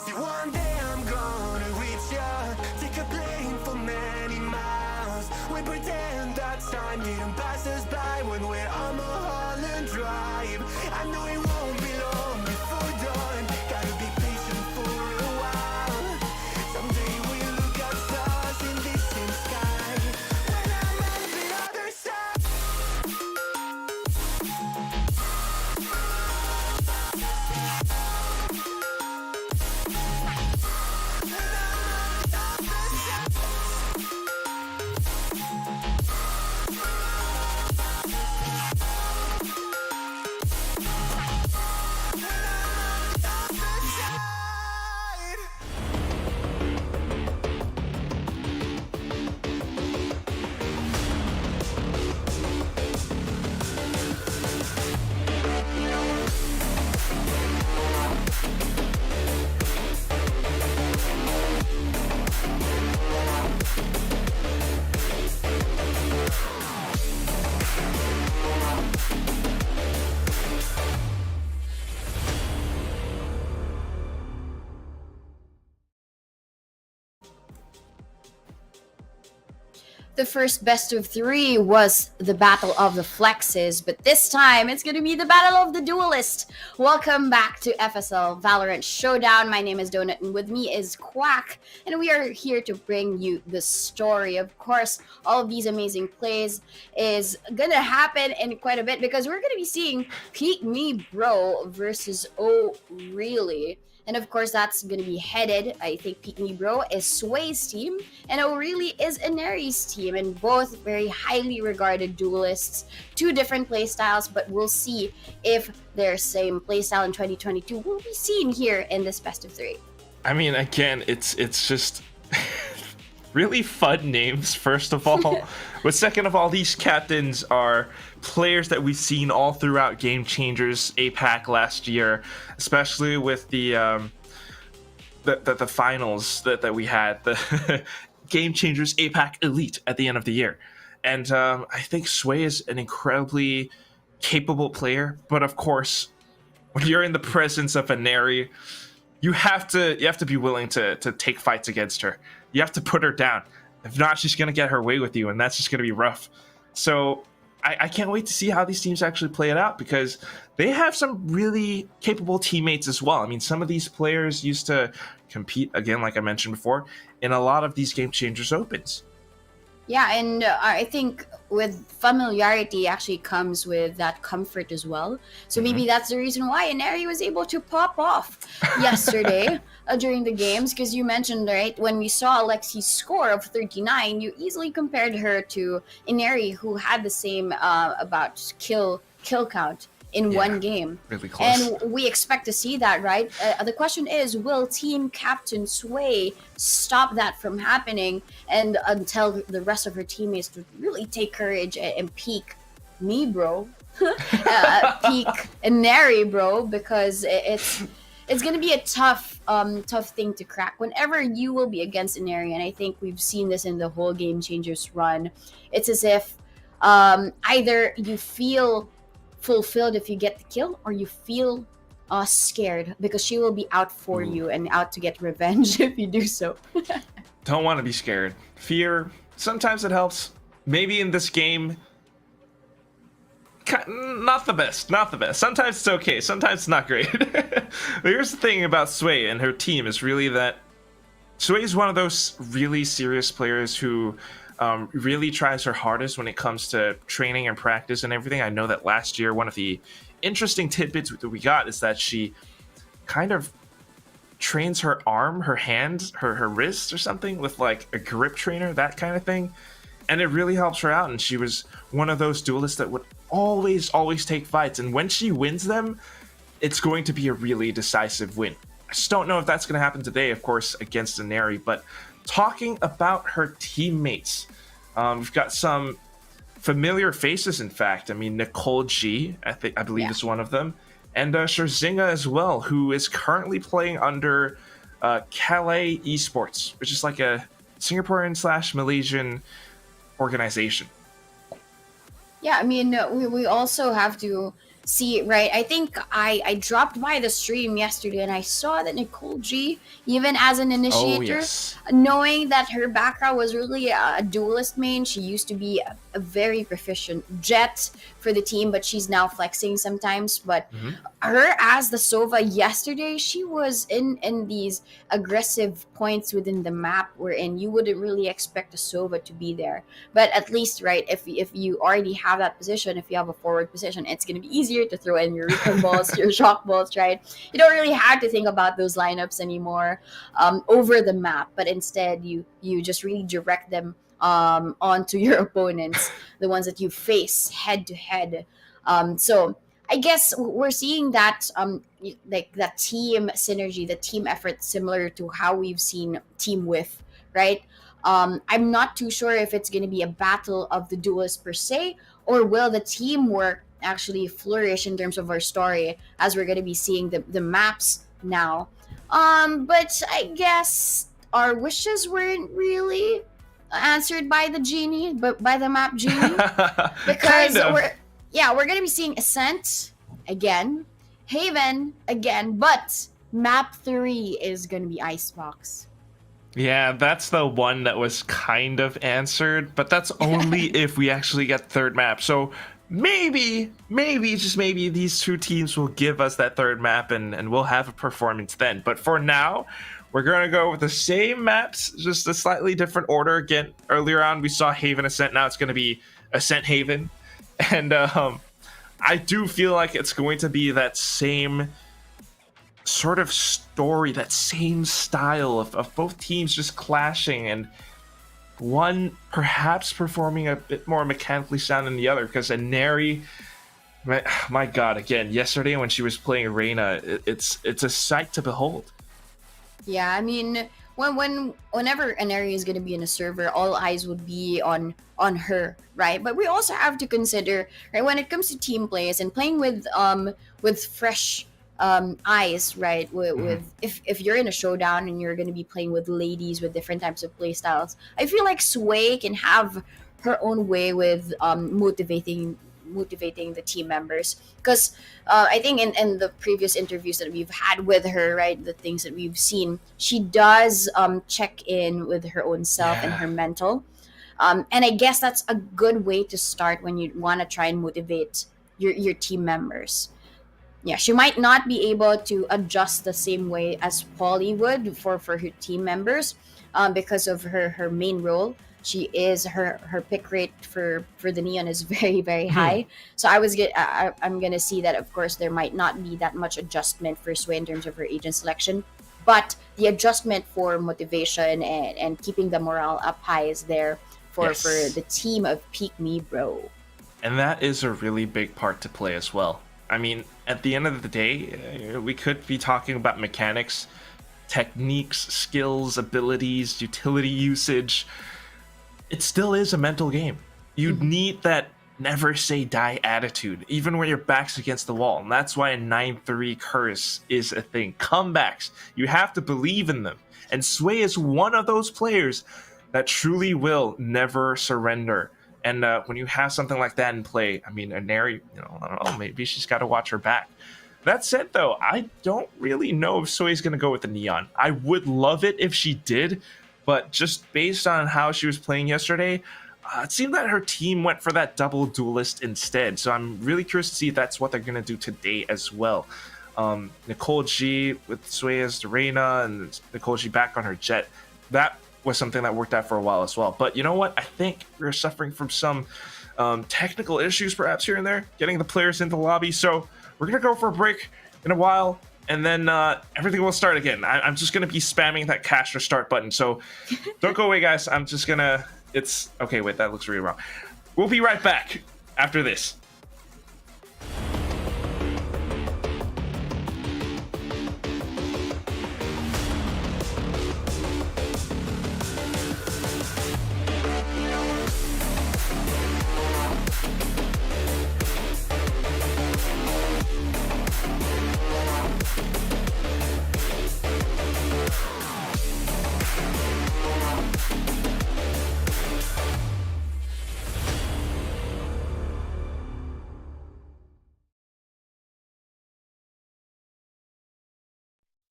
See, one day I'm gonna reach ya, take a plane for many miles. We pretend that time didn't pass us by when we're on Mulholland Drive. I know it won't be long before dawn, gotta be patient for a while. Someday we'll look at stars in this same sky, when I'm on the other side. The first best of 3 was the Battle of the Flexes, but this time it's going to be the Battle of the Duelist. Welcome back to FSL Valorant Showdown. My name is Donut, and with me is Quack, and we are here to bring you the story. Of course, all of these amazing plays is going to happen in quite a bit because we're going to be seeing Peek Me Bro versus Oh Really. And of course, that's going to be headed, I think Peek Me Bro is Sway's team, and O'Reilly is Inari's team, and both very highly regarded duelists. 2 different playstyles, but we'll see if their same playstyle in 2022 will be seen here in this best of 3. I mean, again, it's just really fun names, first of all. But second of all, these captains are players that we've seen all throughout Game Changers APAC last year, especially with the finals that we had, the Game Changers APAC Elite at the end of the year. And I think Sway is an incredibly capable player, but of course, when you're in the presence of Inari, you have to be willing to take fights against her. You have to put her down. If not, she's going to get her way with you, and that's just going to be rough. So I can't wait to see how these teams actually play it out, because they have some really capable teammates as well. I mean, some of these players used to compete, again, like I mentioned before, in a lot of these Game Changers Opens. Yeah, and I think with familiarity actually comes with that comfort as well. So maybe that's the reason why Inari was able to pop off yesterday during the games, because you mentioned, right, when we saw Alexi's score of 39, you easily compared her to Inari, who had the same about kill count in one game. Really close. And we expect to see that, right? The question is, will Team Captain Sway stop that from happening, and until the rest of her teammates would really take courage and peek me, bro? Peek Inari, bro, because it's going to be a tough thing to crack whenever you will be against Inari. And I think we've seen this in the whole Game Changers run. It's as if either you feel fulfilled if you get the kill, or you feel scared because she will be out for you and out to get revenge if you do so. Don't want to be scared. Fear, sometimes it helps. Maybe in this game, not the best. Sometimes it's okay, sometimes it's not great. But here's the thing about Sway and her team is really that Sway is one of those really serious players who really tries her hardest when it comes to training and practice and everything. I know that last year, one of the interesting tidbits that we got is that she kind of trains her arm, her hand, her wrist or something with like a grip trainer, that kind of thing. And it really helps her out. And she was one of those duelists that would always take fights. And when she wins them, it's going to be a really decisive win. I just don't know if that's going to happen today, of course, against Inari. But talking about her teammates, we've got some familiar faces, in fact. I mean, Nicole G, I believe is one of them, and Sherzinga as well, who is currently playing under Calais Esports, which is like a Singaporean / Malaysian organization. Yeah, I mean, we also have to see, right? I think I dropped by the stream yesterday and I saw that Nicole G, even as an initiator, knowing that her background was really a duelist main, she used to be a very proficient jet for the team, but she's now flexing sometimes. But her as the Sova yesterday, she was in these aggressive points within the map wherein you wouldn't really expect a Sova to be there. But at least, right, if you already have that position, if you have a forward position, it's going to be easier to throw in your recon balls, your shock balls, right? You don't really have to think about those lineups anymore over the map, but instead you just really direct them onto your opponents, the ones that you face head to head. So I guess we're seeing that like that team synergy, the team effort, similar to how we've seen Team WHIFF, right? I'm not too sure if it's going to be a battle of the duelists per se, or will the teamwork actually flourish in terms of our story as we're going to be seeing the maps now. But I guess our wishes weren't really answered by the genie, but by the map genie, because we're going to be seeing Ascent again, Haven again, but map 3 is going to be Icebox. Yeah, that's the one that was kind of answered, but that's only if we actually get third map. So maybe, just maybe, these two teams will give us that third map and we'll have a performance then. But for now, we're going to go with the same maps, just a slightly different order. Again, earlier on, we saw Haven Ascent. Now it's going to be Ascent Haven. And I do feel like it's going to be that same sort of story, that same style of both teams just clashing, and one perhaps performing a bit more mechanically sound than the other, because Inari, my god, again, yesterday when she was playing Reina, it's a sight to behold. Yeah, I mean, whenever Inari is going to be in a server, all eyes would be on her, right? But we also have to consider, right, when it comes to team plays and playing with fresh eyes, right? With if you're in a showdown and you're going to be playing with ladies with different types of play styles, I feel like Sway can have her own way with motivating the team members, because I think in the previous interviews that we've had with her, right, the things that we've seen, she does check in with her own self and her mental, and I guess that's a good way to start when you want to try and motivate your team members. Yeah, she might not be able to adjust the same way as Polly would for her team members, because of her main role. She is her pick rate for the Neon is very, very high. So I'm gonna see that, of course, there might not be that much adjustment for Sway in terms of her agent selection, but the adjustment for motivation and keeping the morale up high is there for the team of Peak Me Bro. And that is a really big part to play as well. I mean, at the end of the day, we could be talking about mechanics, techniques, skills, abilities, utility usage. It still is a mental game. You need that never say die attitude, even when your back's against the wall. And that's why a 9-3 curse is a thing. Comebacks, you have to believe in them. And Sway is one of those players that truly will never surrender. And when you have something like that in play, I mean, Inari, I don't know, maybe she's got to watch her back. That said, though, I don't really know if Sway's going to go with the Neon. I would love it if she did, but just based on how she was playing yesterday, it seemed that her team went for that double duelist instead. So I'm really curious to see if that's what they're going to do today as well. Nicole G with Sway as Reina and Nicole G back on her jet. That was something that worked out for a while as well. But you know what? I think we're suffering from some technical issues perhaps here and there, getting the players into the lobby. So we're going to go for a break in a while, and then everything will start again. I'm just going to be spamming that cash restart button. So don't go away, guys. I'm just going to... It's... Okay, wait, that looks really wrong. We'll be right back after this.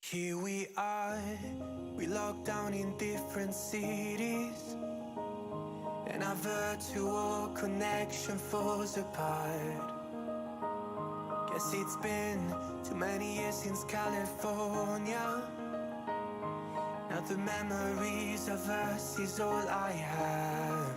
Here we are, we locked down in different cities, and our virtual connection falls apart. Guess it's been too many years since California. Now the memories of us is all I have.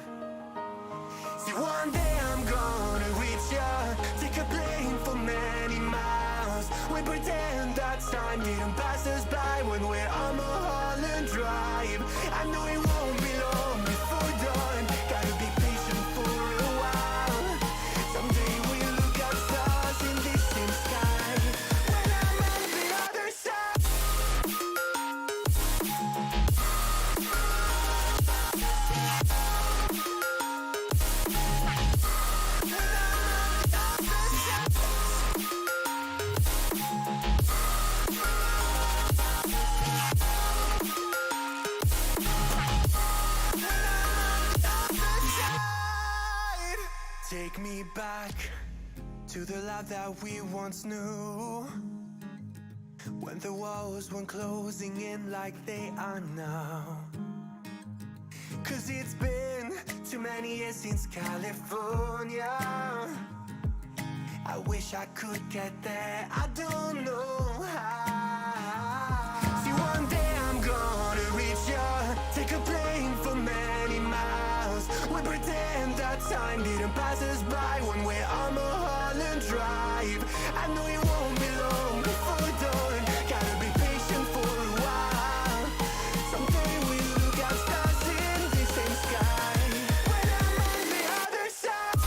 See, one day I'm gonna reach ya, take a plane for many miles. We pretend that time didn't pass us by when we're on Mulholland Drive. I know it won't be long before dawn, gotta be patient for a while. Someday we'll look at stars in this same sky, when I'm on the other side. Take me back to the life that we once knew, when the walls weren't closing in like they are now. Cause it's been too many years since California. I wish I could get there, I don't know how. See, one day I'm gonna reach ya, take a plane for many miles. We pretend that time didn't pass us by when we're on Mulholland Drive. I know it won't be long before dawn, gotta be patient for a while. Someday we'll look at stars in the same sky, when I'm on the other side.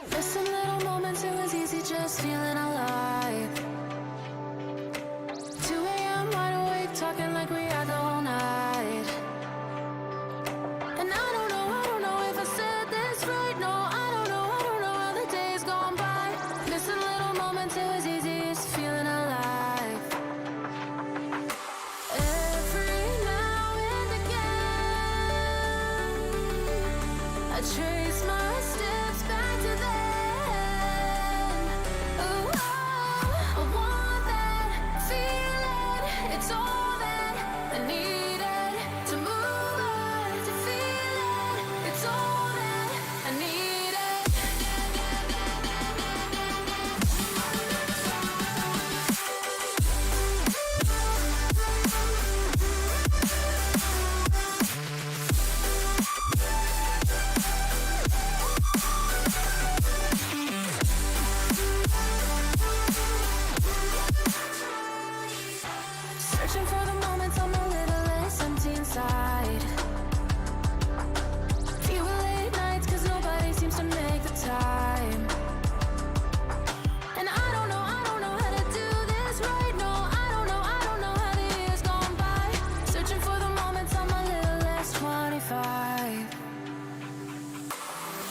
Missing little moments, it was easy just feeling alive. 2 a.m. wide awake, talking like we had the whole night. And I don't know if I said this right. No, I don't know how the days gone by. Missing little moments, it was easy just feeling alive. Every now and again, I trace my steps back to then. Oh, I want that feeling. It's all that I needed to move on, to feel it. It's all that I needed. Searching for the moments I'm a little less empty inside. Few late nights 'cause nobody seems to make the time. And I don't know how to do this right. No, I don't know how the years gone by. Searching for the moments I'm a little less 25.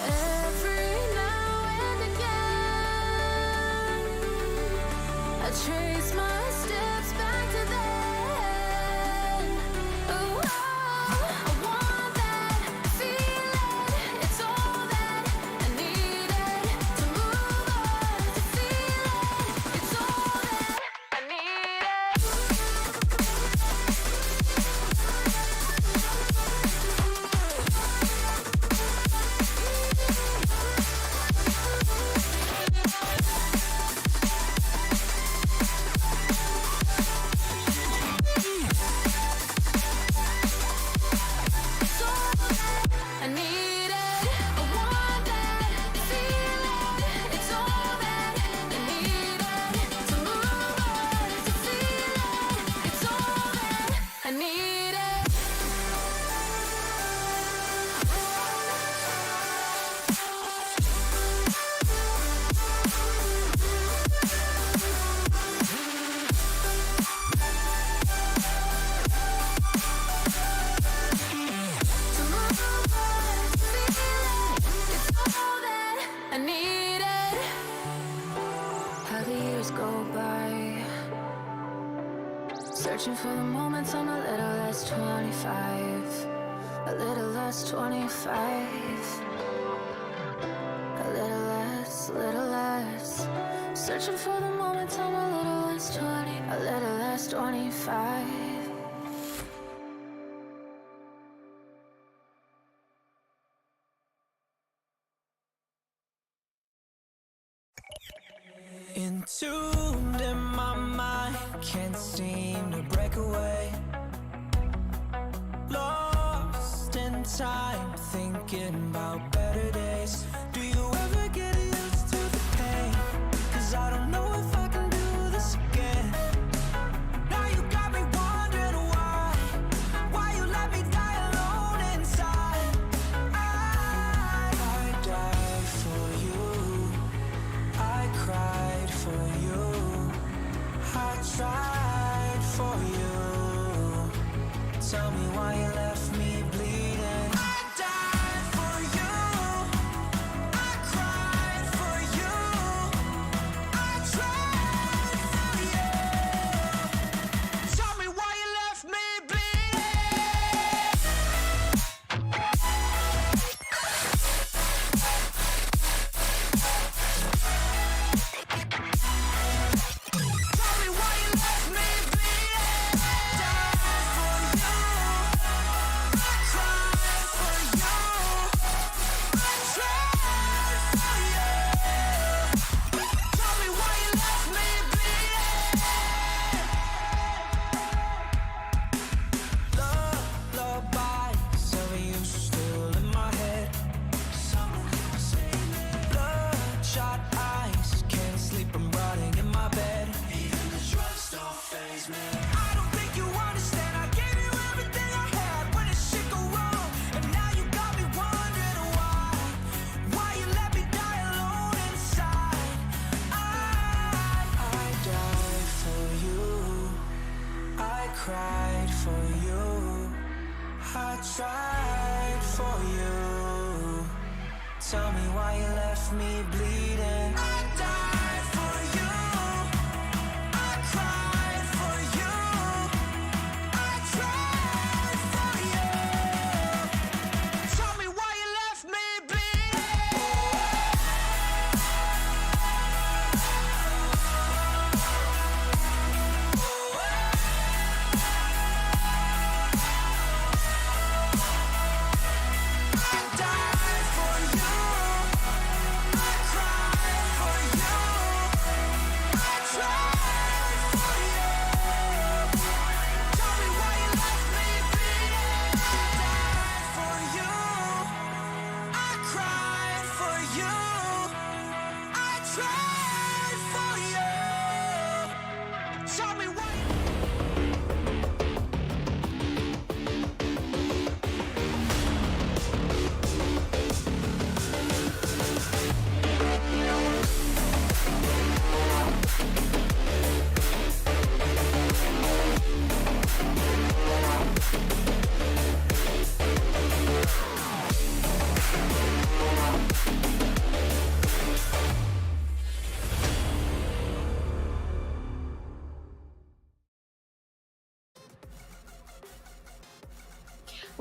Every now and again, I trace my steps back to then. Oh, I want that feeling. It's all that I needed to move on, to feel it. It's all that I needed. It's all that I needed. I want that feeling. It's all that I needed to move on, to feel it. It's all that I needed. To move on, to feel it. It's all that I needed. How the years go by, searching for the moments I'm a little less 25, a little less 25, a little less, searching for the moments I'm a little less 20, a little less 25. Entombed in my mind, can't seem to break away. Lost in time, thinking about better days. Do you ever get used to the pain? 'Cause I don't know if I can do this again. Now you got me wondering why you let me die alone inside. I died for you, I cried for you, I tried for you. Tell me why you left me bleeding. I died for you, you. Tell me why you left me bleeding. I died for you. I cried for you. I tried for you. Tell me why you left me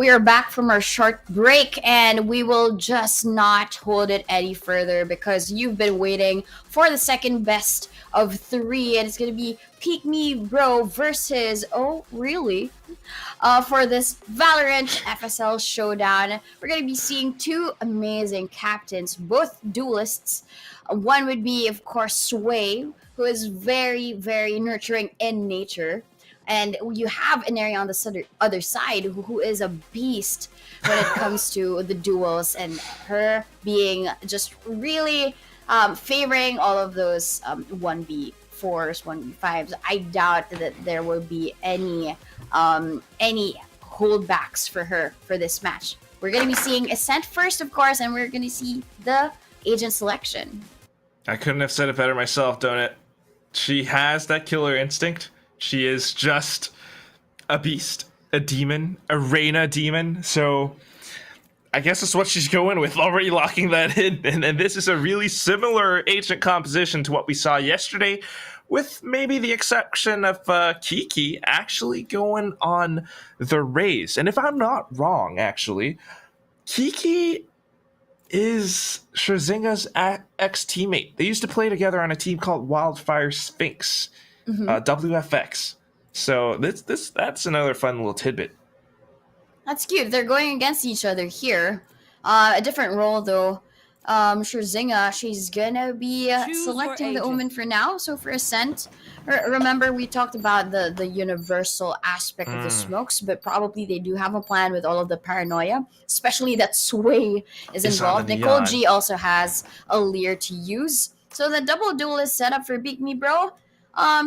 We are back from our short break, and we will just not hold it any further because you've been waiting for the second best of three, and it's going to be Peek Me Bro versus Oh Really? For this Valorant FSL Showdown. We're going to be seeing two amazing captains, both duelists. One would be, of course, Sway, who is very, very nurturing in nature. And you have an area on the other side who is a beast when it comes to the duels, and her being just really favoring all of those 1v4s, 1v5s. I doubt that there will be any holdbacks for her for this match. We're going to be seeing Ascent first, of course, and we're going to see the agent selection. I couldn't have said it better myself, don't it? She has that killer instinct. She is just a beast, a demon, a Reyna demon. So I guess that's what she's going with, already locking that in. And this is a really similar agent composition to what we saw yesterday, with maybe the exception of Kiki actually going on the Raze. And if I'm not wrong, actually, Kiki is Scherzinga's ex-teammate. They used to play together on a team called Wildfire Sphinx. WFX. So that's another fun little tidbit. That's cute. They're going against each other here. A different role though. Scherzinga, she's gonna be selecting the Omen for now. So for Ascent, remember we talked about the universal aspect of the smokes, but probably they do have a plan with all of the paranoia, especially that Sway is involved. Nicole G also has a Leer to use. So the double duel is set up for Peek Me Bro.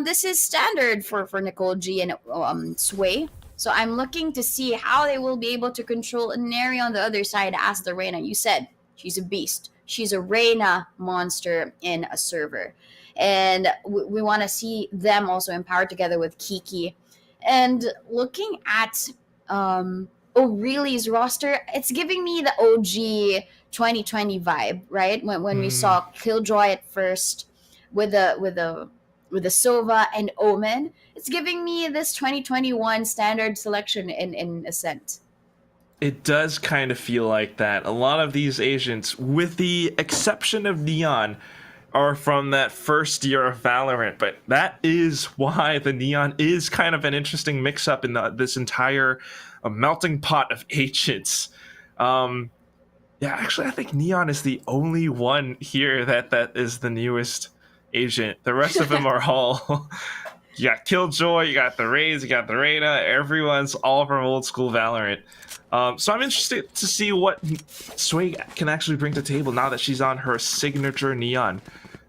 This is standard for Nicole G and Sway. So I'm looking to see how they will be able to control an area on the other side as the Reyna. You said she's a beast. She's a Reyna monster in a server. And we want to see them also empowered together with Kiki. And looking at O'Reilly's roster, it's giving me the OG 2020 vibe, right? When we saw Killjoy at first with the Sova and Omen, it's giving me this 2021 standard selection in Ascent. It does kind of feel like that. A lot of these agents, with the exception of Neon, are from that first year of Valorant, but that is why the Neon is kind of an interesting mix-up in this entire melting pot of agents. Yeah, actually, I think Neon is the only one here that is the newest agent. The rest of them are all you got Killjoy, you got the Raze, you got the Reyna. Everyone's all from old school Valorant. So I'm interested to see what Sway can actually bring to the table now that she's on her signature Neon,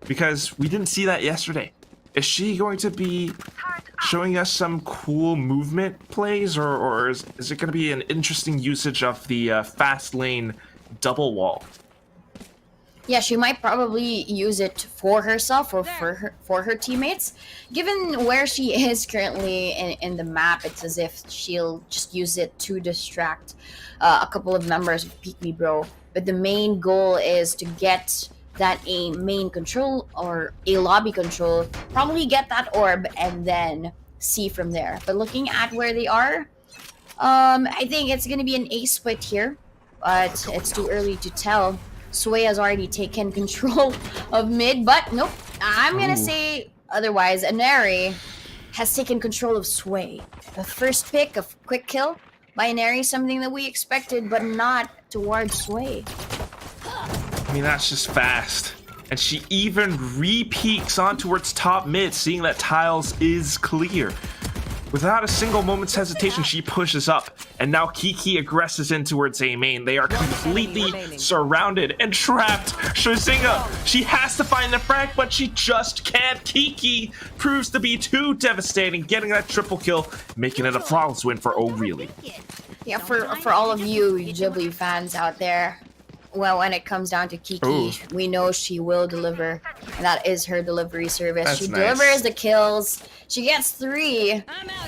because we didn't see that yesterday. Is she going to be showing us some cool movement plays, or is it going to be an interesting usage of the fast lane double wall? Yeah, she might probably use it for herself or for her teammates. Given where she is currently in the map, it's as if she'll just use it to distract a couple of members of Peek Me Bro. But the main goal is to get that a main control or a lobby control, probably get that orb and then see from there. But looking at where they are, I think it's gonna be an A split here, but it's too early to tell. Sway has already taken control of mid, but nope. I'm gonna say otherwise. Aneri has taken control of Sway. The first pick of quick kill by Aneri, something that we expected, but not towards Sway. I mean, that's just fast. And she even re-peeks on towards top mid, seeing that tiles is clear. Without a single moment's hesitation, she pushes up. And now Kiki aggresses in towards A main. They are completely surrounded and trapped. Shazinga, she has to find the frag, but she just can't. Kiki proves to be too devastating, getting that triple kill, making it a flawless win for Oh Really. Yeah, for all of you Ghibli fans out there, well, when it comes down to Kiki, we know she will deliver. And that is her delivery service. That's she nice. delivers the kills. She gets 3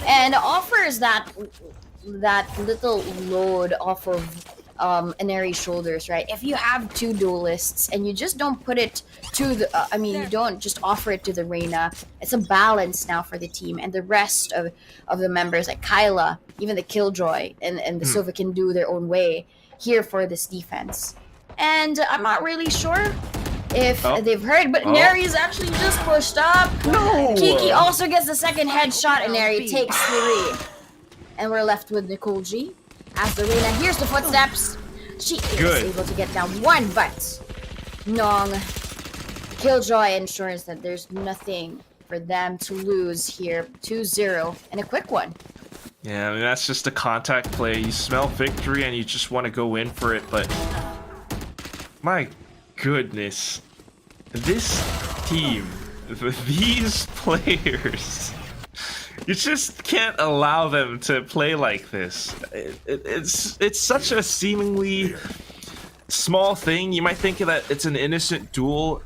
and offers that little load off of Aneri's shoulders, right? If you have 2 duelists and you just don't put it to the, you don't just offer it to the Reyna, it's a balance now for the team. And the rest of the members, like Kyla, even the Killjoy and the Sova can do their own way here for this defense. And I'm not really sure if they've heard, but Neri is actually just pushed up. No! Kiki also gets the second headshot, and Neri takes 3. And we're left with Nicole G. As the Reyna hears the footsteps, she is able to get down 1, but Nong Killjoy ensures that there's nothing for them to lose here. 2-0, and a quick one. Yeah, I mean, that's just a contact play. You smell victory and you just want to go in for it, but my goodness, this team, these players, you just can't allow them to play like this. It's such a seemingly small thing. You might think that it's an innocent duel,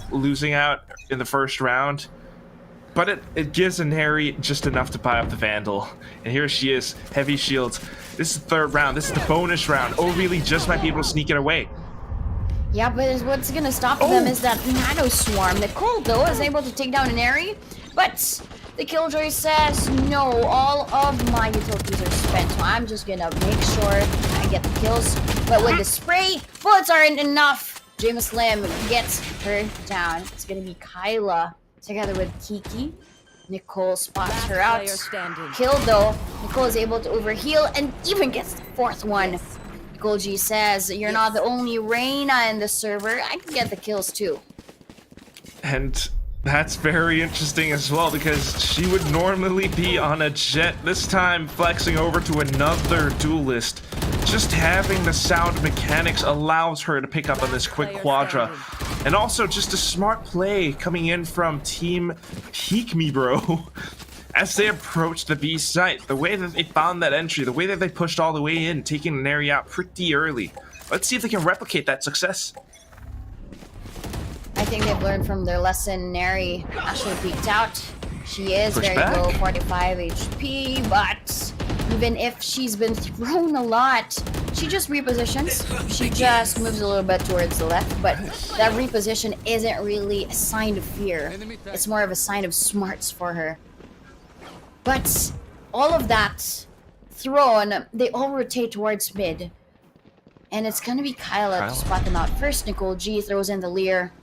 losing out in the first round, but it gives Aneri just enough to buy up the Vandal. And here she is, heavy shields. This is the 3rd round. This is the bonus round. Oh, really? Just might be able to sneak it away. Yeah, but what's gonna stop them is that Nano Swarm. Nicole, though, is able to take down Aneri, but the Killjoy says, no, all of my utilities are spent, so I'm just gonna make sure I get the kills. But with the spray, bullets aren't enough. James Lim gets her down. It's gonna be Kyla together with Kiki. Nicole spots her out. Killed, though. Nicole is able to overheal and even gets the 4th one. Nicole G says, you're not the only Reyna in the server. I can get the kills too. And that's very interesting as well, because she would normally be on a jet, this time flexing over to another duelist. Just having the sound mechanics allows her to pick up on this quick quadra. And also just a smart play coming in from Team Peek Me Bro. As they approached the B site, the way that they found that entry, the way that they pushed all the way in, taking an area out pretty early. Let's see if they can replicate that success. I think they've learned from their lesson. Neri actually peeked out. She is very low, 45 HP, but even if she's been thrown a lot, she just repositions. She just moves a little bit towards the left, but that reposition isn't really a sign of fear. It's more of a sign of smarts for her. But all of that thrown, they all rotate towards mid. And it's gonna be Kyla to spot them out first. Nicole G throws in the Lear.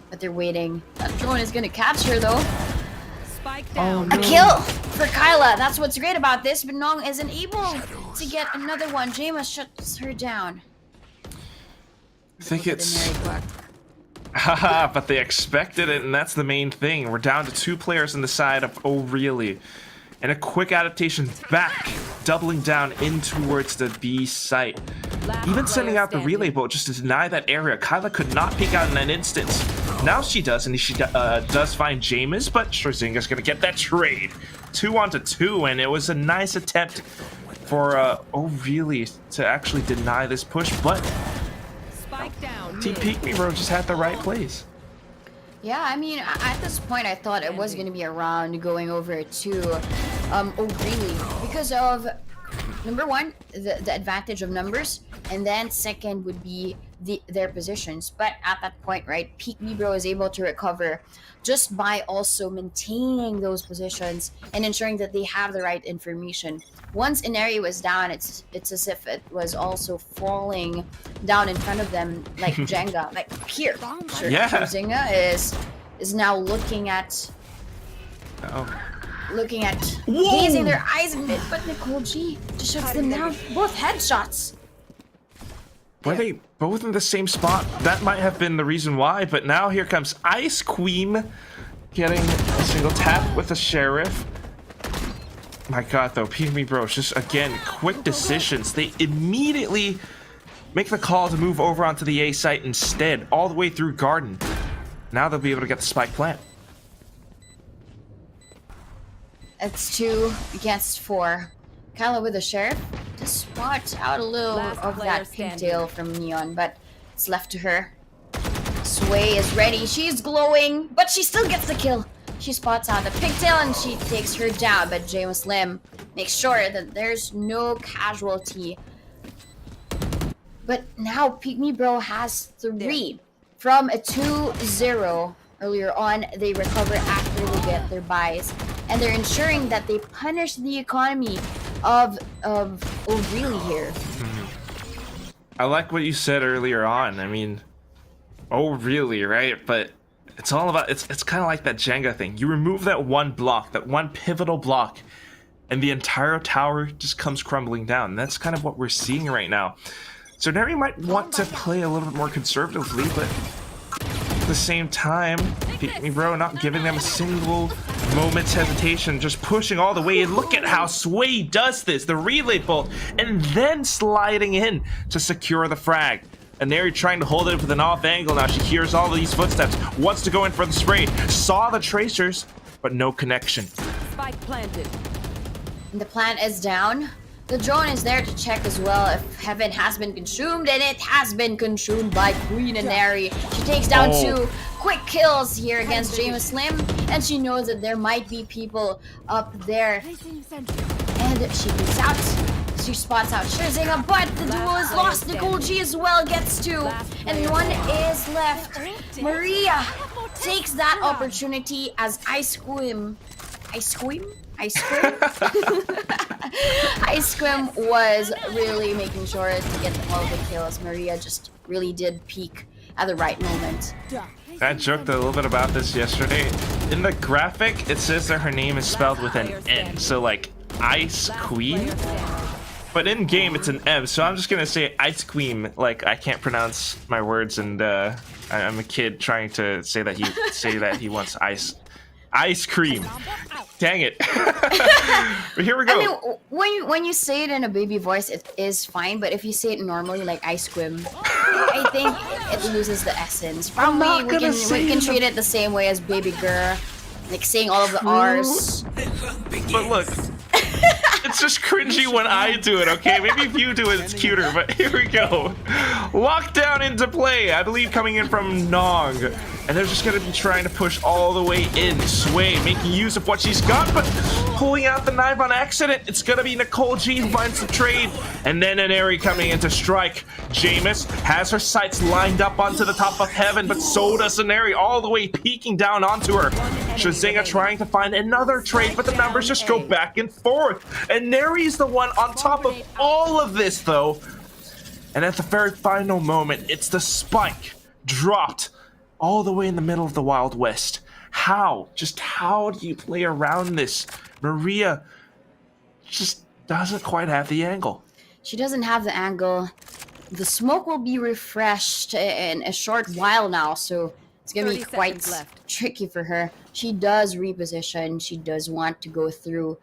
But they're waiting. That drone is gonna catch her though. Spike down. A kill for Kyla. That's what's great about this, but Nong isn't able to get another one. Jaima shuts her down. I think it's... Haha, but they expected it, and that's the main thing. We're down to 2 players on the side of Oh Really. And a quick adaptation back, doubling down in towards the B site. Even sending out the relay boat just to deny that area. Kyla could not peek out in an instant. Now she does, and she does find Jameis, but Strazinga's gonna get that trade. 2-on-2, and it was a nice attempt for Oh Really to actually deny this push, but Spike down. Team Peek Me Bro just had the right plays. Yeah, I mean, at this point, I thought it was going to be a round going over to O'Reilly because of, number one, the advantage of numbers, and then second would be their positions. But at that point, right, Peek Me Bro is able to recover just by also maintaining those positions and ensuring that they have the right information. Once an area was down, it's as if it was also falling down in front of them like Jenga, like here. Yeah. Zinga is now looking at gazing their eyes in mid, but Nicole G just shuts them down. Both headshots. Were they both in the same spot? That might have been the reason why, but now here comes Ice Queen getting a single tap with the Sheriff. My god, though, Peek Me Bro, just again, quick decisions. They immediately make the call to move over onto the A site instead, all the way through Garden. Now they'll be able to get the spike plant. It's 2 against 4. Kyla with the Sheriff just spots out a little Last of player that standing. pigtail from Neon, but it's left to her. Sway is ready. She's glowing, but she still gets the kill. She spots out the pigtail and she takes her down, but James Lim makes sure that there's no casualty. But now Peek Me Bro has 3 from a 2-0 earlier on. They recover after they get their buys, and they're ensuring that they punish the economy of O'Reilly here. I like what you said earlier on. I mean, oh really, right? But it's all about, it's kind of like that Jenga thing. You remove that one block, that one pivotal block, and the entire tower just comes crumbling down. And that's kind of what we're seeing right now. So Neri might want to play a little bit more conservatively, but at the same time, Peek Me Bro not giving them a single moment's hesitation, just pushing all the way. And look at how Sway does this, the relay bolt, and then sliding in to secure the frag. And Neri trying to hold it with an off angle. Now she hears all of these footsteps, wants to go in for the spray, saw the tracers, but no connection. Spike planted. The plant is down. The drone is there to check as well if Heaven has been consumed, and it has been consumed by Queen and Neri. She takes down 2 quick kills here against James Slim, and she knows that there might be people up there. And she peeks out. She spots out Shirzinga, but the duel is lost. Nicole G as well gets 2, and 1 is left. Maria takes that opportunity as Ice Quim was really making sure to get all the kills. Maria just really did peak at the right moment. I joked a little bit about this yesterday. In the graphic, it says that her name is spelled with an N, so like Ice Queen. But in game, it's an M, so I'm just gonna say Ice Queen. Like I can't pronounce my words, and I'm a kid trying to say that he wants ice cream. Dang it. But here we go. I mean, when you say it in a baby voice, it is fine. But if you say it normally, like ice cream, I think it loses the essence. Probably we can treat it the same way as BABYGRR, like saying all of the R's. But look, it's just cringy when I do it, okay? Maybe if you do it, it's cuter, but here we go. Lockdown into play, I believe coming in from Nong. And they're just gonna be trying to push all the way in. Sway making use of what she's got, but pulling out the knife on accident. It's gonna be Nicole G who finds the trade. And then Aneri coming in to strike. Jameis has her sights lined up onto the top of Heaven, but so does Aneri, all the way peeking down onto her. Shazinga trying to find another trade, but the numbers just go back and forth. And Neri's the one on top of all of this, though. And at the very final moment, it's the spike dropped all the way in the middle of the Wild West. How? Just how do you play around this? Maria just doesn't quite have the angle. She doesn't have the angle. The smoke will be refreshed in a short while now, so it's gonna be quite tricky for her. She does reposition. She does want to go through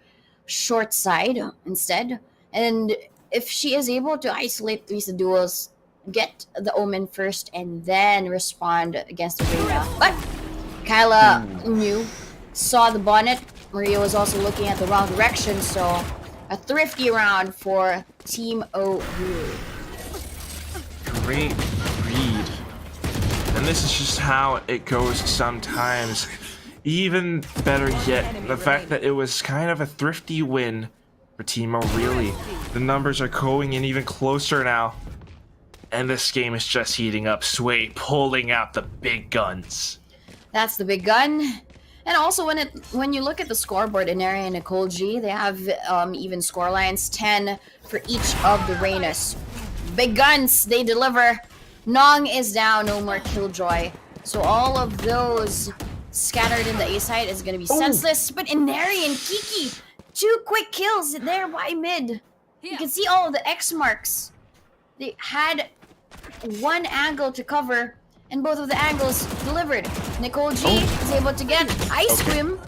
short side instead. And if she is able to isolate these duels, get the Omen first and then respond against the Reyna. But Kyla saw the bonnet. Maria was also looking at the wrong direction, so a thrifty round for Team OU. Great read this is just how it goes sometimes. Even better yet, the fact that it was kind of a thrifty win for Team O'Reilly. The numbers are going in even closer now. And this game is just heating up. Sway pulling out the big guns. That's the big gun. And also when you look at the scoreboard, Inari and Nicole G, they have even score lines, 10 for each of the Reynas. Big guns, they deliver. Nong is down, no more Killjoy. So all of those scattered in the A side is gonna be senseless. But Inari and Kiki, 2 quick kills there by mid. You can see all of the X marks. They had 1 angle to cover, and both of the angles delivered. Nicole G is able to get Ice Cream,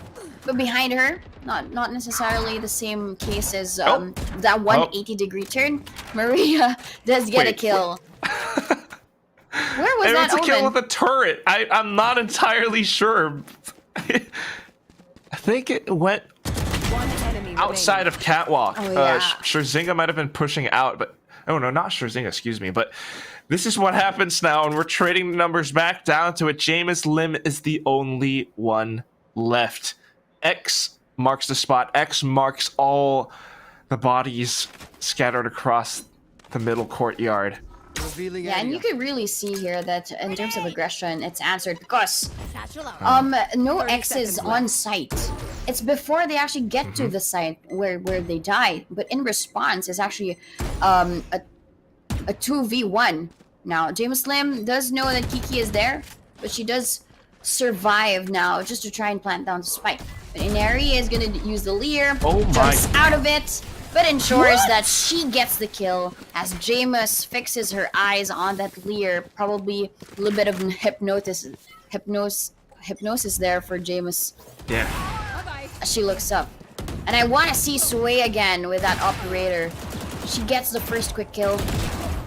but behind her, not necessarily the same case as that 180-degree turn. Maria does get a kill. Where was that It's a kill Omen? with a turret. I'm not entirely sure. I think it went One enemy outside of Catwalk. Oh, yeah. Scherzinga might have been pushing out, but... Oh, no, not Scherzinga, excuse me. But this is what happens now, and we're trading the numbers back down to it. Jameis Lim is the only one left. X marks the spot. X marks all the bodies scattered across the middle courtyard. Yeah, and you could really see here that in terms of aggression, it's answered because no X's on site. It's before they actually get to the site where they die, but in response, it's actually a 2v1. Now, James Lim does know that Kiki is there, but she does survive now just to try and plant down the spike. But Inari is gonna use the leer, jumps out of it, but ensures that she gets the kill as Jameis fixes her eyes on that leer. Probably a little bit of hypnosis there for Jameis. Yeah. As she looks up. And I want to see Sway again with that operator. She gets the first quick kill,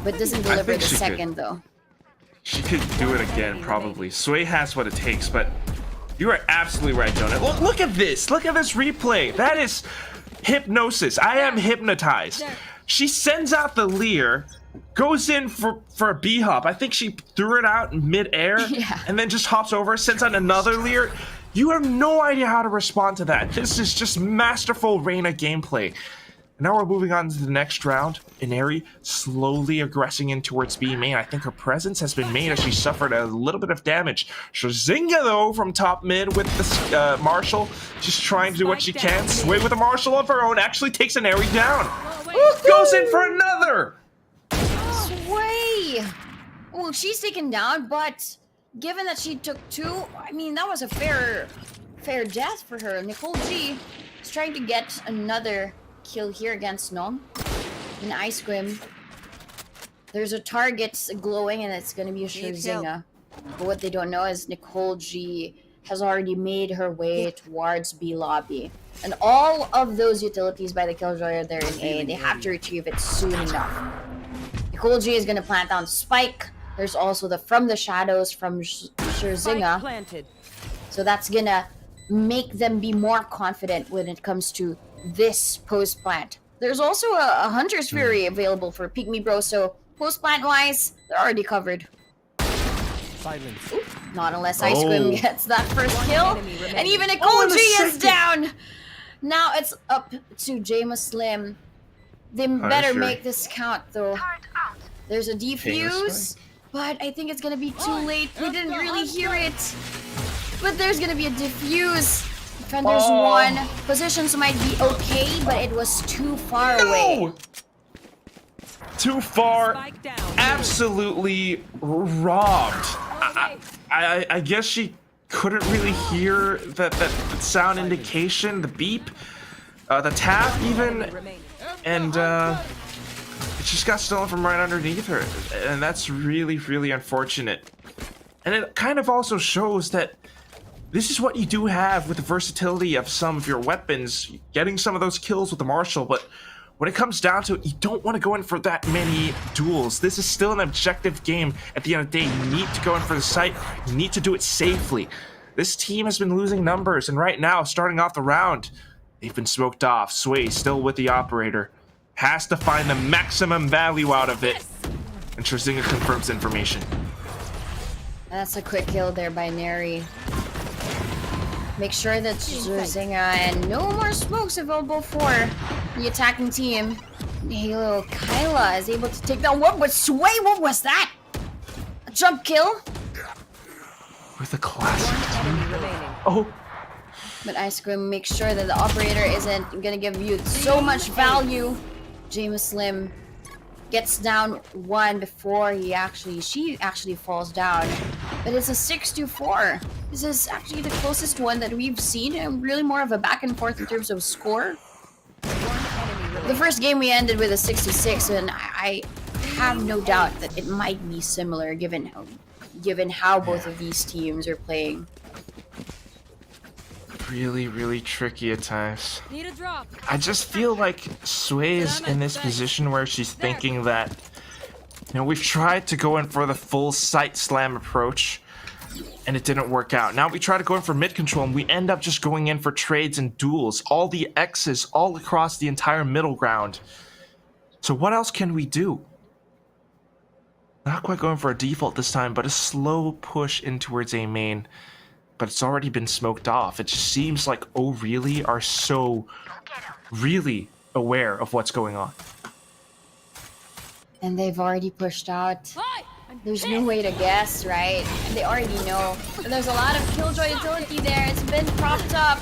but doesn't deliver the second though. She could do it again, probably. Sway has what it takes, but you are absolutely right, Jonah. Look at this. Look at this replay. That is hypnosis. I am hypnotized. She sends out the leer, goes in for a B-hop. I think she threw it out in mid-air, and then just hops over, sends out another leer. You have no idea how to respond to that. This is just masterful Reyna gameplay. Now we're moving on to the next round. Inari slowly aggressing in towards B main. I think her presence has been made as she suffered a little bit of damage. Scherzinga, though, from top mid with the Marshall. She's trying to do what she can. Sway with a Marshall of her own. Actually takes Inari down. Goes in for another. Sway! Well, she's taken down, but given that she took 2, I mean, that was a fair death for her. Nicole G is trying to get another kill here against Nong in Ice Cream. There's a target glowing and it's gonna be a Scherzinga. But what they don't know is Nicole G has already made her way towards B lobby. And all of those utilities by the Killjoy are there in A. They have to retrieve it soon enough. Nicole G is gonna plant down Spike. There's also the From the Shadows from Scherzinga. So that's gonna make them be more confident when it comes to this post-plant. There's also a Hunter's Fury available for Pygmy Bro, so post-plant wise, they're already covered. Silence. Ooh, not unless Ice Cream gets that first kill. And even Nicole G is down! Now it's up to Jameis Lim. They better make this count though. There's a defuse, but I think it's gonna be too late. We didn't really hear it. But there's gonna be a defuse. Defenders won. Positions might be okay, but it was too far away. Too far. Absolutely robbed. I guess she couldn't really hear that sound indication, the beep, the tap even, and it just got stolen from right underneath her, and that's really, really unfortunate. And it kind of also shows that this is what you do have with the versatility of some of your weapons, getting some of those kills with the Marshall, but when it comes down to it, you don't want to go in for that many duels. This is still an objective game. At the end of the day, you need to go in for the site. You need to do it safely. This team has been losing numbers, and right now, starting off the round, they've been smoked off. Sway still with the operator. Has to find the maximum value out of it. And Scherzinga confirms information. That's a quick kill there by Neri. Make sure that Zinga and no more smokes available for the attacking team. Halo Kyla is able to take down what was Sway? What was that? A jump kill? With a classic. Enemy remaining. Oh, But Ice Cream makes sure that the operator isn't gonna give you so much value. James Slim gets down one before she actually falls down. But it's a 6-4. This is actually the closest one that we've seen, and really more of a back and forth in terms of score. The first game we ended with a 66, and I have no doubt that it might be similar given how both of these teams are playing. really, really tricky at times. Need a drop. I just feel like Sway is in this position where she's thinking that, you know, we've tried to go in for the full sight slam approach, and it didn't work out. Now we try to go in for mid control, and we end up just going in for trades and duels. All the X's all across the entire middle ground. So what else can we do? Not quite going for a default this time, but a slow push in towards A main. But it's already been smoked off. It just seems like Oh Really are so really aware of what's going on. And they've already pushed out. Hi. There's no way to guess, right? And they already know. And there's a lot of Killjoy utility there. It's been propped up.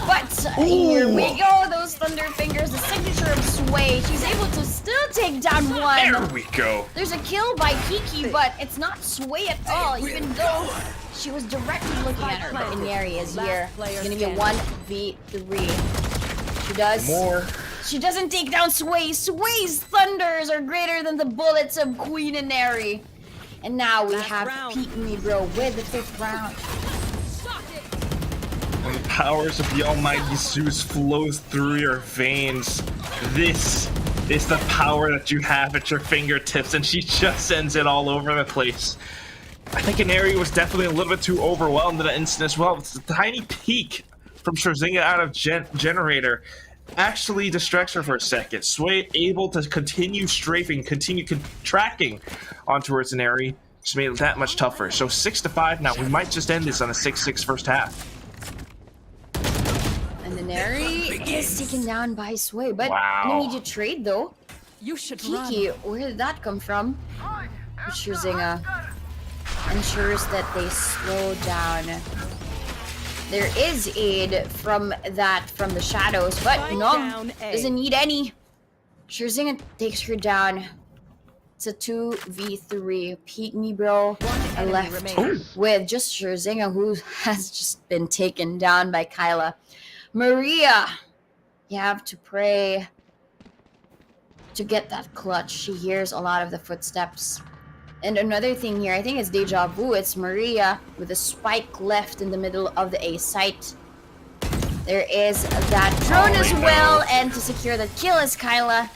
But here we go. Those Thunder Fingers, the signature of Sway. She's able to still take down one. There we go. There's a kill by Kiki, but it's not Sway at all, even though she was directly looking at her. But Inari is here. It's gonna be a 1v3. She does. More. She doesn't take down Sway. Sway's thunders are greater than the bullets of Queen Inari. And now we have Pete Nebro with the 5th round. When the powers of the almighty Zeus flows through your veins, this is the power that you have at your fingertips, and she just sends it all over the place. I think Inari was definitely a little bit too overwhelmed in that instant as well. It's a tiny peek from Scherzinger out of Generator actually distracts her for a second. Sway able to continue strafing, continue tracking on towards Inari. Just made it that much tougher. So 6-5 now. We might just end this on a 6-6 first half. And Inari is taken down by Sway. But Wow. an immediate trade though. You should Kiki, where did that come from? Scherzinger ensures that they slow down. There is aid from the shadows, but Spike no, down A. doesn't need any. Scherzinger takes her down. It's a 2v3. Pete Nebro enemy left remaining. with just Scherzinger, who has just been taken down by Kyla. Maria, you have to pray to get that clutch. She hears a lot of the footsteps. And another thing here, I think it's deja vu. It's Maria with a spike left in the middle of the A site. There is that drone as well, and to secure the kill is Kyla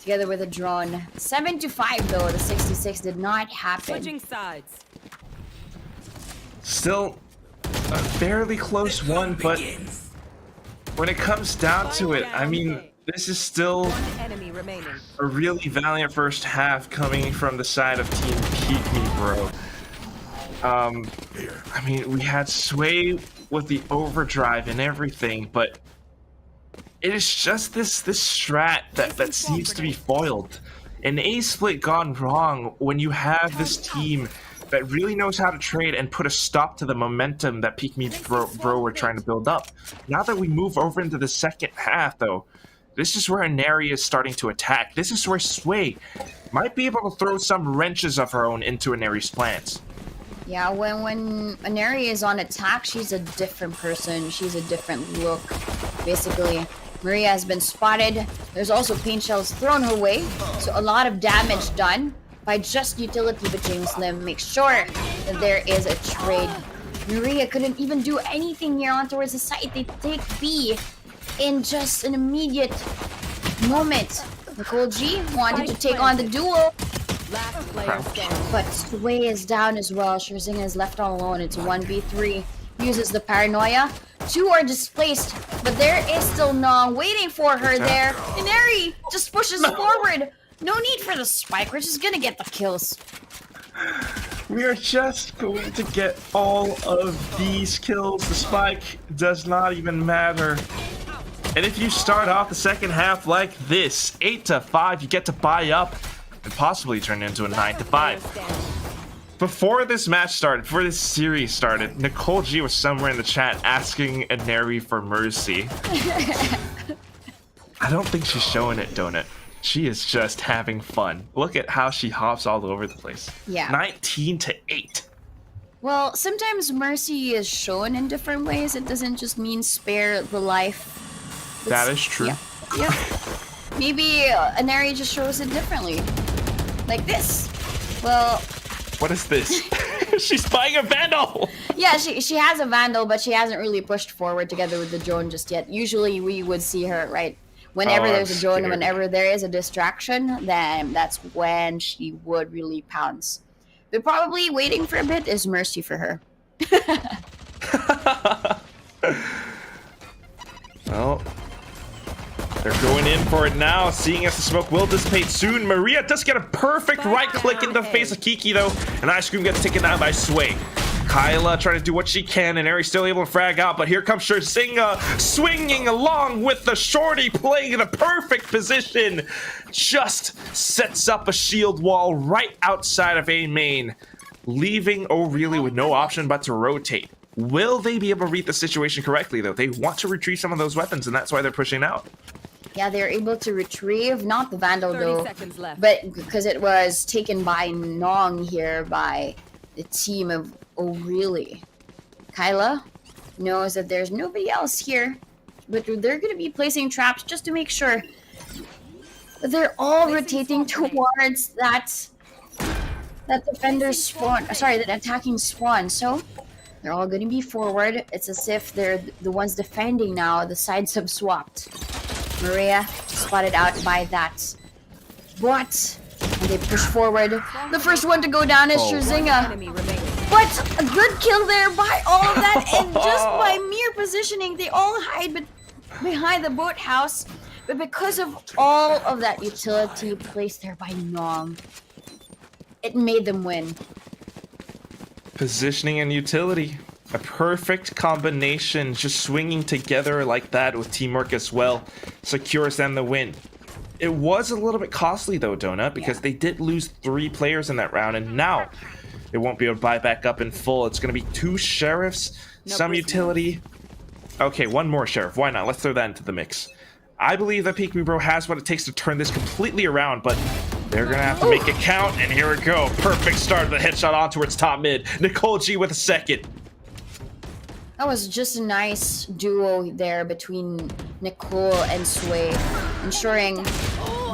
together with a drone. 7-5 though. The 66 did not happen. Switching sides. Still a fairly close one, but when it comes down to it, I mean, this is still Enemy remaining. a really valiant first half coming from the side of Team Peek Me, bro. I mean, we had Sway with the overdrive and everything, but it is just this strat that seems to be foiled. An A split gone wrong when you have this team that really knows how to trade and put a stop to the momentum that Peek Me bro were trying to build up. Now that we move over into the second half, though, this is where Inari is starting to attack. This is where Sway might be able to throw some wrenches of her own into Inari's plans. Yeah, when Inari is on attack, she's a different person. She's a different look, basically. Maria has been spotted. There's also paint shells thrown her way, so a lot of damage done by just utility. But James Lim makes sure that there is a trade. Maria couldn't even do anything here on towards the site. They take B in just an immediate moment. Nicole G wanted to take on the duel, Last player standing. but Sway is down as well. Scherzinger is left all alone. It's 1v3. Uses the paranoia. 2 are displaced, but there is still Nong waiting for her there. Inari just pushes forward. No need for the spike. We're just gonna get the kills. We are just going to get all of these kills. The spike does not even matter. And if you start off the second half like this, 8-5, you get to buy up and possibly turn into a 9-5. Before this match started, before this series started, Nicole G was somewhere in the chat asking Inari for mercy. I don't think she's showing it, don't it? She is just having fun. Look at how she hops all over the place. Yeah. 19-8. Well, sometimes mercy is shown in different ways. It doesn't just mean spare the life. That is true. Yeah. Maybe Inari just shows it differently. Like this. Well... What is this? She's buying a Vandal! Yeah, she has a Vandal, but she hasn't really pushed forward together with the drone just yet. Usually we would see her, right? Whenever there's a drone, whenever there is a distraction, then that's when she would really pounce. But probably waiting for a bit is mercy for her. Well, they're going in for it now, seeing as the smoke will dissipate soon. Maria does get a perfect right click in the face of Kiki, though, and Ice Cream gets taken down by Sway. Kyla trying to do what she can, and Ari's still able to frag out, but here comes Sherzinga swinging along with the shorty, playing in a perfect position. Just sets up a shield wall right outside of A main, leaving O'Reilly with no option but to rotate. Will they be able to read the situation correctly, though? They want to retrieve some of those weapons, and that's why they're pushing out. Yeah, they're able to retrieve, not the Vandal 30 though, seconds left. but because it was taken by Nong here by the team of O'Reilly. Kyla knows that there's nobody else here, but they're going to be placing traps just to make sure. But they're all rotating towards that defender's spawn, sorry, that attacking spawn, so they're all going to be forward. It's as if they're the ones defending now. The sides have swapped. Maria spotted out by that bot, and they push forward. The first one to go down is Sherzinga. Enemy remaining. But a good kill there by all of that, and just by mere positioning, they all hide behind the boathouse. But because of all of that utility placed there by Nong, it made them win. Positioning and utility. A perfect combination, just swinging together like that with teamwork as well, secures them the win. It was a little bit costly though, Donut, because they did lose 3 players in that round, and now they won't be able to buy back up in full. It's going to be 2 sheriffs, some utility. Okay, 1 more sheriff. Why not? Let's throw that into the mix. I believe that Peek Me Bro has what it takes to turn this completely around, but they're going to have to make it count, and here we go. Perfect start of the headshot on towards top mid. Nicole G with a second. That was just a nice duo there between Nicole and Sway, ensuring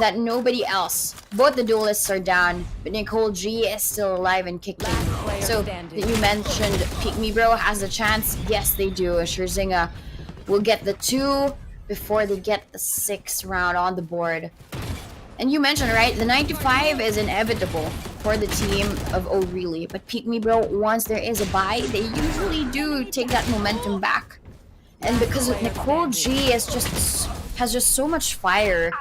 that nobody else, both the duelists are down, but Nicole G is still alive and kicking. So, you mentioned Peek Me Bro has a chance. Yes, they do. Sherzinga will get the 2 before they get the 6th round on the board. And you mentioned, right, the 95 is inevitable for the team of O'Reilly, but Peek Me Bro, once there is a buy, they usually do take that momentum back. And because Nicole G has just so much fire,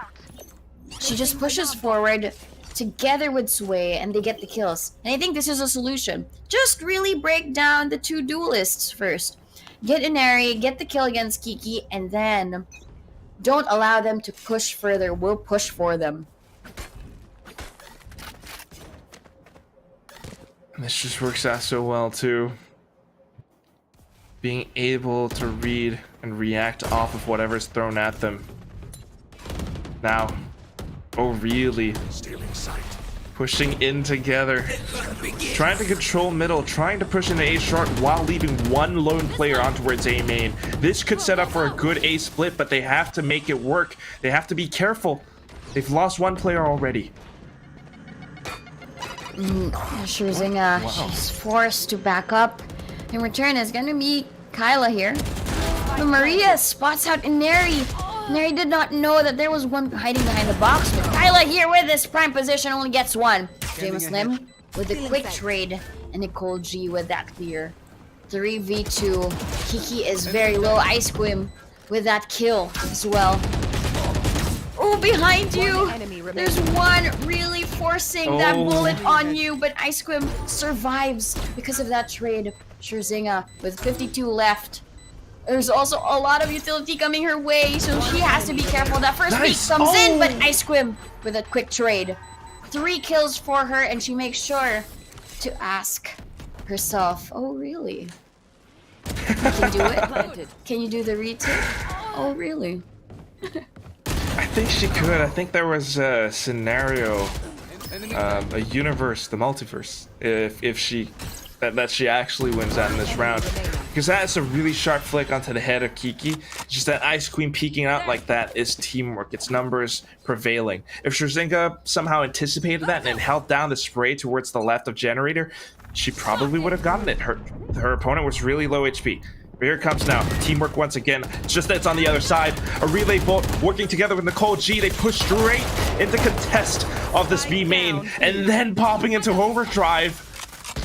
she just pushes forward together with Sway, and they get the kills. And I think this is a solution. Just really break down the 2 duelists first. Get Inari, get the kill against Kiki, and then don't allow them to push further. We'll push for them. This just works out so well too. Being able to read and react off of whatever's thrown at them. Now, O'Reilly pushing in together, trying to control middle, trying to push into A short while leaving 1 lone player on towards A main. This could set up for a good A split, but they have to make it work. They have to be careful. They've lost 1 player already. Sherzinga, she's forced to back up. In return, it's gonna be Kyla here. But Maria spots out Inari. Inari did not know that there was one hiding behind the box, but Kyla here with this prime position only gets 1. James Lim with the quick trade, and Nicole G with that clear. 3v2. Kiki is very low. Ice Cream with that kill as well. Oh, behind you! One enemy There's remaining. one really forcing that Oh. bullet on you, but Ice Quim survives because of that trade. Scherzinga with 52 left. There's also a lot of utility coming her way, so she has to be careful. That first peek Nice. comes in, but Oh. Ice Quim with a quick trade. 3 kills for her, and she makes sure to ask herself, oh really? You can do it? Planted. Can you do the retake? Oh really? I think she could. I think there was a scenario, a universe, the multiverse, if she that she actually wins out in this round, because that's a really sharp flick onto the head of Kiki. Just that Ice Queen peeking out like that is teamwork. It's numbers prevailing. If Scherzinga somehow anticipated that and held down the spray towards the left of Generator, she probably would have gotten it. Her opponent was really low HP. But here it comes now. Teamwork once again. It's just that it's on the other side. A relay bolt working together with Nicole G. They push straight into contest of this B main and then popping into overdrive.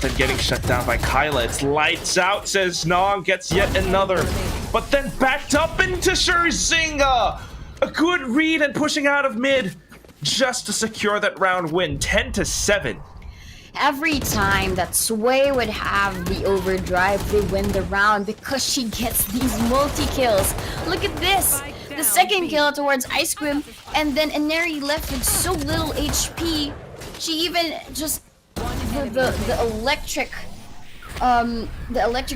Then getting shut down by Kyla. It's lights out, says Nong. Gets yet another. But then backed up into Scherzinga. A good read and pushing out of mid just to secure that round win. 10-7. Every time that Sway would have the overdrive, they win the round because she gets these multi-kills. Look at this! The second kill towards Ice Cream, and then Inari left with so little HP. She even just... The electric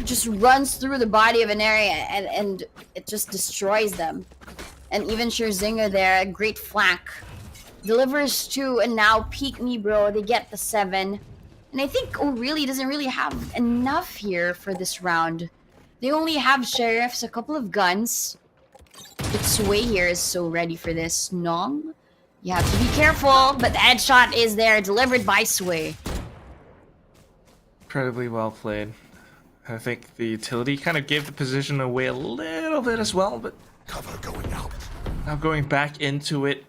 just runs through the body of Inari and it just destroys them. And even Scherzinga there, a great flank. Delivers 2, and now Peek Me Bro, they get the 7. And I think O'Reilly doesn't really have enough here for this round. They only have sheriffs, a couple of guns. But Sway here is so ready for this. Nong, you have to be careful, but the headshot is there, delivered by Sway. Incredibly well played. I think the utility kind of gave the position away a little bit as well, but Cover going out. now going back into it,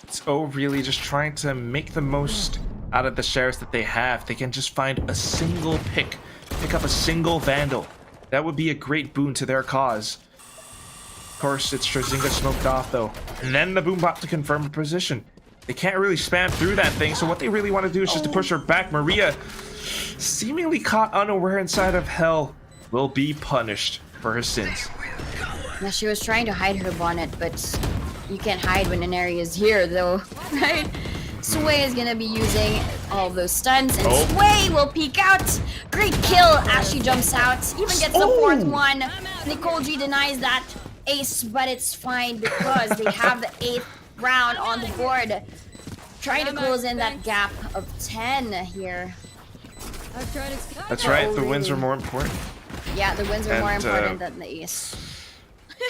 it's really just trying to make the most out of the sheriffs that they have. They can just find a single pick up a single Vandal. That would be a great boon to their cause. Of course, it's Scherzinga smoked off though. And then the boom bop to confirm a position. They can't really spam through that thing, so what they really want to do is just to push her back. Maria, seemingly caught unaware inside of Hell, will be punished for her sins. Now she was trying to hide her bonnet, but you can't hide when an area is here though, right? Sway is gonna be using all those stuns, and Sway will peek out. Great kill as she jumps out, even gets the 4th one. Nicole G denies that ace, but it's fine because they have the 8th round on the board. Trying to close in that gap of 10 here. That's right, the wins are more important. Yeah, the wins are more And, important than the ace.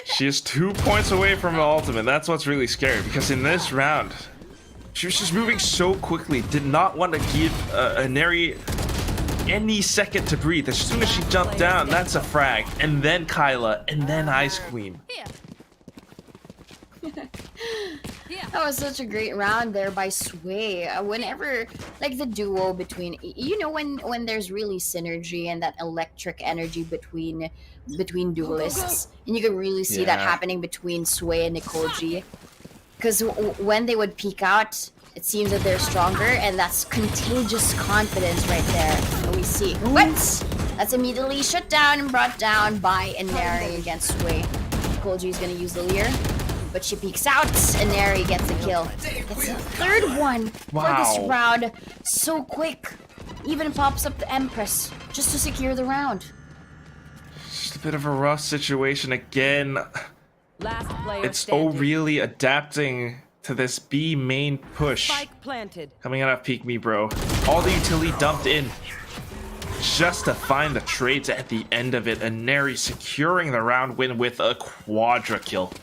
She is 2 points away from the ultimate. That's what's really scary, because in this round, she was just moving so quickly, did not want to give Inari any second to breathe. As soon as she jumped down, that's a frag. And then Kyla, and then Ice Queen. That was such a great round there by Sway. Whenever, like the duo between, you know, when there's really synergy and that electric energy between duelists, and you can really see that Yeah. happening between Sway and Nicole G. Because when they would peek out, it seems that they're stronger, and that's contagious confidence right there. And we see, what? That's immediately shut down and brought down by Inari against Sway. Nicole G is gonna use the Leer, but she peeks out, and Neri gets the kill. That's the 3rd one for this Wow. round. So quick. Even pops up the Empress just to secure the round. Just a bit of a rough situation again. Last player It's standing. really adapting to this B main push. Spike planted. Coming out of Peek Me Bro. All the utility dumped in just to find the trades at the end of it. And Neri securing the round win with a quadra kill.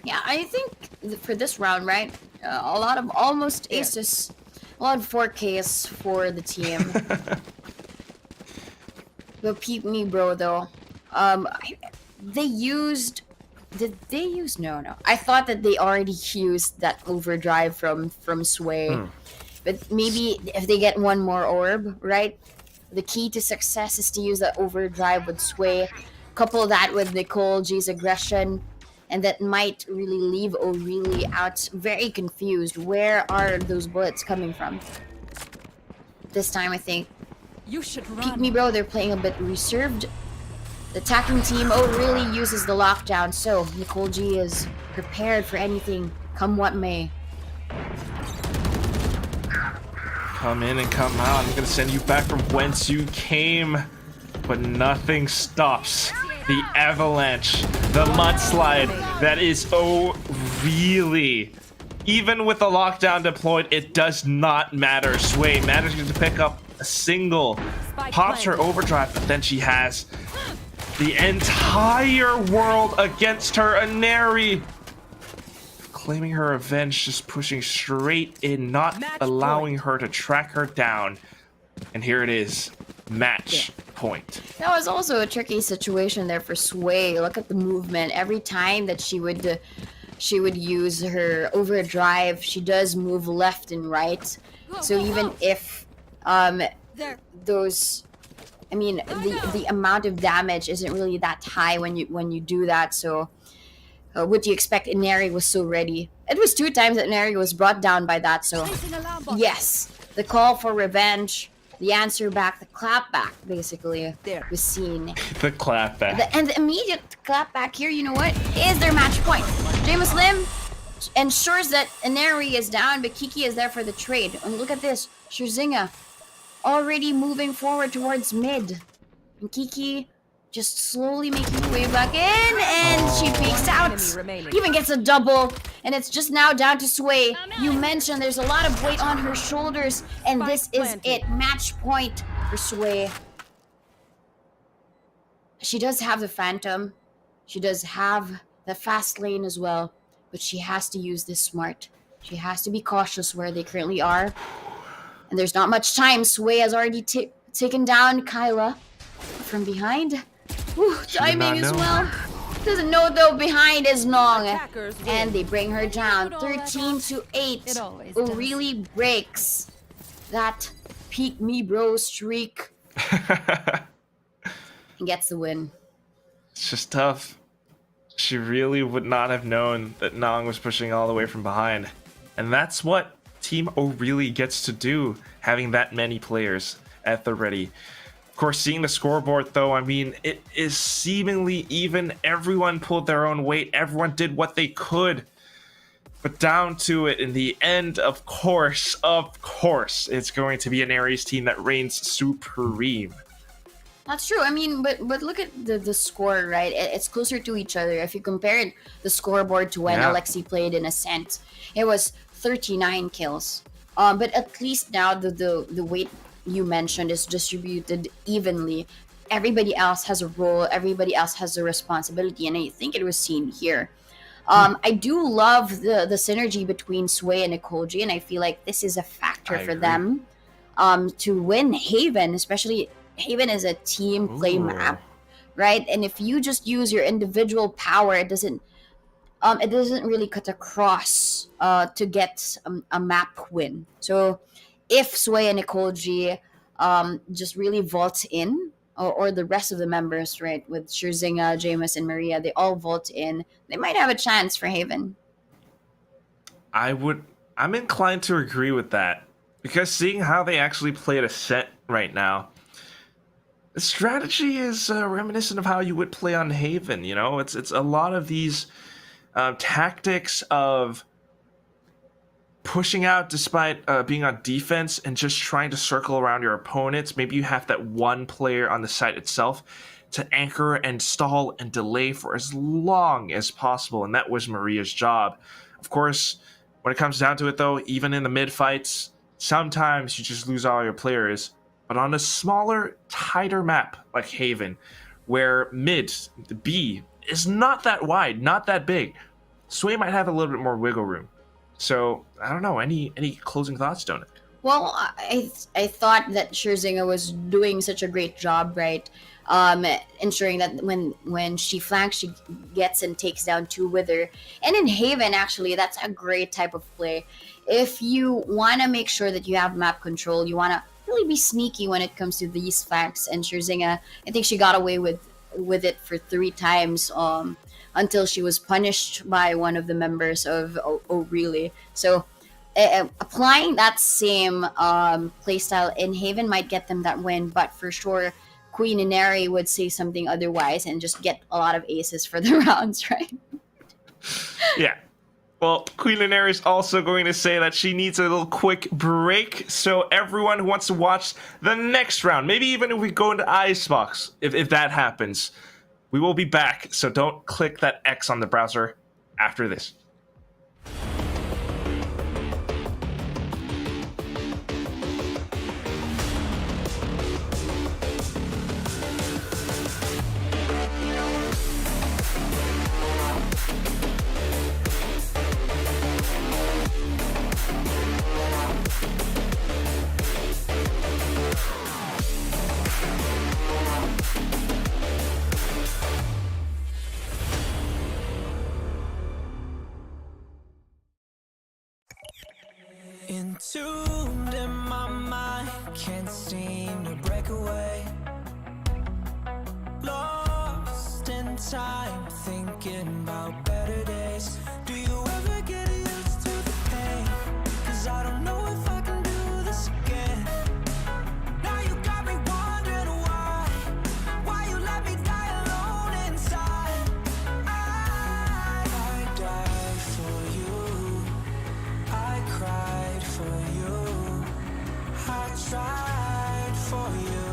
Yeah, I think for this round, right? A lot of almost aces. A lot of 4Ks for the team. But Peep Me Bro, though. They used... Did they use... No. I thought that they already used that overdrive from Sway. But maybe if they get one more orb, right? The key to success is to use that overdrive with Sway. Couple that with Nicole G's aggression. and that might really leave O'Reilly out very confused. Where are those bullets coming from? This time, I think You should Peek run. Me Bro, they're playing a bit reserved. The attacking team O'Reilly uses the lockdown, so Nicole G is prepared for anything, come what may. Come in and come out. I'm gonna send you back from whence you came. But nothing stops the avalanche, the mudslide that is O'Reilly. Even with the lockdown deployed, it does not matter. Sway manages to pick up a single, pops her overdrive, but then she has the entire world against her. Inari claiming her revenge, just pushing straight in, not allowing her to track her down. And here it is, match point. That was also a tricky situation there for Sway. Look at the movement. Every time that she would use her overdrive, she does move left and right. So even if those, I mean, the amount of damage isn't really that high when you do that. So what do you expect? Inari was so ready. It was 2 times that Inari was brought down by that. So yes, the call for revenge, the answer back, the clap back, basically was seen. The clap back. And the immediate clap back here, you know what, is their match point. Jameis Lim ensures that Inari is down, but Kiki is there for the trade. And look at this, Scherzinger already moving forward towards mid. And Kiki just slowly making her way back in, and she peeks out. Even gets a double, and it's just now down to Sway. You mentioned there's a lot of weight on her shoulders, and this is it. Match point for Sway. She does have the Phantom. She does have the fast lane as well, but she has to use this smart. She has to be cautious where they currently are. And there's not much time. Sway has already taken down Kyla from behind. Whew, timing as well. Doesn't know though, behind is Nong. And they bring her down. 13-8. O'Reilly breaks that Peek Me Bro streak. And gets the win. It's just tough. She really would not have known that Nong was pushing all the way from behind. And that's what Team O'Reilly gets to do, having that many players at the ready. Of course, seeing the scoreboard, though, I mean, it is seemingly even. Everyone pulled their own weight. Everyone did what they could. But down to it, in the end, of course, it's going to be an Aries team that reigns supreme. That's true. I mean, but look at the score, right? It's closer to each other. If you compared the scoreboard to when Alexi played in Ascent, it was 39 kills. But at least now the weight you mentioned is distributed evenly. Everybody else has a role. Everybody else has a responsibility, and I think it was seen here. I do love the synergy between Sway and Nicole G, and I feel like this is a factor for them to win Haven, especially. Haven is a team play map, right? And if you just use your individual power, it doesn't really cut across to get a map win. So if Sway and Nicole G just really vault in, or the rest of the members, right, with Scherzinger, Jameis, and Maria, they all vault in, they might have a chance for Haven. I'm inclined to agree with that, because seeing how they actually play at Ascent right now, the strategy is reminiscent of how you would play on Haven. You know, it's a lot of these tactics of pushing out despite being on defense and just trying to circle around your opponents. Maybe you have that one player on the site itself to anchor and stall and delay for as long as possible, and that was Maria's job. Of course, when it comes down to it, though, even in the mid fights, sometimes you just lose all your players. But on a smaller, tighter map like Haven, where mid, the B, is not that wide, not that big, Sway might have a little bit more wiggle room. So, I don't know, any closing thoughts, Donut? Well, I thought that Scherzinger was doing such a great job, right? Ensuring that when she flanks, she gets and takes down 2 with her. And in Haven, actually, that's a great type of play. If you want to make sure that you have map control, you want to really be sneaky when it comes to these flanks. And Scherzinger, I think she got away with it for 3 times until she was punished by one of the members of Oh Really. So applying that same playstyle in Haven might get them that win, but for sure Queen Inari would say something otherwise and just get a lot of aces for the rounds, right? Yeah. Well, Queen Inari is also going to say that she needs a little quick break. So everyone who wants to watch the next round, maybe even if we go into Icebox, if that happens, we will be back. So don't click that X on the browser after this. Entombed in my mind, can't seem to break away. Lost in time, thinking about better days. Do you ever get used to the pain? 'Cause I don't know if I can do this again. Now you got me wondering why you let me die alone inside. I died for you, I cried for you, I tried for you.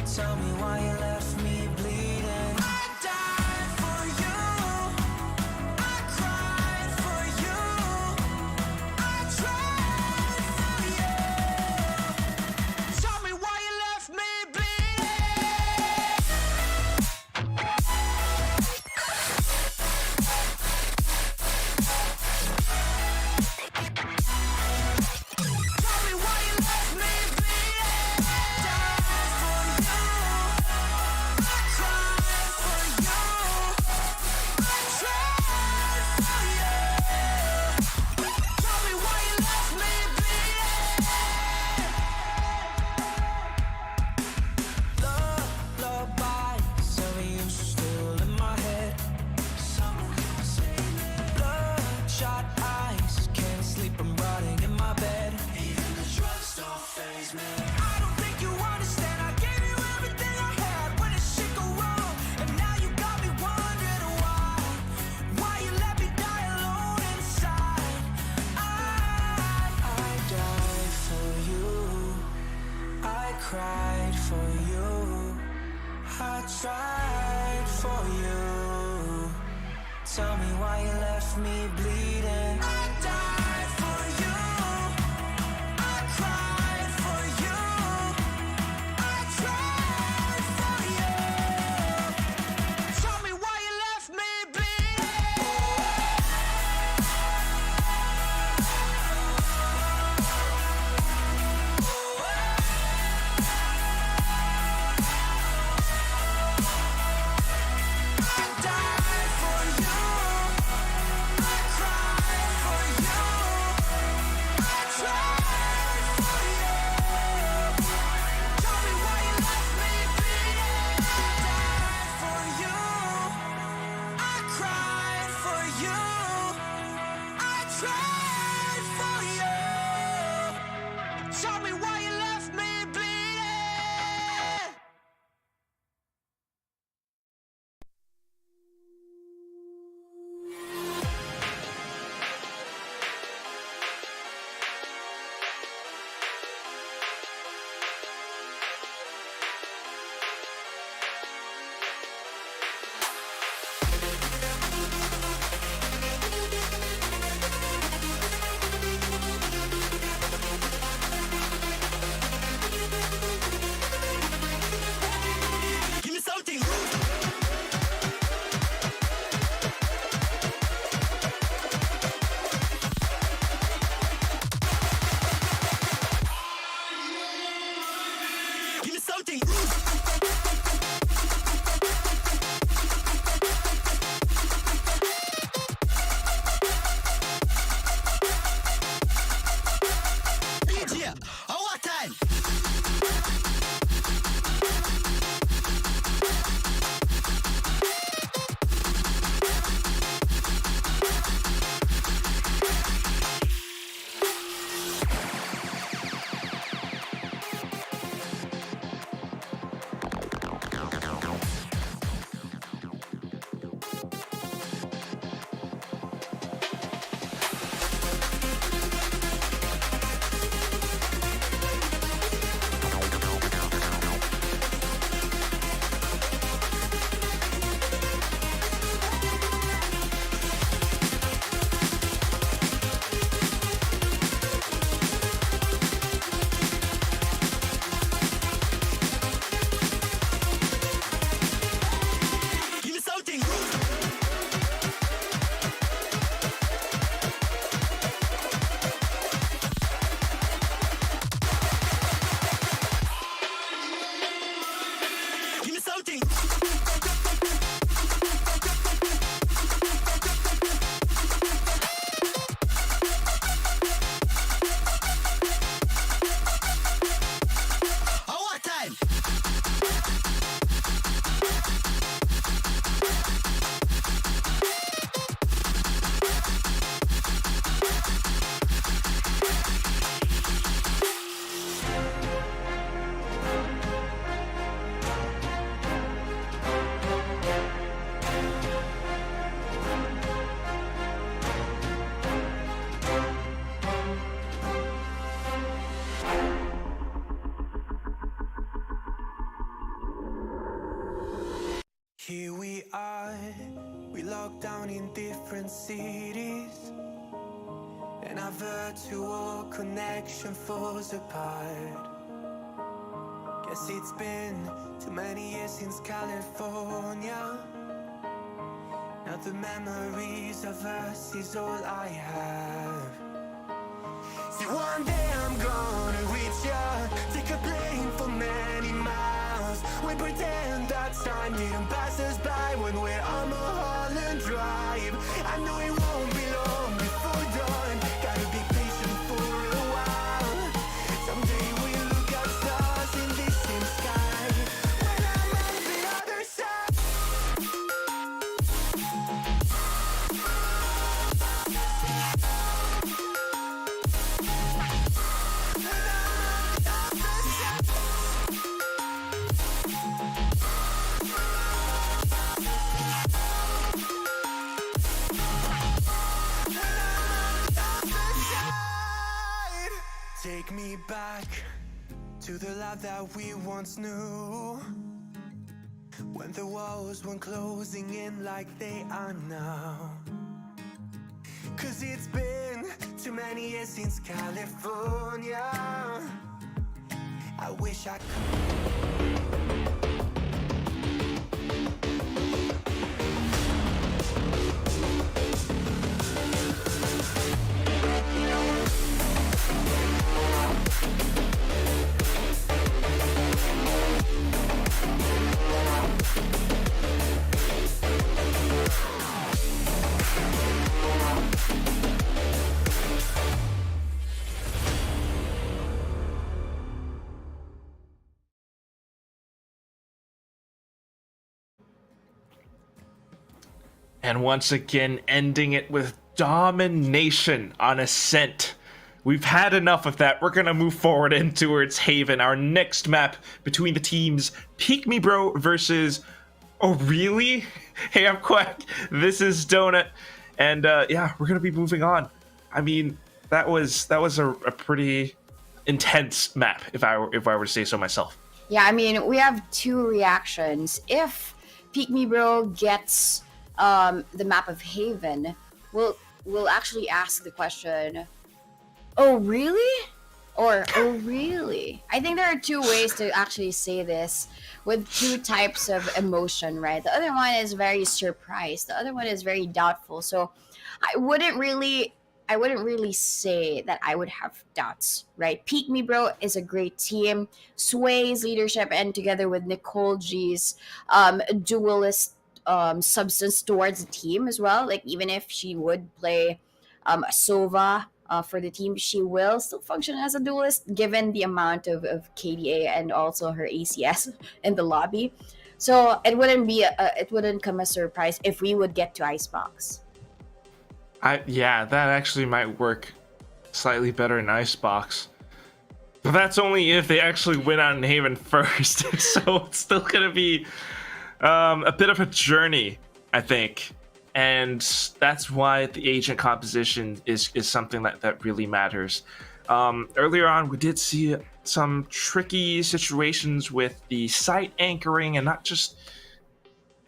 Tell me why you left me bleeding. I died for you, I cried for you, I tried for you. Tell me why you left me bleeding. Tell me why you left me bleeding. Died for you, I cried for you, I tried for you. Tell me why you left me bleeding. Lullaby, some of you still in my head. Bloodshot eyes, can't sleep, I'm rotting in my bed. Even the drugs don't faze me. I don't think you understand, I gave you everything I had. When did shit go wrong? And now you got me wondering why you let me die alone inside. I died for you, I cried for you, I tried for you. Tell me why you left me bleeding. I died for you, I cried for you, I tried for you. Tell me why you left me bleeding. I died for you, I cried for you, Here we are, we locked down in different cities, and our virtual connection falls apart. Guess it's been too many years since California. Now the memories of us is all I have. See, one day I'm gonna reach ya, take a plane for many miles. We pretend that time didn't pass us by when we're on Mulholland Drive. I know it won't be long before dawn, gotta be patient for a while. Someday we'll look at stars in this same sky, when I'm on the other side. Take me back to the life that we once knew, when the walls weren't closing in like they are now. Cause it's been too many years since California. I wish I could. And once again, ending it with domination on Ascent. We've had enough of that. We're going to move forward in towards Haven, our next map between the teams Heyimquack versus Oh Really? Heyimquack, this is Donut. And yeah, we're going to be moving on. I mean, that was a pretty intense map, if I were to say so myself. Yeah, I mean, we have two reactions. If Heyimquack gets the map of Haven, we'll actually ask the question, oh really? Or oh really? I think there are two ways to actually say this, with two types of emotion, right? The other one is very surprised, the other one is very doubtful. So I wouldn't really say that I would have doubts, right? Heyimquack is a great team. Sway's leadership, and together with Nicole G's duelist substance towards the team as well. Like, even if she would play Sova for the team, she will still function as a duelist given the amount of KDA and also her ACS in the lobby. So it wouldn't come as a surprise if we would get to Icebox. Yeah, that actually might work slightly better in Icebox. But that's only if they actually win out in Haven first. So it's still gonna be a bit of a journey, I think. And that's why the agent composition is something that really matters. Earlier on, we did see some tricky situations with the site anchoring and not just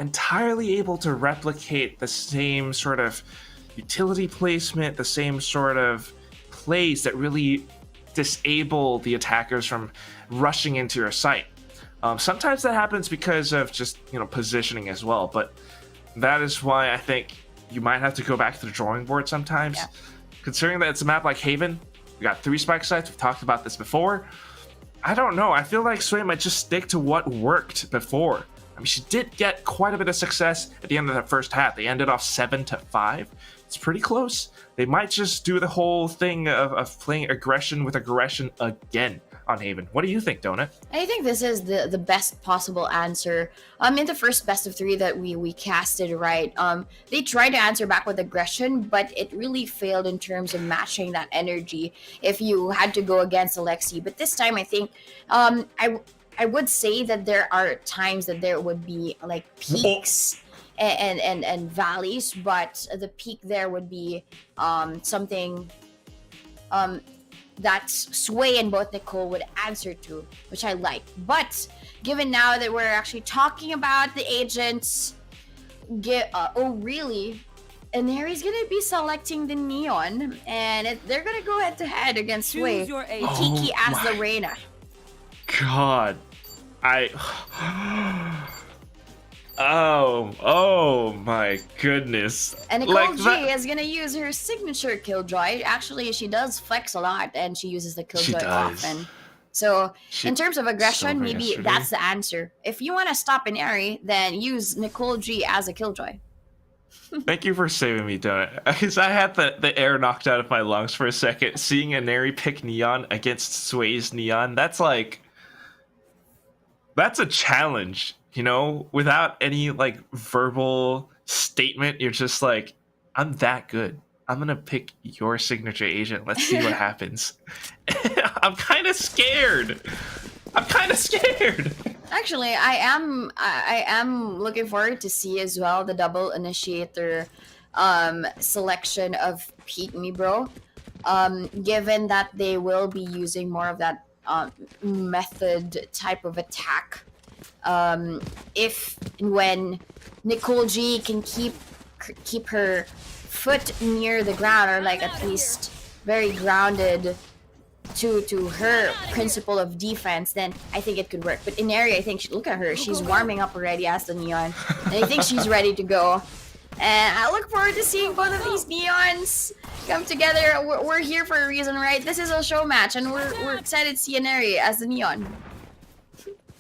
entirely able to replicate the same sort of utility placement, the same sort of plays that really disable the attackers from rushing into your site. Sometimes that happens because of just, positioning as well, but that is why I think you might have to go back to the drawing board sometimes. Yeah. Considering that it's a map like Haven, we got 3 spike sites, we've talked about this before. I don't know, I feel like Sway might just stick to what worked before. I mean, she did get quite a bit of success at the end of the first half. They ended off 7-5. It's pretty close. They might just do the whole thing of playing aggression with aggression again on Haven. What do you think, Donut? I think this is the best possible answer. In the first best of 3 that we casted, right, they tried to answer back with aggression, but it really failed in terms of matching that energy if you had to go against Alexi. But this time, I think I would say that there are times that there would be like peaks and valleys, but the peak there would be something that Sway and both Nicole would answer to, which I like. But given now that we're actually talking about the agents, oh really? And Harry's gonna be selecting the Neon, and they're gonna go head to head against Sway. Choose your agent. Kiki Oh as the Reina. God, oh my goodness. And Nicole Like G that- is gonna use her signature Killjoy. Actually, she does flex a lot, and she uses the She Killjoy does. often. So, She- in terms of aggression, Silver maybe yesterday. that's the answer. If you want to stop an Airy, then use Nicole G as a Killjoy. Thank you for saving me, Donut. Because I had the air knocked out of my lungs for a second. Seeing a Neri pick Neon against Sway's Neon, that's a challenge, you know? Without any like verbal statement, you're just like, I'm that good. I'm gonna pick your signature agent. Let's see what happens. I'm kind of scared. Actually, I am looking forward to see as well the double initiator selection of Peek Me Bro. Given that they will be using more of that method type of attack. If and when Nicole G can keep her foot near the ground, or like at least very grounded to her principle of defense, then I think it could work. But in area, I think look at her, she's warming up already as the Neon, and I think she's ready to go. And I look forward to seeing both of these Neons come together. We're here for a reason, right? This is a show match, and we're excited to see an area as the Neon.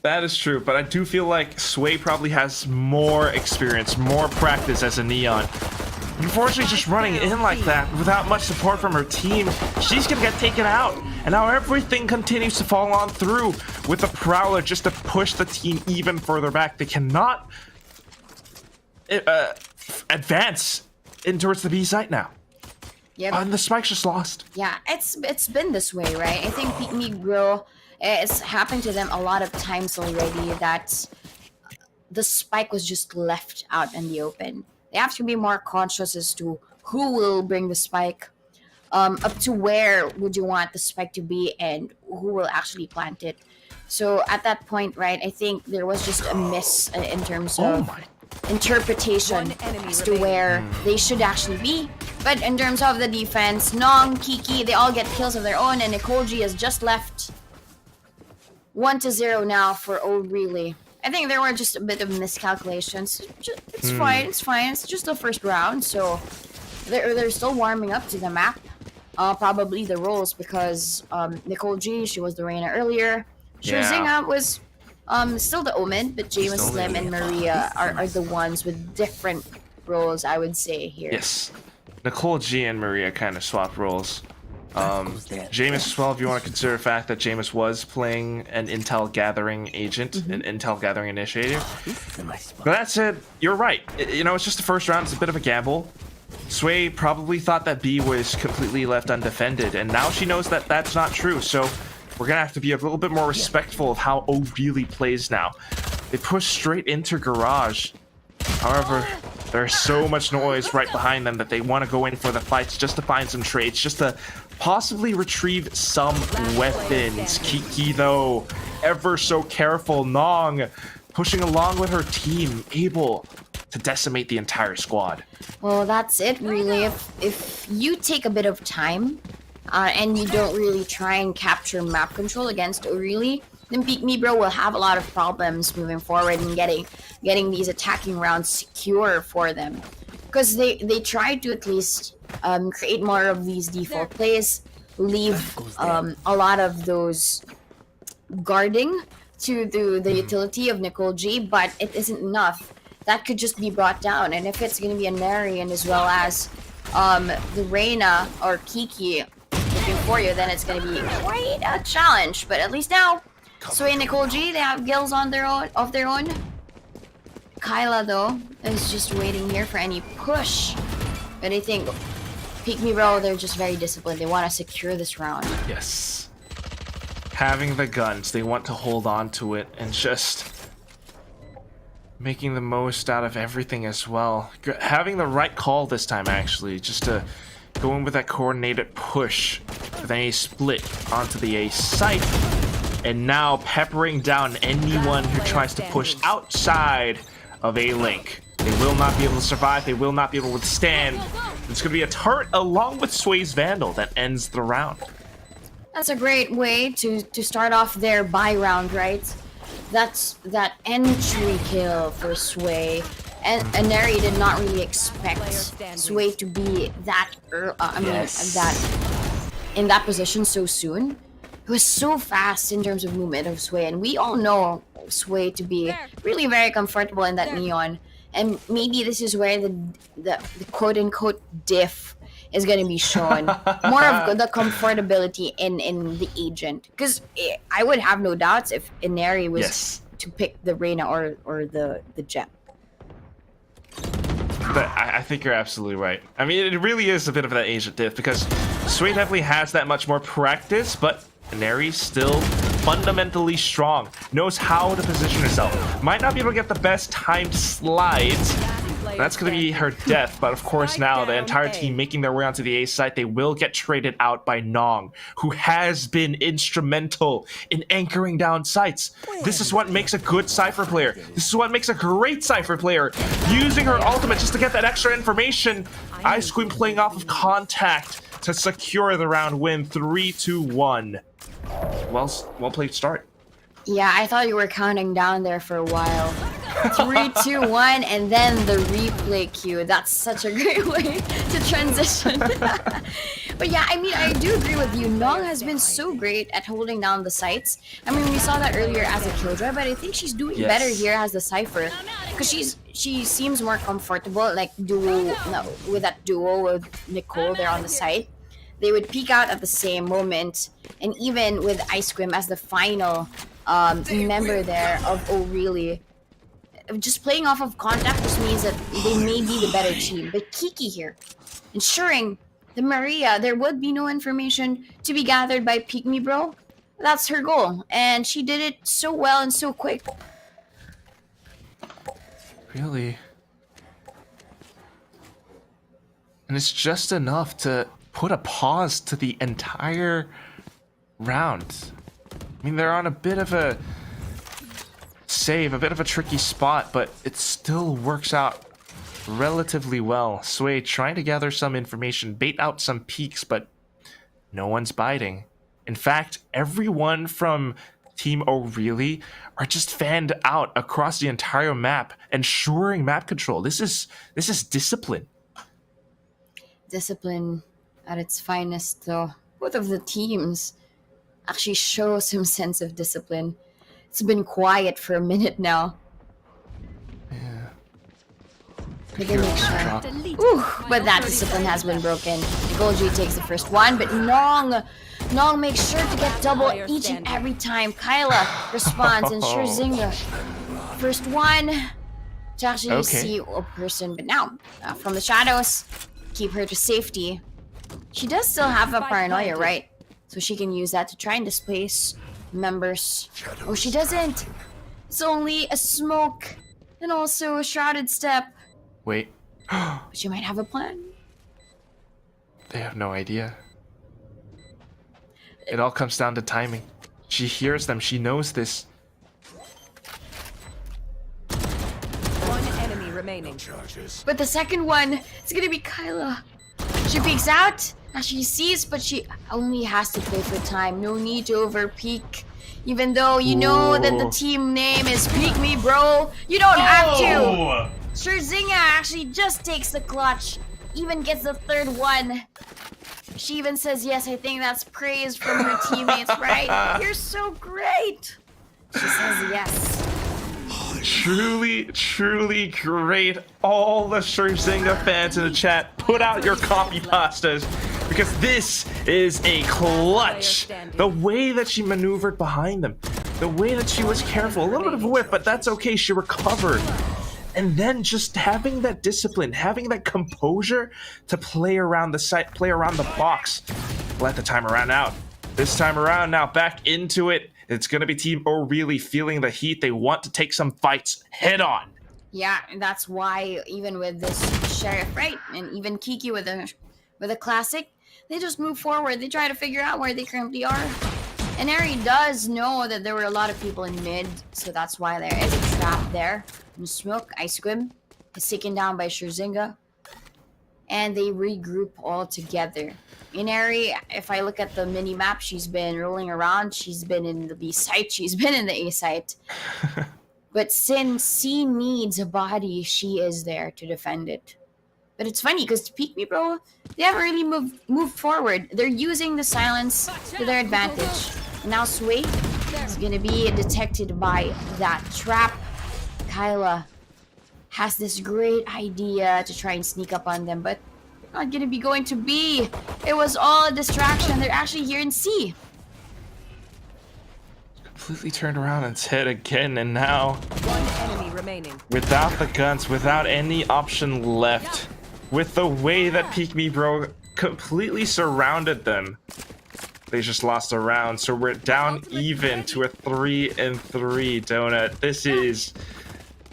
That is true, but I do feel like Sway probably has more experience, more practice as a Neon. Unfortunately, just running in like that without much support from her team, she's gonna get taken out. And now everything continues to fall on through with the Prowler just to push the team even further back. They cannot advance in towards the B site now. Yeah, And the Spike's just lost. yeah, it's been this way, right? I think Pick Me Grow, it's happened to them a lot of times already that the Spike was just left out in the open. They have to be more conscious as to who will bring the Spike, up to where would you want the Spike to be, and who will actually plant it. So at that point, right, I think there was just a miss in terms of interpretation One enemy as to remaining. where they should actually be. But in terms of the defense, Nong, Kiki, they all get kills of their own, and Nikoji has just left 1-0 now for Oh Really. I think there were just a bit of miscalculations. It's fine, it's fine. It's just the first round, so they're still warming up to the map. Probably the roles, because Nicole G, she was the Reina earlier. Shuzinga was still the Omen, but James, Still the Slim, and Maria are the ones with different roles, I would say, here. Yes. Nicole G and Maria kind of swapped roles. Jameis as well, if you want to consider the fact that Jameis was playing an intel gathering agent, an intel gathering initiator. But that said, you're right. You know, it's just the first round. It's a bit of a gamble. Sway probably thought that B was completely left undefended, and now she knows that that's not true. So we're going to have to be a little bit more respectful of how O really plays now. They push straight into Garage. However, there's so much noise right behind them that they want to go in for the fights just to find some trades, just to possibly retrieve some weapons. Kiki, though, ever so careful. Nong pushing along with her team, able to decimate the entire squad. Well, that's it, really. If you take a bit of time, and you don't really try and capture map control against O'Reilly, then Peek Me Bro will have a lot of problems moving forward and getting these attacking rounds secure for them. Because they try to at least create more of these default plays, leave a lot of those guarding to the utility of Nicole G, but it isn't enough. That could just be brought down, and if it's going to be a Narian as well as the Reina or Kiki looking for you, then it's going to be quite a challenge. But at least now, Sway and Nicole G, they have gills on their own. Kyla, though, is just waiting here for any push. But I think Peek Me Bro, they're just very disciplined. They want to secure this round. Yes. Having the guns, they want to hold on to it and just making the most out of everything as well. Having the right call this time, actually, just to go in with that coordinated push But then he split onto the A site, and now peppering down anyone who tries to push outside of A link. They will not be able to survive. They will not be able to withstand. It's going to be a turret along with Sway's Vandal that ends the round. That's a great way to start off their buy round, right? That's that entry kill for Sway. And Neri did not really expect Sway to be that that in that position so soon. It was so fast in terms of movement of Sway, and we all know Sway to be really very comfortable in that neon. And maybe this is where the quote unquote diff is going to be shown. More of the comfortability in the agent, because I would have no doubts if Ineri was to pick the Reyna or the Jet. But I think you're absolutely right. I mean, it really is a bit of that agent diff, because Sway definitely has that much more practice, but Neri's still fundamentally strong, knows how to position herself. Might not be able to get the best timed slides. That's going to be her death, but of course now the entire team making their way onto the A site, they will get traded out by Nong, who has been instrumental in anchoring down sites. This is what makes a good Cypher player. This is what makes a great Cypher player. Using her ultimate just to get that extra information. Ice Queen playing off of contact to secure the round win. 3-2-1. Well played start. Yeah, I thought you were counting down there for a while. 3, 2, 1, and then the replay cue. That's such a great way to transition. But yeah, I mean, I do agree with you. Nong has been so great at holding down the sites. I mean, we saw that earlier as a Killjoy, but I think she's doing better here as the Cypher, because she seems more comfortable, like with that duo with Nicole there on the site. They would peek out at the same moment, and even with Ice Cream as the final member there of Oh Really, just playing off of contact just means that they may be the better team. But Kiki here, ensuring the Maria, there would be no information to be gathered by Peek Me Bro. That's her goal, and she did it so well and so quick. Really? And it's just enough to put a pause to the entire round. I mean, they're on a bit of a save, a bit of a tricky spot, but it still works out relatively well. Sway trying to gather some information, bait out some peeks, but no one's biting. In fact, everyone from Team Oh Really are just fanned out across the entire map, ensuring map control. This is discipline. Discipline at its finest, though. Both of the teams actually show some sense of discipline. It's been quiet for a minute now. Yeah. They can make sure. Ooh, but that discipline has been broken. Golgi takes the first one, but Nong makes sure to get double each and every time. Kyla responds, and Scherzinger. First one to actually see a person, but now from the shadows, keep her to safety. She does still have a paranoia, right? So she can use that to try and displace members. Oh, she doesn't. It's only a smoke and also a shrouded step. Wait. But she might have a plan. They have no idea. It all comes down to timing. She hears them. She knows this. One enemy remaining. But the second one is gonna be Kyla. She peeks out as she sees, but she only has to play for time. No need to over peek. Even though you know that the team name is Peek Me Bro, you don't have to. Scherzinger actually just takes the clutch, even gets the third one. She even says, yes, I think that's praise from her teammates, right? You're so great. She says yes. Truly, truly great. All the Scherzinger fans in the chat, put out your copy pastas, because this is a clutch. The way that she maneuvered behind them, the way that she was careful, a little bit of a whiff, but that's okay. She recovered. And then just having that discipline, having that composure to play around the site, play around the box. Let the timer run out. This time around, now back into it. It's going to be Team Oh Really feeling the heat. They want to take some fights head on. Yeah, and that's why even with this Sheriff, right, and even Kiki with a classic, they just move forward. They try to figure out where they currently are. And Harry does know that there were a lot of people in mid, so that's why there is a trap there. And Smoke, Ice Squib, is taken down by Scherzinga. And they regroup all together. Inari, if I look at the mini-map, she's been rolling around. She's been in the B site. She's been in the A site. But since C needs a body, she is there to defend it. But it's funny because Peek Me Bro, they haven't really moved forward. They're using the silence to their advantage. And now Sway is going to be detected by that trap. Kyla has this great idea to try and sneak up on them, but they're not going to be going to B. It was all a distraction. They're actually here in C. Completely turned around and hit again, and now One enemy remaining. without the guns, without any option left, with the way that Peek Me Bro completely surrounded them, they just lost a round. So we're down even to a 3-3 donut. This is,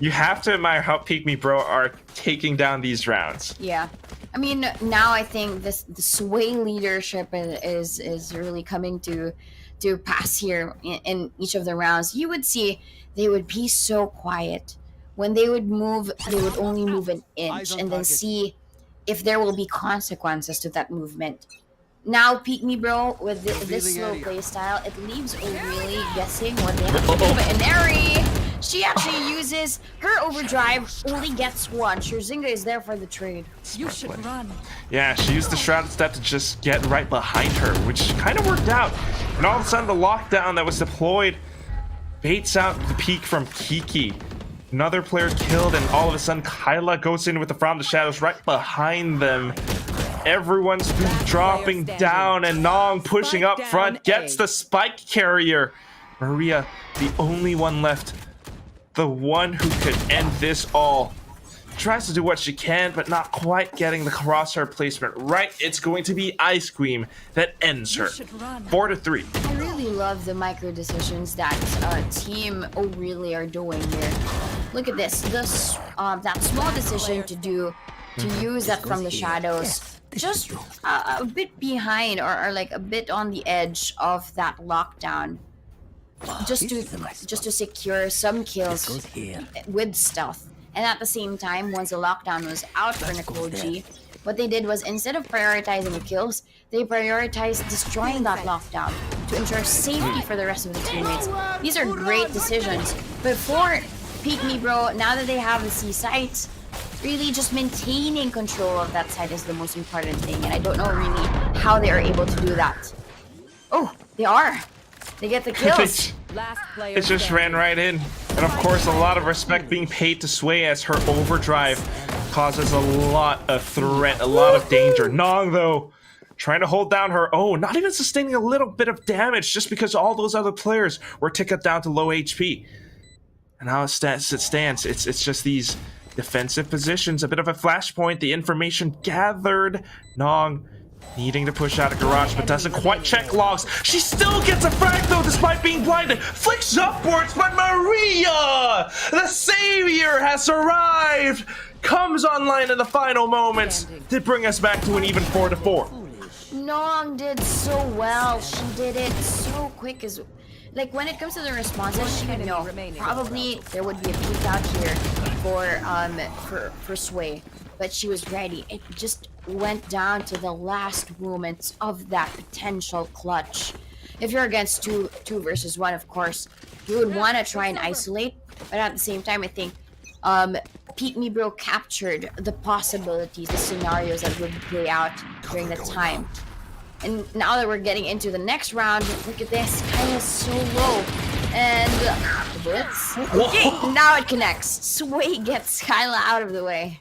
you have to admire how Peek Me Bro are taking down these rounds. Yeah. I mean, now I think the Sway leadership is really coming to pass here in each of the rounds. You would see they would be so quiet. When they would move, they would only move an inch and then see if there will be consequences to that movement. Now, Peek Me Bro, with this slow play style, it leaves O'Reilly guessing what they have to do. But Inari, she actually uses her overdrive, only gets one. Scherzinga is there for the trade. You should run. Yeah, she used the Shroud Step to just get right behind her, which kind of worked out. And all of a sudden, the lockdown that was deployed baits out the peek from Kiki. Another player killed, and all of a sudden, Kyla goes in with the From the Shadows right behind them. Everyone's dropping down, and Nong pushing up front gets the spike carrier. Maria, the only one left, the one who could end this all, tries to do what she can, but not quite getting the crosshair placement right. It's going to be Ice Cream that ends her. 4-3. I really love the micro decisions that Team O'Reilly are doing here. Look at this. That small decision to use that from the shadows, just a bit behind or like a bit on the edge of that lockdown, just to secure some kills with stealth. And at the same time, once the lockdown was out for Nicole G, what they did was, instead of prioritizing the kills, they prioritized destroying that lockdown to ensure safety for the rest of the teammates. These are great decisions. But for Peek Me Bro, now that they have the C site, really just maintaining control of that site is the most important thing. And I don't know really how they are able to do that. Oh, they are. They get the kills. It just ran right in. And of course, a lot of respect being paid to Sway, as her overdrive causes a lot of threat, a lot of danger. Nong, though, trying to hold down her own, not even sustaining a little bit of damage just because all those other players were ticketed down to low HP. And how it stands, it's just these defensive positions, a bit of a flashpoint, the information gathered. Nong needing to push out a garage, but doesn't quite check logs. She still gets a frag, though, despite being blinded. Flicks upwards, but Maria, the savior, has arrived. Comes online in the final moments to bring us back to an even 4-4. Nong did so well. She did it so quick. Like, when it comes to the responses, she would know. Probably there would be a peek out here for Sway, but she was ready. It just went down to the last moments of that potential clutch. If you're against two versus one, of course, you would want to try and isolate, but at the same time, I think Peek Me Bro captured the possibilities, the scenarios that would play out during the time. And now that we're getting into the next round, look at this. Kyla's so low. And the blitz. Okay, now it connects. Sway gets Kyla out of the way.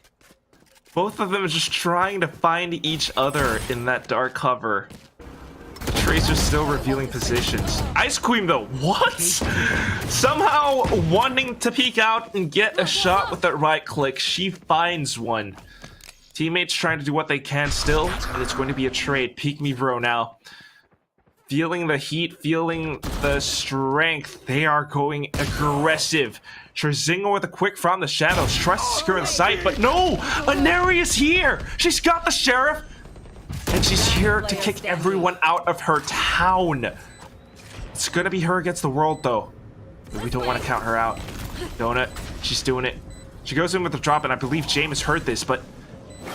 Both of them are just trying to find each other in that dark cover. The Tracer's still revealing positions. Ice Queen, though, what? Somehow wanting to peek out and get a shot with that right click, she finds one. Teammates trying to do what they can still, and it's going to be a trade. Peek Me Bro now. Feeling the heat, feeling the strength. They are going aggressive. Scherzinga with a quick from the shadows. Tries to secure the site, but no! Inari is here! She's got the sheriff! And She's here to kick everyone out of her town. It's gonna be her against the world, though. But we don't want to count her out. Donut, she's doing it. She goes in with the drop, and I believe James heard this, but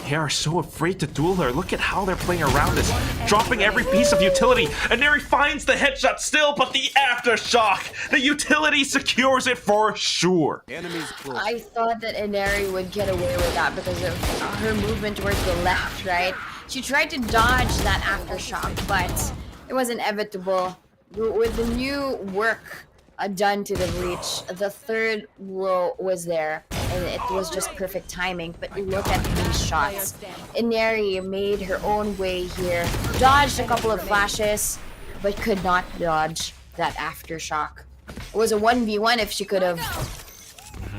they are so afraid to duel her. Look at how they're playing around this. Dropping every piece of utility. And Neri finds the headshot still, but the aftershock. The utility secures it for sure. I thought that Inari would get away with that because of her movement towards the left, right? She tried to dodge that aftershock, but it was inevitable. With the new work done to the breach, the third blow was there, and it was just perfect timing. But look at these shots. Inari made her own way here, dodged a couple of flashes, but could not dodge that aftershock. It was a 1v1 if she could have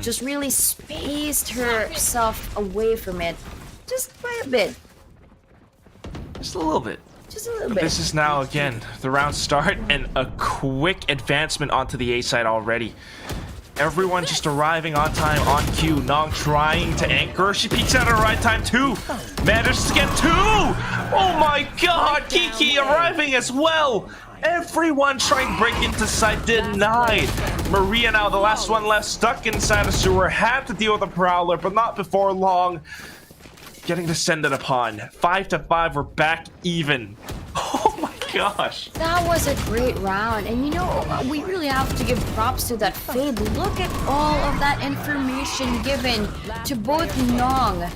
just really spaced herself away from it, just by a bit. Just a little bit. Just a little bit. This is now, again, the round start and a quick advancement onto the A side already. Everyone just arriving on time, on cue. Nong trying to anchor. She peeks out at the right time, too. Manages to get 2! Oh my god! Kiki arriving as well! Everyone trying to break into site, denied. Maria now, the last one left, stuck inside a sewer. Had to deal with a Prowler, but not before long. Getting descended upon. 5-5, we're back even. Oh my gosh. That was a great round, and you know, we really have to give props to that Fade. Look at all of that information given to both Nong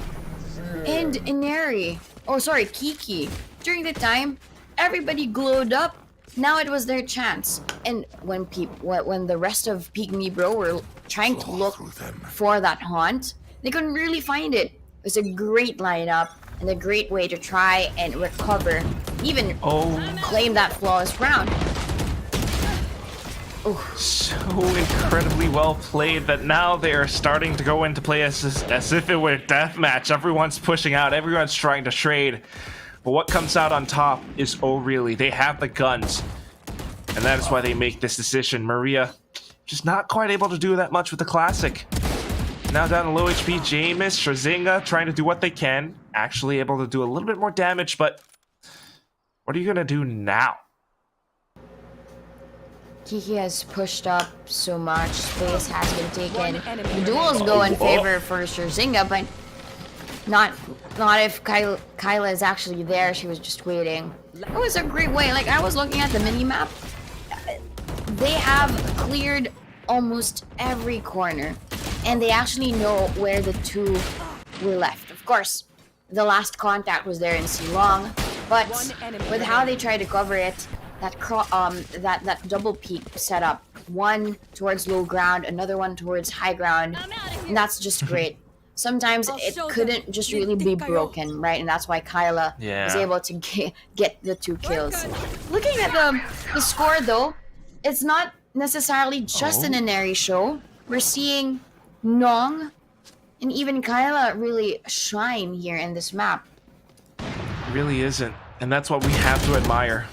and Inari. Oh, sorry, Kiki. During the time, everybody glowed up. Now it was their chance. And when the rest of Pygmy Bro were trying to look for that haunt, they couldn't really find it. It was a great lineup and a great way to try and recover, even claim that flawless round. So incredibly well played that now they are starting to go into play as if it were a deathmatch. Everyone's pushing out, everyone's trying to trade. But what comes out on top is oh really, they have the guns. And that is why they make this decision. Maria just not quite able to do that much with the classic. Now down to low HP, Jameis, Strazinga trying to do what they can. Actually able to do a little bit more damage, but what are you gonna do now? Kiki has pushed up so much, space has been taken. The duels go in favor for Strazinga, but not if Kyla is actually there. She was just waiting. It was a great way. Like, I was looking at the mini-map. They have cleared almost every corner, and they actually know where the two were left. Of course, the last contact was there in Silong, but with how they try to cover it, that double peak setup, one towards low ground, another one towards high ground, and that's just great. Sometimes it couldn't just really be broken, right? And that's why Kyla was able to get the 2 kills. Looking at the score though, it's not necessarily just an Inari show. We're seeing Nong and even Kyla really shine here in this map. It really isn't, and that's what we have to admire.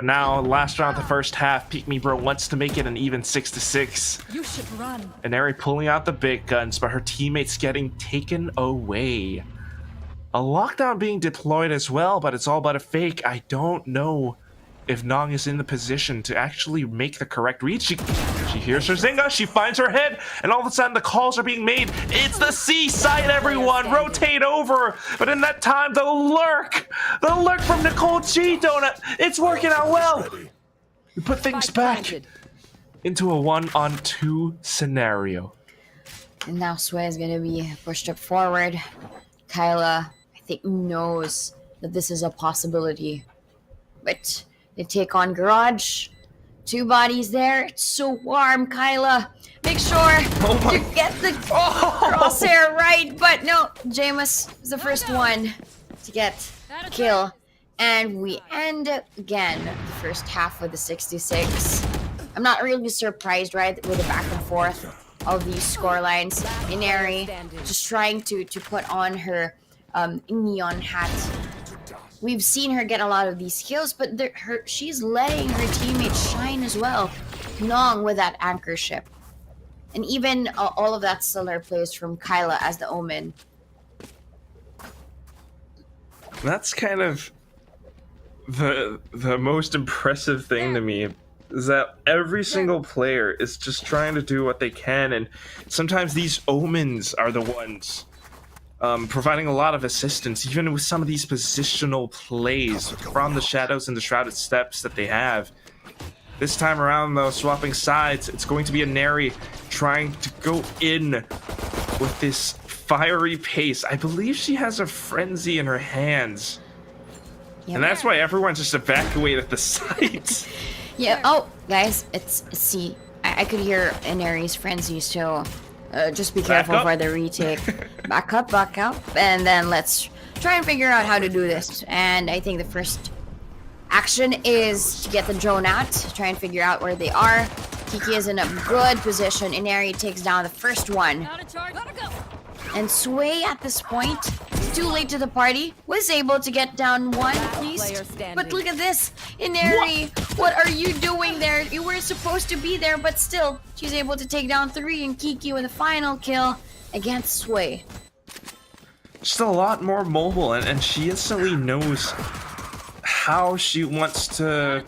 Now, last round of the first half, Pygmy Bro wants to make it an even 6-6. You should run. Inari pulling out the big guns, but her teammates getting taken away. A lockdown being deployed as well, but it's all but a fake. I don't know if Nong is in the position to actually make the correct read. She hears her Zinga, she finds her head, and all of a sudden the calls are being made. It's the C side, everyone! Rotate over! But in that time, the lurk from Nicole G Donut, it's working out well! We put things back into a 1-on-2 scenario. And now Sway is gonna be pushed up forward. Kyla, I think, knows that this is a possibility. But they take on Garage. 2 bodies there. It's so warm, Kyla. Make sure to get the crosshair right. But no, Jameis is the first one to get a kill. And we end again the first half with the 66. I'm not really surprised, right, with the back and forth of these scorelines. Inari just trying to put on her neon hat. We've seen her get a lot of these kills, but she's letting her teammates shine as well. Nong with that anchor ship. And even all of that stellar plays from Kyla as the Omen. That's kind of the most impressive thing to me is that every single player is just trying to do what they can, and sometimes these omens are the ones providing a lot of assistance, even with some of these positional plays from the shadows and the shrouded steps that they have. This time around, though, swapping sides, it's going to be a Neri trying to go in with this fiery pace. I believe she has a frenzy in her hands. Yeah, and that's why everyone's just evacuated the site. Yeah. Oh, guys, see, I could hear Neri's frenzy, so just be careful for the retake. Back up, and then let's try and figure out how to do this. And I think the first action is to get the drone out, try and figure out where they are. Kiki is in a good position. Inari takes down the first one. And Sway at this point, too late to the party, was able to get down one piece. But look at this, Inari, what are you doing there? You were supposed to be there, but still, she's able to take down 3, and Kiki with a final kill against Sway. Just a lot more mobile, and she instantly knows how she wants to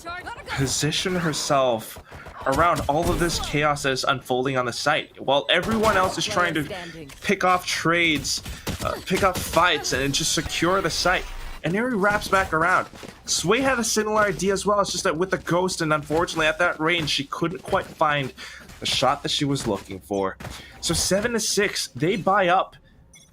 position herself around all of this chaos that is unfolding on the site, while everyone else is trying to pick off trades, pick up fights, and just secure the site. And Neri wraps back around. Sway had a similar idea as well. It's just that with the ghost, and unfortunately at that range, she couldn't quite find the shot that she was looking for. So 7-6, they buy up,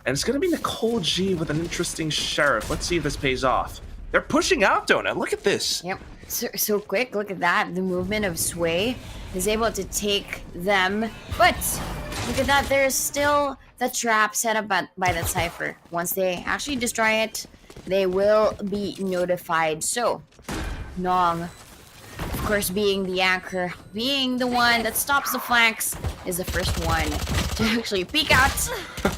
and it's going to be Nicole G with an interesting sheriff. Let's see if this pays off. They're pushing out, Donut. Look at this. Yep. So quick, look at that. The movement of Sway is able to take them. But look at that. There's still the trap set up by the Cypher. Once they actually destroy it, they will be notified. So, Nong, of course, being the anchor, being the one that stops the flanks, is the first one to actually peek out,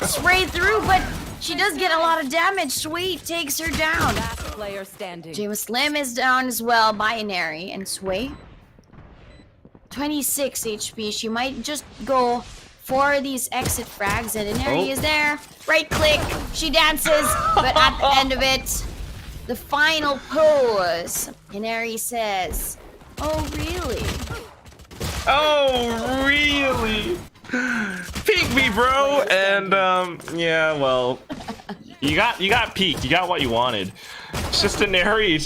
spray through, but she does get a lot of damage. Sway takes her down. Last player standing. James Slim is down as well by Inari, and Sway 26 HP. She might just go for these exit frags, and Inari is there. Right click, she dances, but at the end of it, the final pose, Inari says, "Oh really? Oh, really? Peek me, bro." And yeah, well, you got peeked. You got what you wanted. It's just an area.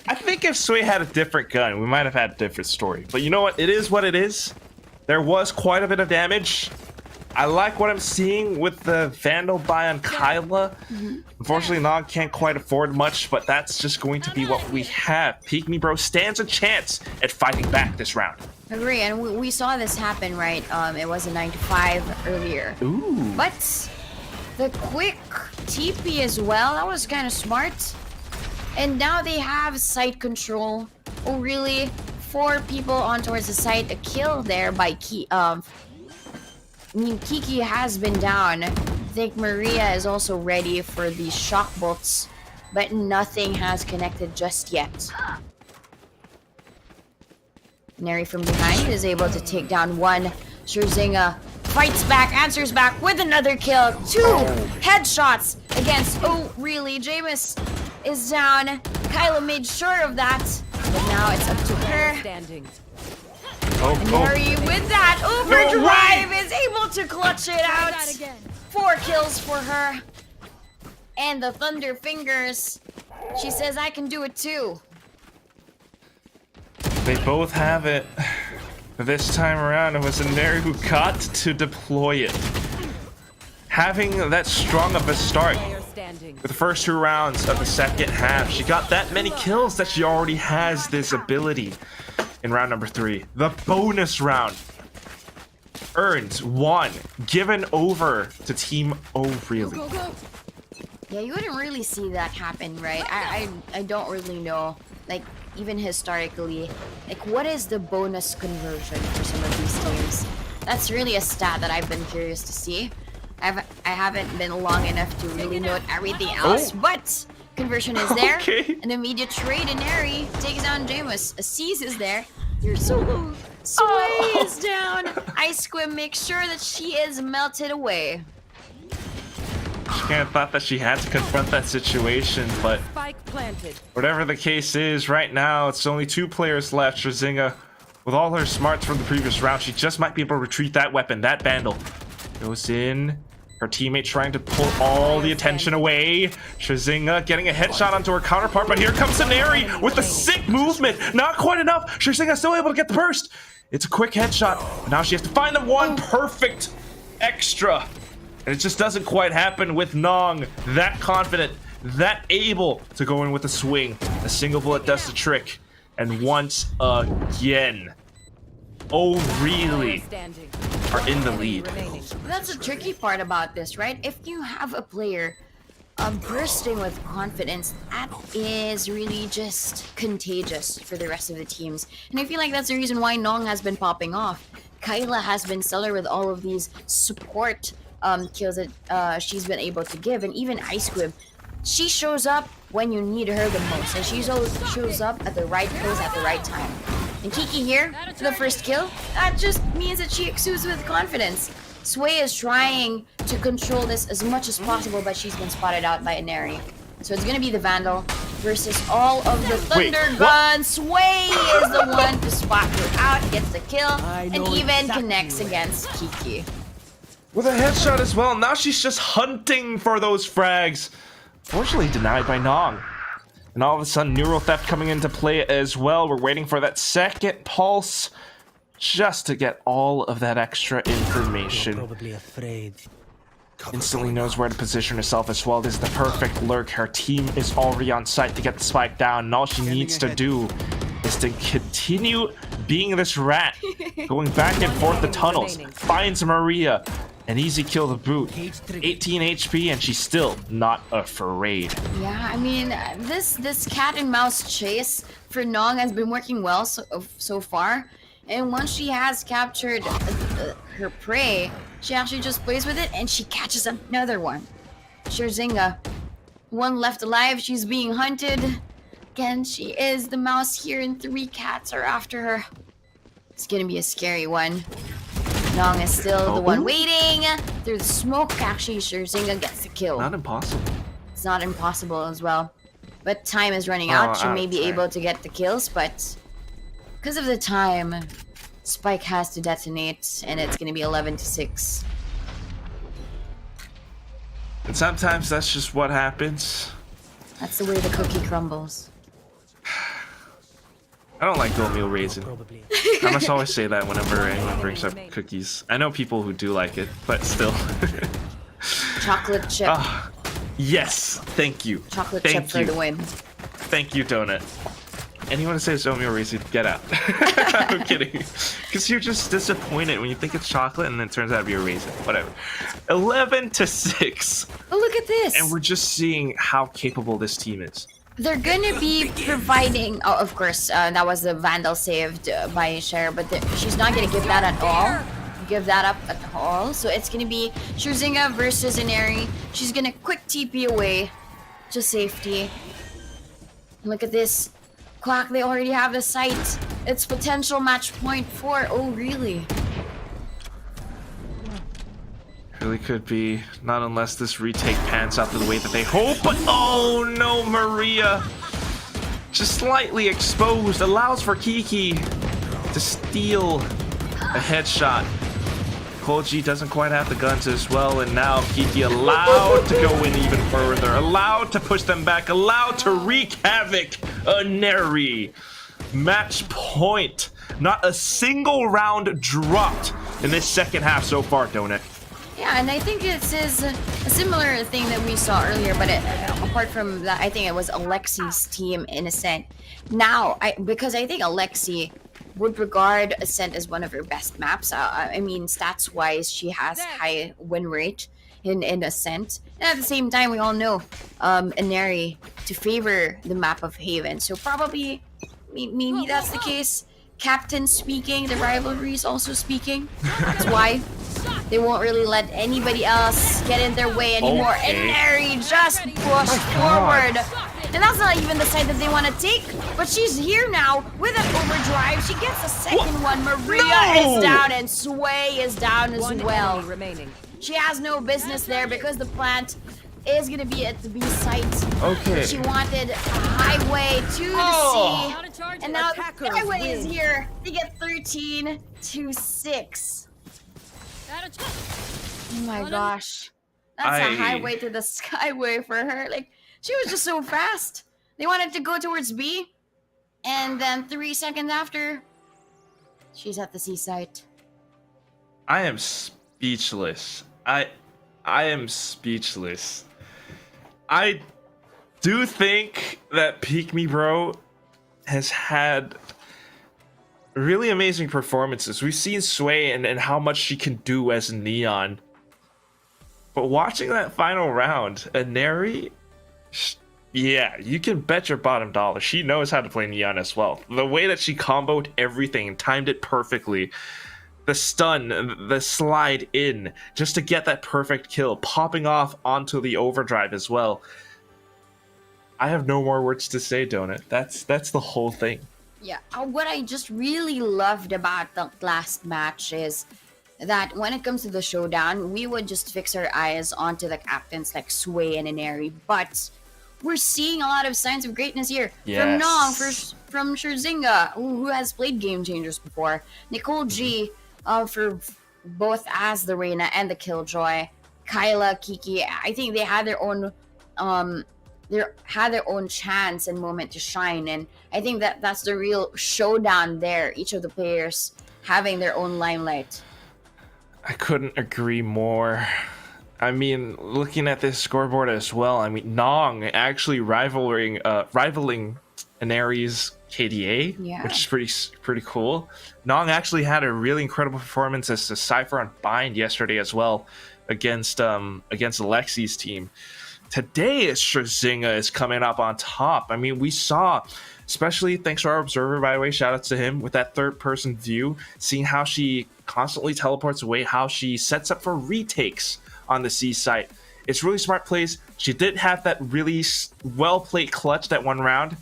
I think if Sway had a different gun, we might have had a different story. But you know what? It is what it is. There was quite a bit of damage. I like what I'm seeing with the Vandal buy on Kyla. Unfortunately, Nog can't quite afford much, but that's just going to be what we have. Peek Me Bro stands a chance at fighting back this round. Agree, and we saw this happen, right? It was a 9-5 earlier. Ooh. But the quick TP as well, that was kind of smart. And now they have site control. Oh, really? 4 people on towards the site. A kill there by Kiki has been down. I think Maria is also ready for these shock bolts, but nothing has connected just yet. Neri from behind is able to take down one. Scherzinger fights back, answers back with another kill. 2 headshots against Oh Really. Jameis is down. Kyla made sure of that, but now it's up to her. Neri with that overdrive is able to clutch it out. 4 kills for her. And the Thunder Fingers. She says, "I can do it too." They both have it. This time around, it was a Neri who got to deploy it. Having that strong of a start with the first 2 rounds of the second half, she got that many kills that she already has this ability. In round number 3, the bonus round earned 1, given over to Team Oh Really. Yeah, you wouldn't really see that happen, right? I don't really know. Like, even historically, like, what is the bonus conversion for some of these teams? That's really a stat that I've been curious to see. I haven't been long enough to really note everything else, but conversion is there. An immediate trade in Neri takes down Jameis. A Seize is there. You're so low. Sway is down. Ice Squim makes sure that she is melted away. kind of thought that she had to confront that situation, but Spike planted. whatever the case is, right now it's only 2 players left. Scherzinga, with all her smarts from the previous round, she just might be able to retreat that weapon. That vandal goes in. Her teammate trying to pull all the attention away. Scherzinga getting a headshot onto her counterpart, but here comes Inari with the sick movement. Not quite enough. Scherzinga still able to get the burst. It's a quick headshot, but now she has to find the one perfect extra. And it just doesn't quite happen with Nong. That confident, that able to go in with a swing. A single bullet does the trick. And once again, Oh Really Standing. are in the lead. Remaining. That's the tricky part about this, right? If you have a player bursting with confidence, that is really just contagious for the rest of the teams. And I feel like that's the reason why Nong has been popping off. Kyla has been stellar with all of these support kills that she's been able to give, and even Ice Squib. She shows up when you need her the most, and she shows up at the right place at the right time. And Kiki here for the first kill, that just means that she exudes with confidence. Sway is trying to control this as much as possible, but she's been spotted out by Inari. So it's gonna be the Vandal versus all of the Thunder Guns. Sway is the one to spot her out, gets the kill, and even connects against Kiki. With a headshot as well. Now she's just hunting for those frags. Fortunately denied by Nong. And all of a sudden, Neural Theft coming into play as well. We're waiting for that second pulse just to get all of that extra information. Probably afraid. Instantly knows where to position herself as well. This is the perfect lurk. Her team is already on site to get the spike down. And all she needs to do is to continue being this rat. Going back and forth the tunnels. Finds Maria. An easy kill to boot. 18 HP and she's still not afraid. Yeah, I mean, this cat and mouse chase for Nong has been working well so far. And once she has captured her prey, she actually just plays with it and she catches another one. Scherzinga, one left alive, she's being hunted. Again, she is the mouse here and 3 cats are after her. It's gonna be a scary one. Nong is still the one waiting. Through the smoke, actually, Scherzinga gets the kill. Not impossible. It's not impossible as well. But time is running out. She may be sorry. able to get the kills, but because of the time, Spike has to detonate, and it's going to be 11-6. And sometimes that's just what happens. That's the way the cookie crumbles. I don't like oatmeal raisin. Probably. I must always say that whenever anyone brings up cookies. I know people who do like it, but still. Chocolate chip. Ah, yes, thank you. Chocolate Thank chip for you. the win. Thank you, Donut. Anyone who says oatmeal raisin, get out. I'm kidding. Because you're just disappointed when you think it's chocolate and then it turns out to be a raisin. Whatever. 11-6. But look at this. And we're just seeing how capable this team is. They're gonna be providing. Oh, of course, that was the Vandal saved by Cher, but she's not gonna give that at all. Give that up at all. So it's gonna be Scherzinga versus Inari. She's gonna quick TP away to safety. Look at this. Quack, they already have the site. It's potential match point for Oh Really. Really could be, not unless this retake pans out to the way that they hope, but oh no, Maria! Just slightly exposed, allows for Kiki to steal a headshot. Koji doesn't quite have the guns as well, and now Kiki allowed to go in even further, allowed to push them back, allowed to wreak havoc. Neri. Match point. Not a single round dropped in this second half so far, Donut. Yeah, and I think it is a similar thing that we saw earlier, but apart from that, I think it was Alexi's team in Ascent. Now, because I think Alexi would regard Ascent as one of her best maps. I mean, stats-wise, she has high win rate in Ascent. And at the same time, we all know Inari to favor the map of Haven. So probably, maybe that's the case. Captain speaking, the rivalry is also speaking. That's why they won't really let anybody else get in their way anymore. Okay. And Neri just pushed forward. And that's not even the side that they want to take. But she's here now with an overdrive. She gets a second one. Maria is down and Sway is down as One well. enemy remaining. She has no business there because the plant is gonna be at the B site. Okay. She wanted a highway to Oh. Out of the charge. C, and now the Attackers highway is win. here. They get 13 to 6. Out of charge. Oh my gosh. That's I- a highway to the skyway for her. Like, she was just so fast. They wanted to go towards B, and then 3 seconds after, she's at the C site. I am speechless. I am speechless. I do think that Peek Me Bro has had really amazing performances. We've seen Sway and how much she can do as Neon. But watching that final round, Inari, yeah, you can bet your bottom dollar. She knows how to play Neon as well. The way that she comboed everything and timed it perfectly. The stun, the slide in, just to get that perfect kill, popping off onto the overdrive as well. I have no more words to say, Donut. That's the whole thing. Yeah, what I just really loved about the last match is that when it comes to the showdown, we would just fix our eyes onto the captains like Sway and Inari, but we're seeing a lot of signs of greatness here. From Yes. Nong, from Scherzinga, who has played Game Changers before, Nicole G, for both as the Reyna and the Killjoy, Kyla, Kiki. I think they had their own chance and moment to shine, and I think that's the real showdown there. Each of the players having their own limelight. I couldn't agree more. I mean, looking at this scoreboard as well, I mean, Nong actually rivaling Inari's KDA, Yeah. which is pretty cool. Nong actually had a really incredible performance as a Cypher on Bind yesterday as well against Alexi's team. Today, Scherzinga is coming up on top. I mean, we saw, especially thanks to our observer, by the way, shout out to him, with that third-person view, seeing how she constantly teleports away, how she sets up for retakes on the C site. It's really smart plays. She did have that really well-played clutch that one round.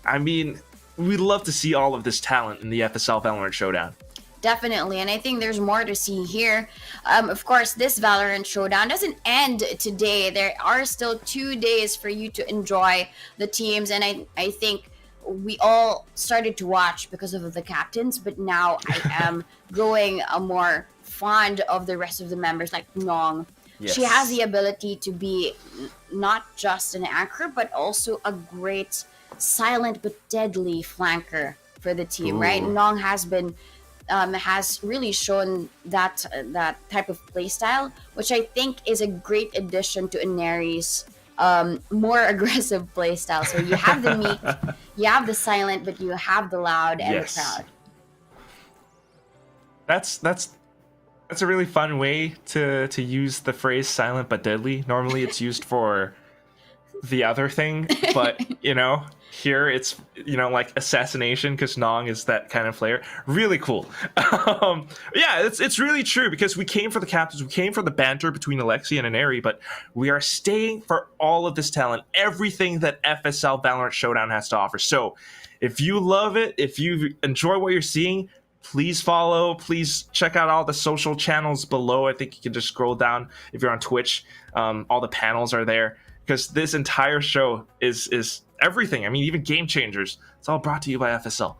I mean, we'd love to see all of this talent in the FSL Valorant Showdown. Definitely, and I think there's more to see here. Of course, this Valorant Showdown doesn't end today. There are still 2 days for you to enjoy the teams, and I think we all started to watch because of the captains, but now I am growing more fond of the rest of the members, like Nong. Yes. She has the ability to be not just an anchor, but also a great silent but deadly flanker for the team, right? Ooh. Nong has really shown that type of playstyle, which I think is a great addition to Inari's more aggressive playstyle. So you have the meek, you have the silent, but you have the loud and Yes. the proud. That's a really fun way to use the phrase silent but deadly. Normally it's used for the other thing, but you know, here it's, you know, like assassination, because Nong is that kind of player. Really cool. Yeah, it's really true, because we came for the captains, we came for the banter between Alexi and Inari, but we are staying for all of this talent, everything that FSL Valorant Showdown has to offer. So if you love it, if you enjoy what you're seeing, please follow, please check out all the social channels below. I think you can just scroll down if you're on Twitch. All the panels are there, because this entire show is everything. I mean, even Game Changers. It's all brought to you by FSL.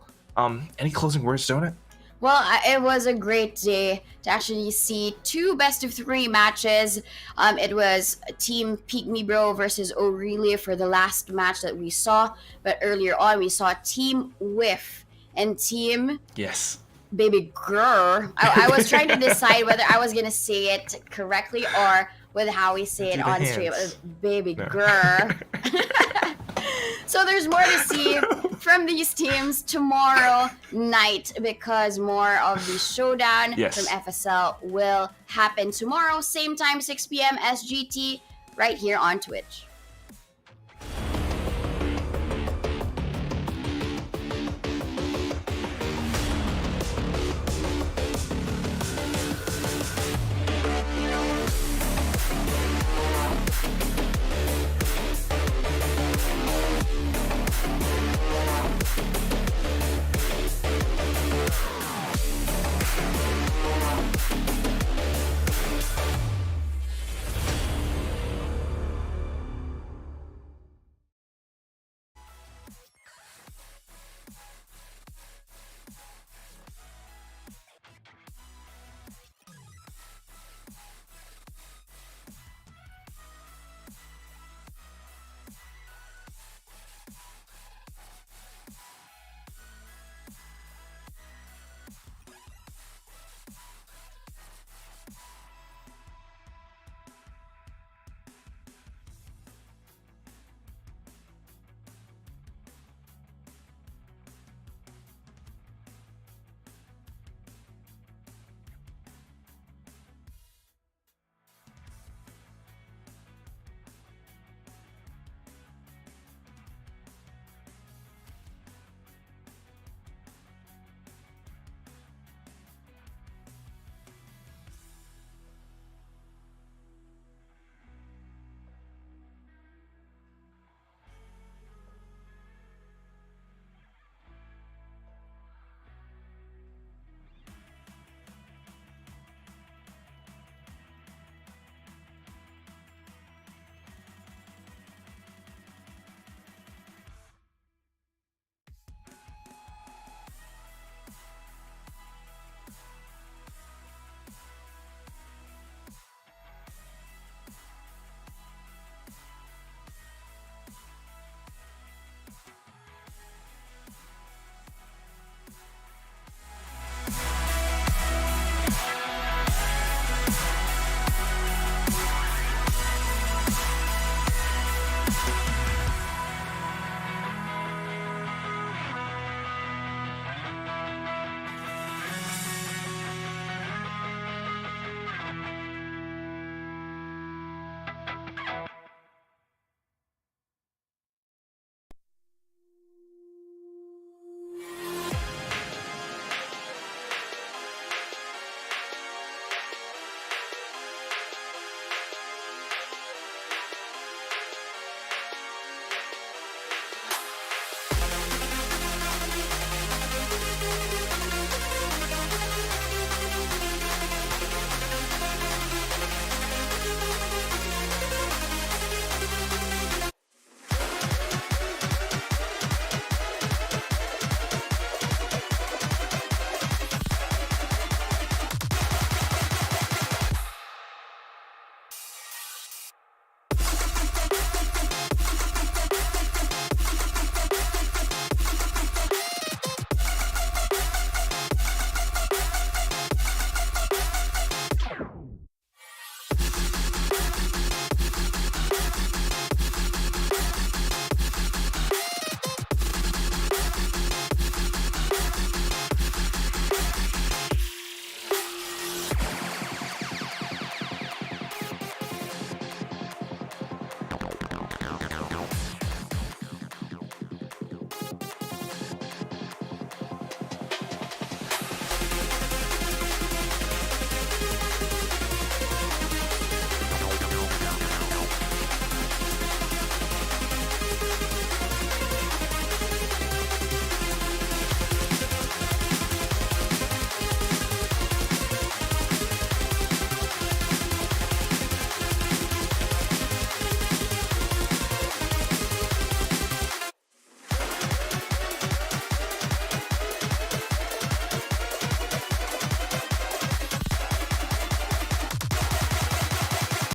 Any closing words, Donut? Well, it was a great day to actually see 2 best-of-3 matches. It was Team Peek Me Bro versus Oh Really for the last match that we saw. But earlier on, we saw Team WHIFF and Team Yes. BABYGRR. I was trying to decide whether I was going to say it correctly or with how we say it Do the on stream. hands. BABYGRR. So there's more to see from these teams tomorrow night, because more of the showdown Yes. from FSL will happen tomorrow, same time, 6 p.m. SGT, right here on Twitch.